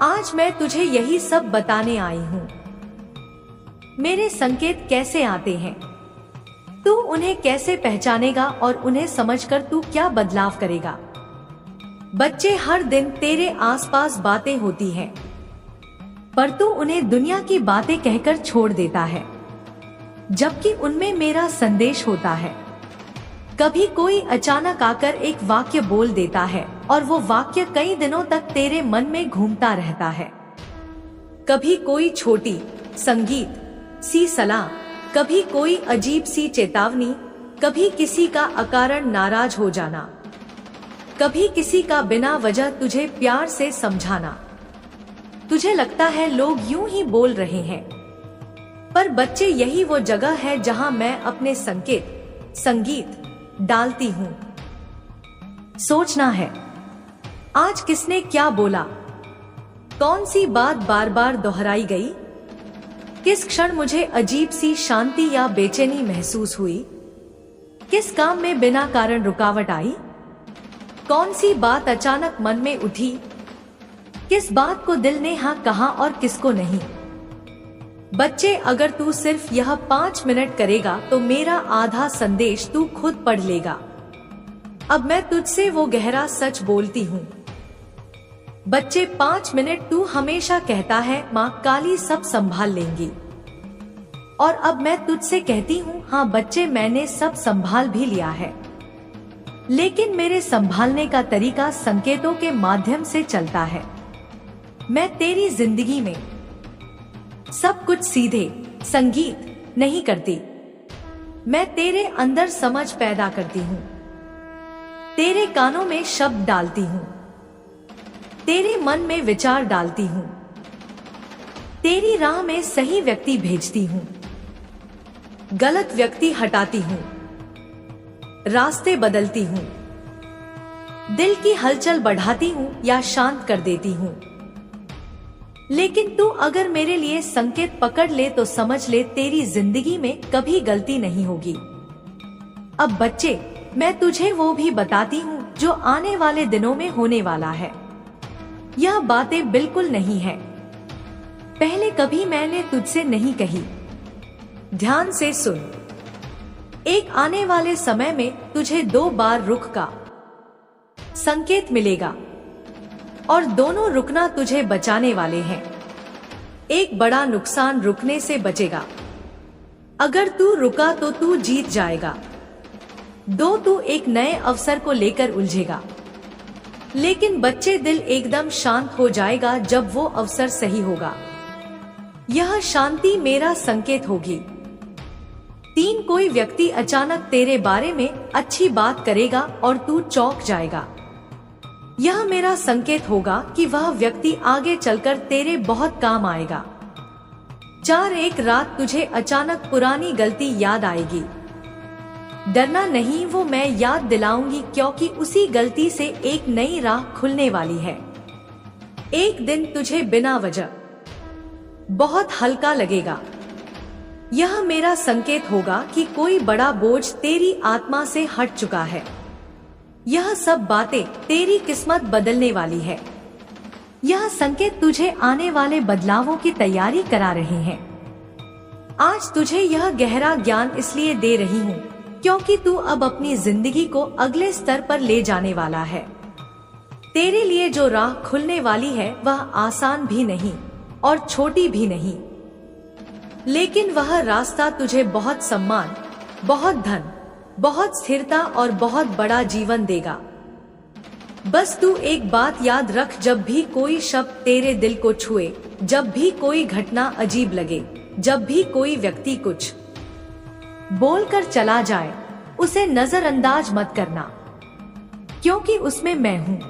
आज मैं तुझे यही सब बताने आई हूँ। मेरे संकेत कैसे आते हैं, तू उन्हें कैसे पहचानेगा और उन्हें समझकर तू क्या बदलाव करेगा। बच्चे, हर दिन तेरे आसपास बातें होती हैं, पर तू उन्हें दुनिया की बातें कहकर छोड़ देता है, जबकि उनमें मेरा संदेश होता है। कभी कोई अचानक आकर एक वाक्य बोल देता है और वो वाक्य कई दिनों तक तेरे मन में घूमता रहता है। कभी कोई छोटी संगीत सी सलाह, कभी कोई अजीब सी चेतावनी, कभी किसी का अकारण नाराज हो जाना, कभी किसी का बिना वजह तुझे प्यार से समझाना। तुझे लगता है लोग यूं ही बोल रहे हैं, पर बच्चे, यही वो जगह है जहां मैं अपने संकेत संगीत डालती हूँ। सोचना है, आज किसने क्या बोला, कौन सी बात बार बार दोहराई गई, किस क्षण मुझे अजीब सी शांति या बेचैनी महसूस हुई, किस काम में बिना कारण रुकावट आई, कौन सी बात अचानक मन में उठी, किस बात को दिल ने हाँ कहा और किसको नहीं। बच्चे, अगर तू सिर्फ यह 5 मिनट करेगा तो मेरा आधा संदेश तू खुद पढ़ लेगा। अब मैं तुझसे वो गहरा सच बोलती हूँ। बच्चे, 5 मिनट तू हमेशा कहता है माँ काली सब संभाल लेंगी, और अब मैं तुझसे कहती हूँ हाँ बच्चे, मैंने सब संभाल भी लिया है, लेकिन मेरे संभालने का तरीका संकेतों के माध्यम से चलता है। मैं तेरी जिंदगी में सब कुछ सीधे संगीत नहीं करती, मैं तेरे अंदर समझ पैदा करती हूँ, तेरे कानों में शब्द डालती हूँ, तेरे मन में विचार डालती हूँ, तेरी राह में सही व्यक्ति भेजती हूँ, गलत व्यक्ति हटाती हूँ, रास्ते बदलती हूँ, दिल की हलचल बढ़ाती हूँ या शांत कर देती हूँ। लेकिन तू अगर मेरे लिए संकेत पकड़ ले तो समझ ले तेरी जिंदगी में कभी गलती नहीं होगी। अब बच्चे, मैं तुझे वो भी बताती हूँ जो आने वाले दिनों में होने वाला है। यह बातें बिल्कुल नहीं है, पहले कभी मैंने तुझसे नहीं कही। ध्यान से सुन। एक आने वाले समय में तुझे 2 बार रुख का संकेत मिलेगा और दोनों रुकना तुझे बचाने वाले हैं। एक बड़ा नुकसान रुकने से बचेगा। अगर तू रुका तो तू जीत जाएगा। 2 तू एक नए अवसर को लेकर उलझेगा, लेकिन बच्चे दिल एकदम शांत हो जाएगा जब वो अवसर सही होगा। यह शांति मेरा संकेत होगी। 3 कोई व्यक्ति अचानक तेरे बारे में अच्छी बात करेगा और तू चौंक जाएगा। यह मेरा संकेत होगा कि वह व्यक्ति आगे चलकर तेरे बहुत काम आएगा। 4 एक रात तुझे अचानक पुरानी गलती याद आएगी। डरना नहीं, वो मैं याद दिलाऊंगी, क्योंकि उसी गलती से एक नई राह खुलने वाली है। एक दिन तुझे बिना वजह बहुत हल्का लगेगा। यह मेरा संकेत होगा कि कोई बड़ा बोझ तेरी आत्मा से हट चुका है। यह सब बातें तेरी किस्मत बदलने वाली है। यह संकेत तुझे आने वाले बदलावों की तैयारी करा रहे हैं। आज तुझे यह गहरा ज्ञान इसलिए दे रही हूँ क्योंकि तू अब अपनी जिंदगी को अगले स्तर पर ले जाने वाला है। तेरे लिए जो राह खुलने वाली है वह आसान भी नहीं और छोटी भी नहीं, लेकिन वह रास्ता तुझे बहुत सम्मान, बहुत धन, बहुत स्थिरता और बहुत बड़ा जीवन देगा। बस तू एक बात याद रख, जब भी कोई शब्द तेरे दिल को छुए, जब भी कोई घटना अजीब लगे, जब भी कोई व्यक्ति कुछ बोलकर चला जाए, उसे नजरअंदाज मत करना, क्योंकि उसमें मैं हूँ।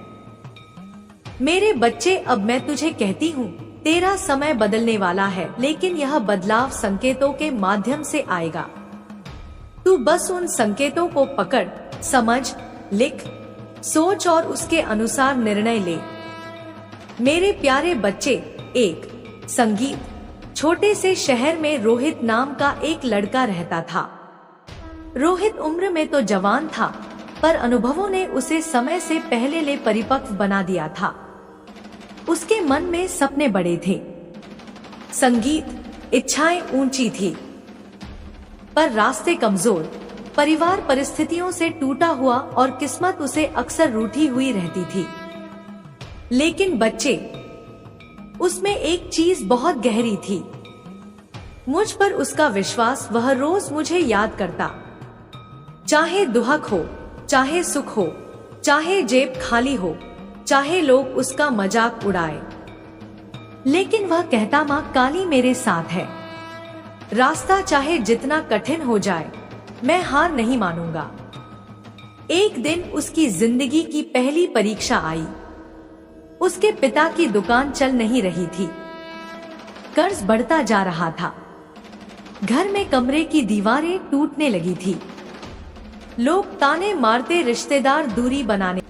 मेरे बच्चे, अब मैं तुझे कहती हूँ, तेरा समय बदलने वाला है, लेकिन यह बदलाव संकेतों के माध्यम से आएगा। तू बस उन संकेतों को पकड़, समझ, लिख, सोच और उसके अनुसार निर्णय ले। मेरे प्यारे बच्चे, एक संगीत छोटे से शहर में रोहित नाम का एक लड़का रहता था। रोहित उम्र में तो जवान था, पर अनुभवों ने उसे समय से पहले ले परिपक्व बना दिया था। उसके मन में सपने बड़े थे, संगीत, इच्छाएं ऊंची थी, पर रास्ते कमजोर, परिवार परिस्थितियों से टूटा हुआ और किस्मत उसे अक्सर रूठी हुई रहती थी। लेकिन बच्चे, उसमें एक चीज बहुत गहरी थी, मुझ पर उसका विश्वास। वह रोज मुझे याद करता, चाहे दुहक हो, चाहे सुख हो, चाहे जेब खाली हो, चाहे लोग उसका मजाक उड़ाए, लेकिन वह कहता, माँ काली मेरे साथ है। रास्ता चाहे जितना कठिन हो जाए, मैं हार नहीं मानूंगा। एक दिन उसकी जिंदगी की पहली परीक्षा आई। उसके पिता की दुकान चल नहीं रही थी, कर्ज बढ़ता जा रहा था, घर में कमरे की दीवारें टूटने लगी थी, लोग ताने मारते, रिश्तेदार दूरी बनाने